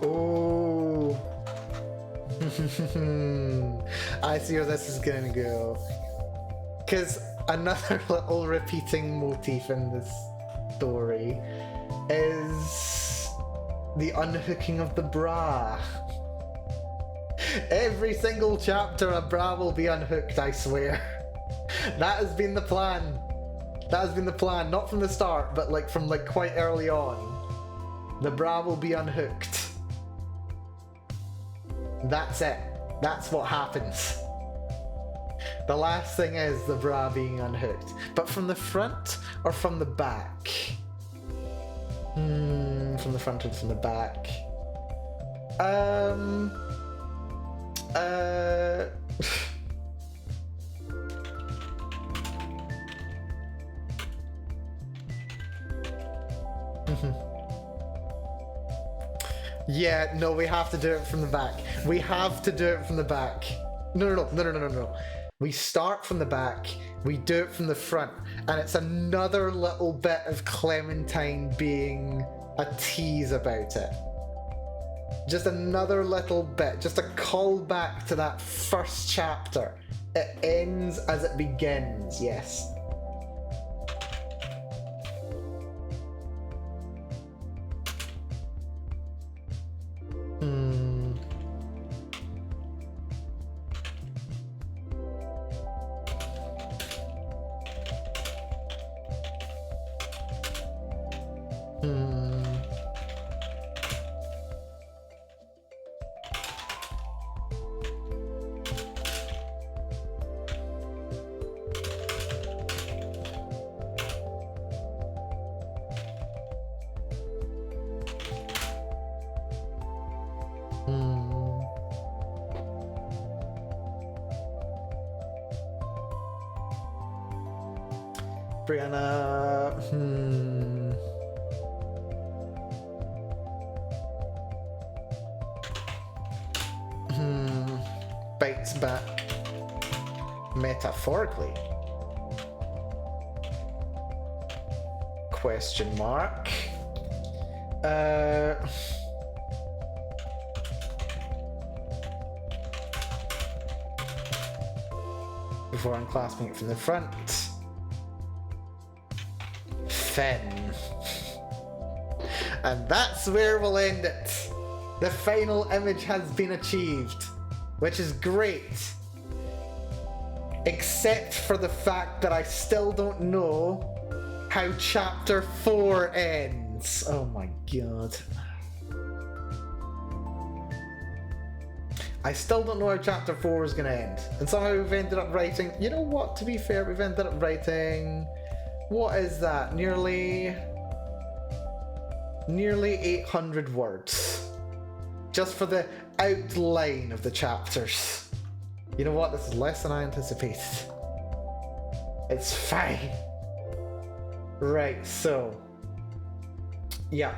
Oh, I see where this is gonna go. Because another little repeating motif in this story is the unhooking of the bra. Every single chapter a bra will be unhooked, I swear. That has been the plan. That has been the plan, not from the start, but from quite early on. The bra will be unhooked. That's it. That's what happens. The last thing is the bra being unhooked. But from the front or from the back? From the front or from the back? Yeah, no, we have to do it from the back. We have to do it from the back. No. We start from the back, we do it from the front, and it's another little bit of Clementine being a tease about it. Just another little bit, just a callback to that first chapter. It ends as it begins, yes. Brianna, bites back. Metaphorically? Question mark. Before unclasping it from the front. Finn. And that's where we'll end it. The final image has been achieved, which is great. Except for the fact that I still don't know how chapter 4 ends. Oh my god. I still don't know how chapter 4 is going to end. And somehow we've ended up writing... You know what, to be fair, we've ended up writing... What is that? Nearly 800 words. Just for the outline of the chapters. You know what? This is less than I anticipated. It's fine. Right, so... Yeah.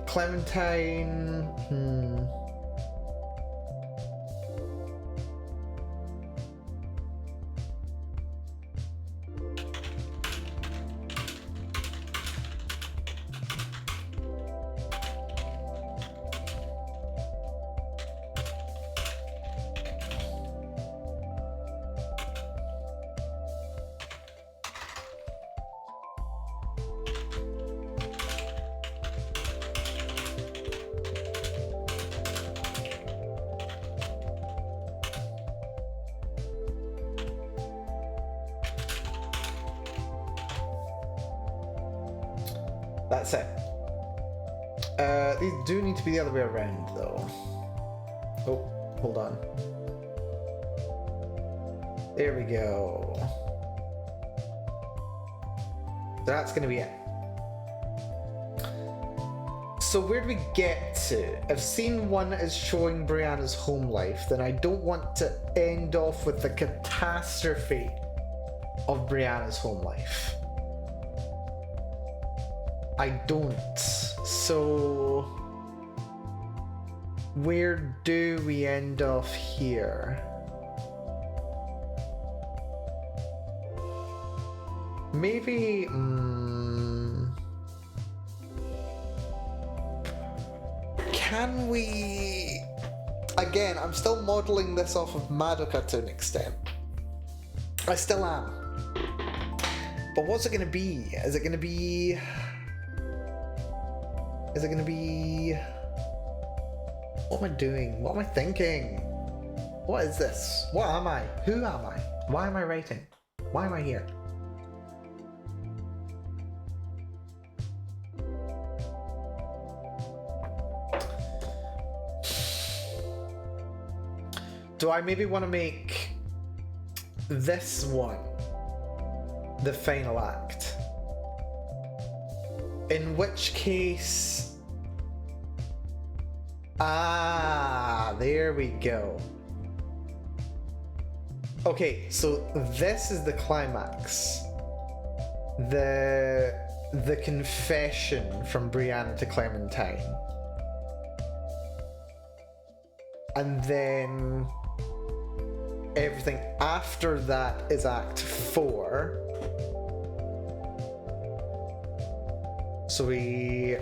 Clementine... That's it. These do need to be the other way around, though. Oh, hold on. There we go. That's going to be it. So where do we get to? If scene 1 is showing Brianna's home life, then I don't want to end off with the catastrophe of Brianna's home life. I don't. So where do we end off here? Maybe can we... Again, I'm still modelling this off of Madoka to an extent. I still am. But what's it going to be? Is it going to be... Is it going to be... What am I doing? What am I thinking? What is this? What am I? Who am I? Why am I writing? Why am I here? Do I maybe want to make this one the final act? In which case... there we go. Okay, so this is the climax. The confession from Brianna to Clementine. And then Everything after that is Act 4. So we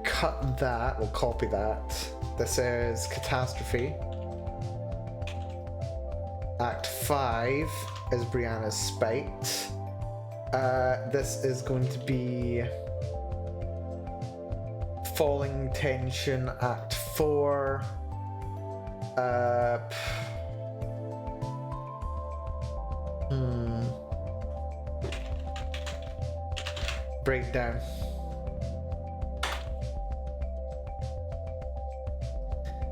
cut that, we'll copy that. This is Catastrophe. Act 5 is Brianna's Spite. This is going to be Falling Tension, Act 4. Breakdown.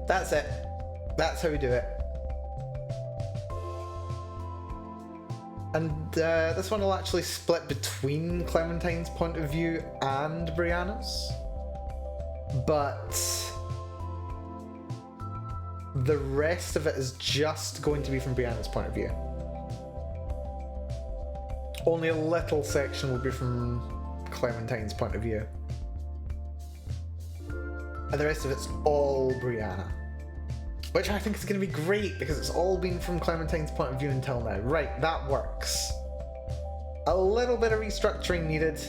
That's it. That's how we do it. And this one will actually split between Clementine's point of view and Brianna's. But the rest of it is just going to be from Brianna's point of view. Only a little section will be from Clementine's point of view. And the rest of it's all Brianna. Which I think is going to be great because it's all been from Clementine's point of view until now. Right, that works. A little bit of restructuring needed.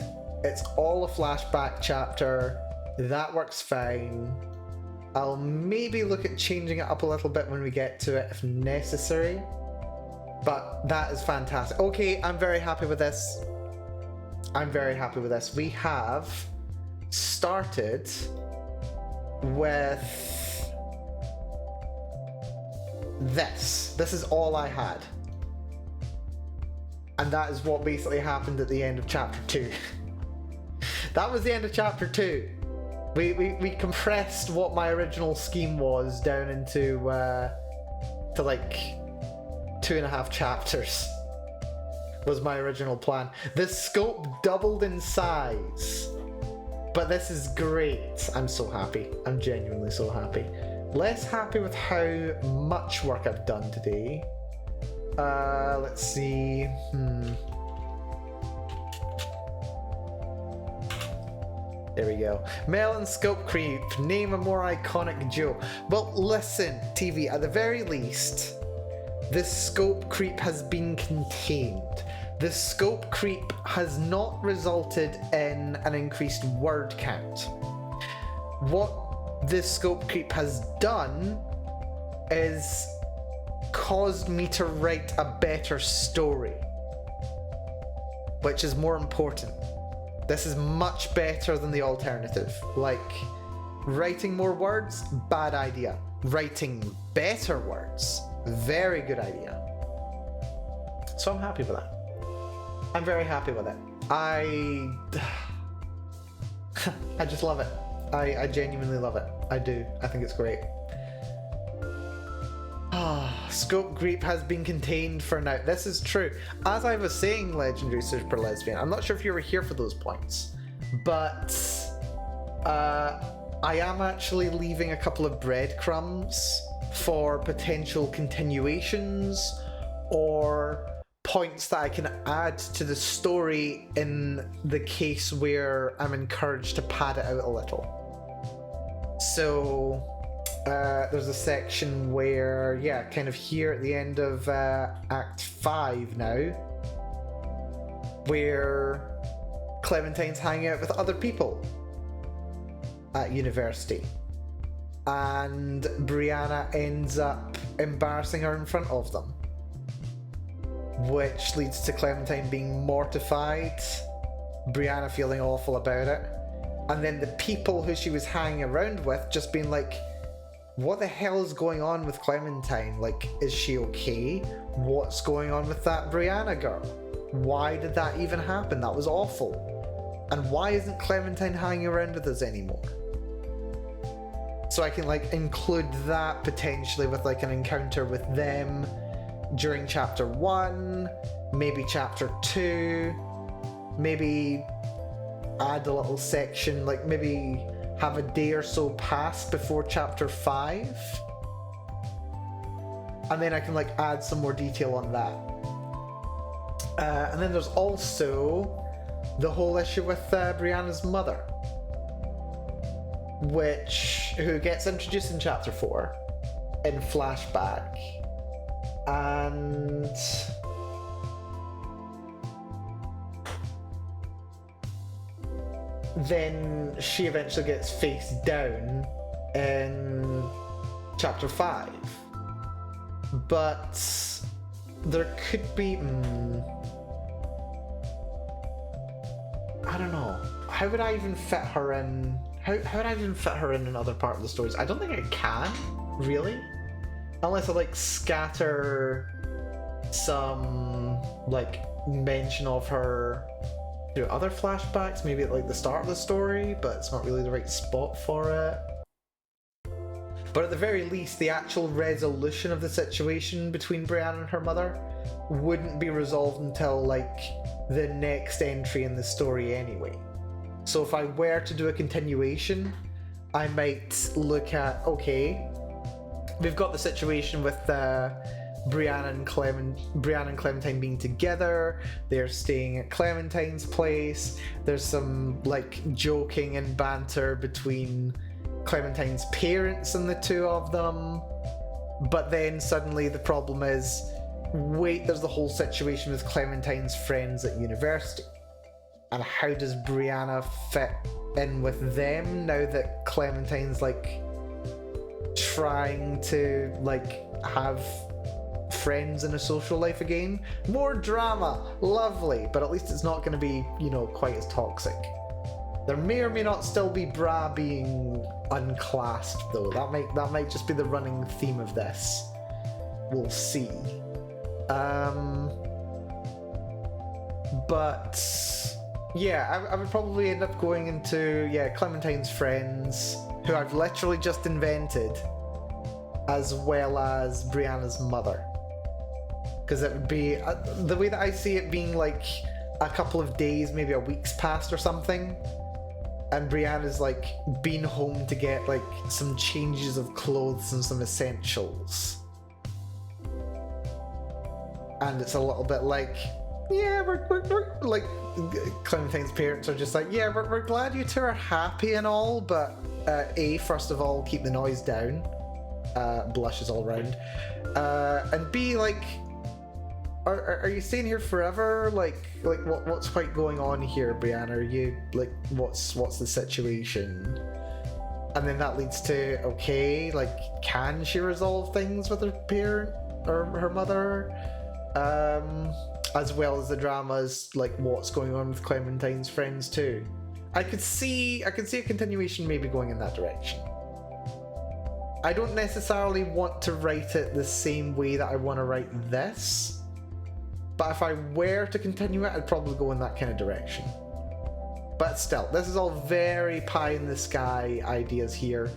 It's all a flashback chapter. That works fine. I'll maybe look at changing it up a little bit when we get to it if necessary. But that is fantastic. Okay, I'm very happy with this. I'm very happy with this. We have started with this. This is all I had. And that is what basically happened at the end of chapter 2. That was the end of chapter 2. We compressed what my original scheme was down into to like 2.5 chapters was my original plan. The scope doubled in size, but this is great. I'm so happy. I'm genuinely so happy. Less happy with how much work I've done today. Let's see. There we go. Melon scope creep. Name a more iconic joke. Well, listen, TV, at the very least, this scope creep has been contained. The scope creep has not resulted in an increased word count. What this scope creep has done is caused me to write a better story, which is more important. This is much better than the alternative. Like, writing more words, bad idea. Writing better words, very good idea. So I'm happy with that. I'm very happy with it. I just love it. I genuinely love it. I do. I think it's great. Scope creep has been contained for now. This is true. As I was saying, Legendary Super Lesbian, I'm not sure if you were here for those points, but I am actually leaving a couple of breadcrumbs for potential continuations or points that I can add to the story in the case where I'm encouraged to pad it out a little. So there's a section where, yeah, kind of here at the end of Act 5 now, where Clementine's hanging out with other people at university, and Brianna ends up embarrassing her in front of them, which leads to Clementine being mortified, Brianna feeling awful about it, and then the people who she was hanging around with just being like, what the hell is going on with Clementine? Like, is she okay? What's going on with that Brianna girl? Why did that even happen? That was awful. And why isn't Clementine hanging around with us anymore? So I can like include that potentially with like an encounter with them during chapter 1, maybe chapter 2, maybe add a little section, like maybe have a day or so pass before chapter 5, and then I can like add some more detail on that. And then there's also the whole issue with Brianna's mother, who gets introduced in chapter 4 in flashback, And then she eventually gets face down in chapter 5. But there could be... I don't know. How would I even fit her in? How would I even fit her in another part of the stories? I don't think I can, really. Unless I like scatter some like mention of her through other flashbacks, maybe at like the start of the story, but it's not really the right spot for it. But at the very least, the actual resolution of the situation between Brianna and her mother wouldn't be resolved until like the next entry in the story anyway. So if I were to do a continuation, I might look at, okay, we've got the situation with Brianna and Clementine being together. They're staying at Clementine's place. There's some like joking and banter between Clementine's parents and the two of them. But then suddenly the problem is, wait, there's the whole situation with Clementine's friends at university. And how does Brianna fit in with them now that Clementine's like trying to like have friends in a social life again? More drama, lovely, but at least it's not going to be, you know, quite as toxic. There may or may not still be Bra being unclassed though. That might just be the running theme of this. We'll see. But yeah, I would probably end up going into Clementine's friends, who I've literally just invented, as well as Brianna's mother, because it would be the way that I see it being like a couple of days, maybe a week's past or something, and Brianna's like been home to get like some changes of clothes and some essentials. And it's a little bit like, yeah, we're like, Clementine's parents are just like, yeah, we're glad you two are happy and all, but A, first of all, keep the noise down. Blushes all around. And B, like, are you staying here forever? Like what's quite going on here, Brianna? Are you like, what's the situation? And then that leads to, okay, like, can she resolve things with her parent or her mother? As well as the dramas, like what's going on with Clementine's friends too. I could see a continuation maybe going in that direction. I don't necessarily want to write it the same way that I want to write this, but if I were to continue it, I'd probably go in that kind of direction. But still, this is all very pie in the sky ideas here.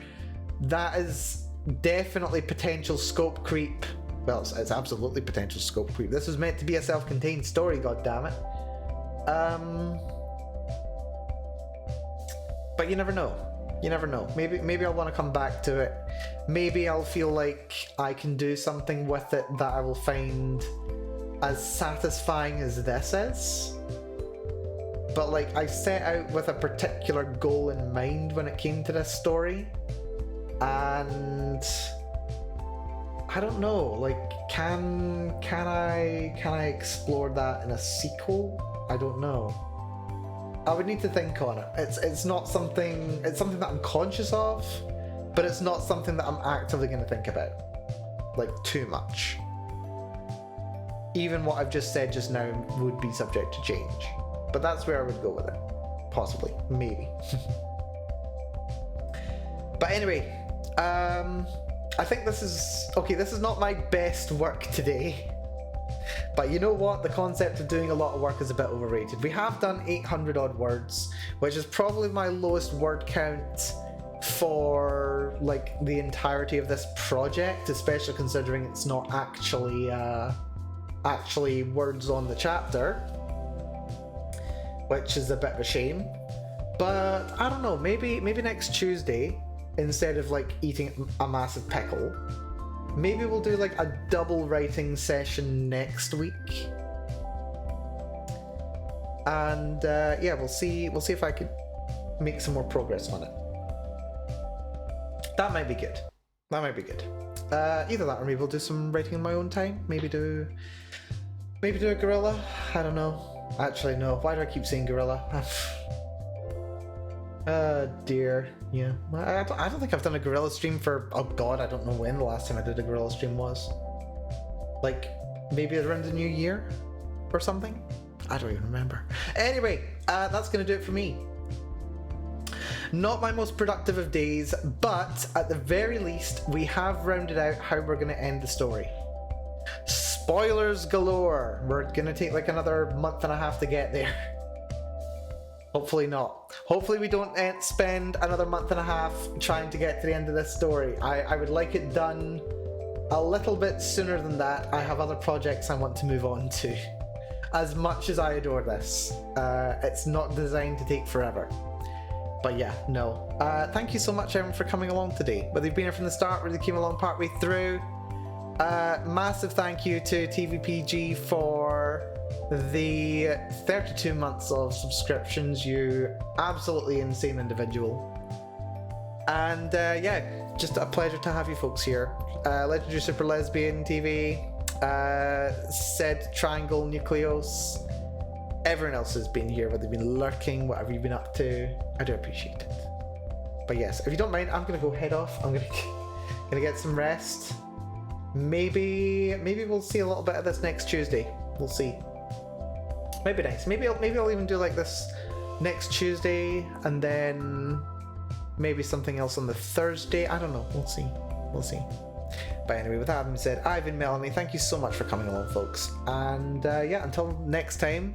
That is definitely potential scope creep. Well, it's absolutely potential scope creep. This was meant to be a self-contained story, goddammit. But you never know. You never know. Maybe I'll want to come back to it. Maybe I'll feel like I can do something with it that I will find as satisfying as this is. But like, I set out with a particular goal in mind when it came to this story. And I don't know, like, can I explore that in a sequel? I don't know. I would need to think on it. It's not something, it's something that I'm conscious of, but it's not something that I'm actively going to think about, like, too much. Even what I've just said just now would be subject to change, but that's where I would go with it. Possibly, maybe. But anyway, I think this is not my best work today. But you know what? The concept of doing a lot of work is a bit overrated. We have done 800 odd words, which is probably my lowest word count for like the entirety of this project, especially considering it's not actually words on the chapter, which is a bit of a shame. But I don't know, maybe next Tuesday, instead of like eating a massive pickle, maybe we'll do like a double writing session next week. And yeah, we'll see if I can make some more progress on it. That might be good. Either that or maybe we'll do some writing in my own time. Maybe do a gorilla. I don't know. Actually, no. Why do I keep saying gorilla? Dear. Yeah. I don't think I've done a gorilla stream for, oh god, I don't know when the last time I did a gorilla stream was. Like, maybe around the new year or something? I don't even remember. Anyway, that's gonna do it for me. Not my most productive of days, but at the very least, we have rounded out how we're gonna end the story. Spoilers galore. We're gonna take like another month and a half to get there. Hopefully not. Hopefully we don't spend another month and a half trying to get to the end of this story. I would like it done a little bit sooner than that. I have other projects I want to move on to. As much as I adore this, it's not designed to take forever. But yeah, no. Thank you so much, everyone, for coming along today. Whether you've been here from the start, whether you came along partway through. Massive thank you to TVPG for the 32 months of subscriptions, you absolutely insane individual. And yeah, just a pleasure to have you folks here. Legendary Super Lesbian TV, said Triangle Nucleos, everyone else has been here, whether they've been lurking, whatever you've been up to. I do appreciate it. But yes, if you don't mind, I'm gonna go head off. I'm gonna get some rest. Maybe we'll see a little bit of this next Tuesday. We'll see. Might be nice. Maybe I'll even do like this next Tuesday, and then maybe something else on the Thursday. I don't know. We'll see. We'll see. But anyway, with that being said, I've been Melanie. Thank you so much for coming along, folks. And yeah, until next time.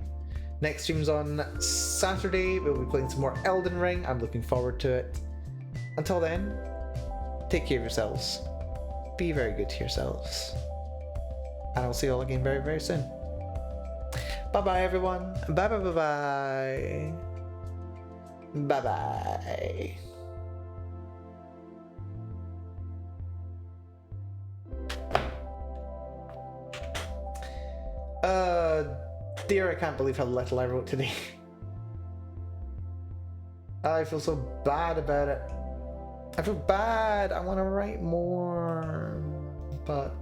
Next stream's on Saturday. We'll be playing some more Elden Ring. I'm looking forward to it. Until then, take care of yourselves. Be very good to yourselves. And I'll see you all again very, very soon. Bye-bye, everyone. Bye-bye-bye-bye. Bye-bye. Dear, I can't believe how little I wrote today. I feel so bad about it. I feel bad. I want to write more. But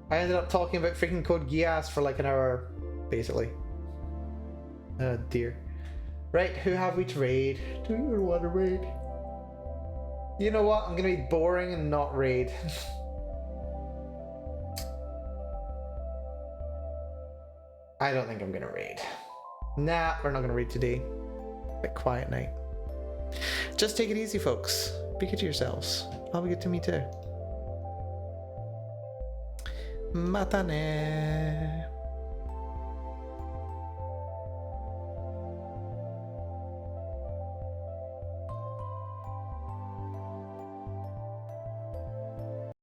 I ended up talking about freaking Code Geass for like an hour, basically. Oh dear. Right, who have we to raid? Do you want to raid? You know what? I'm going to be boring and not raid. I don't think I'm gonna raid. Nah, we're not gonna raid today. A quiet night. Just take it easy, folks. Be good to yourselves. I'll be good to me too. Matane.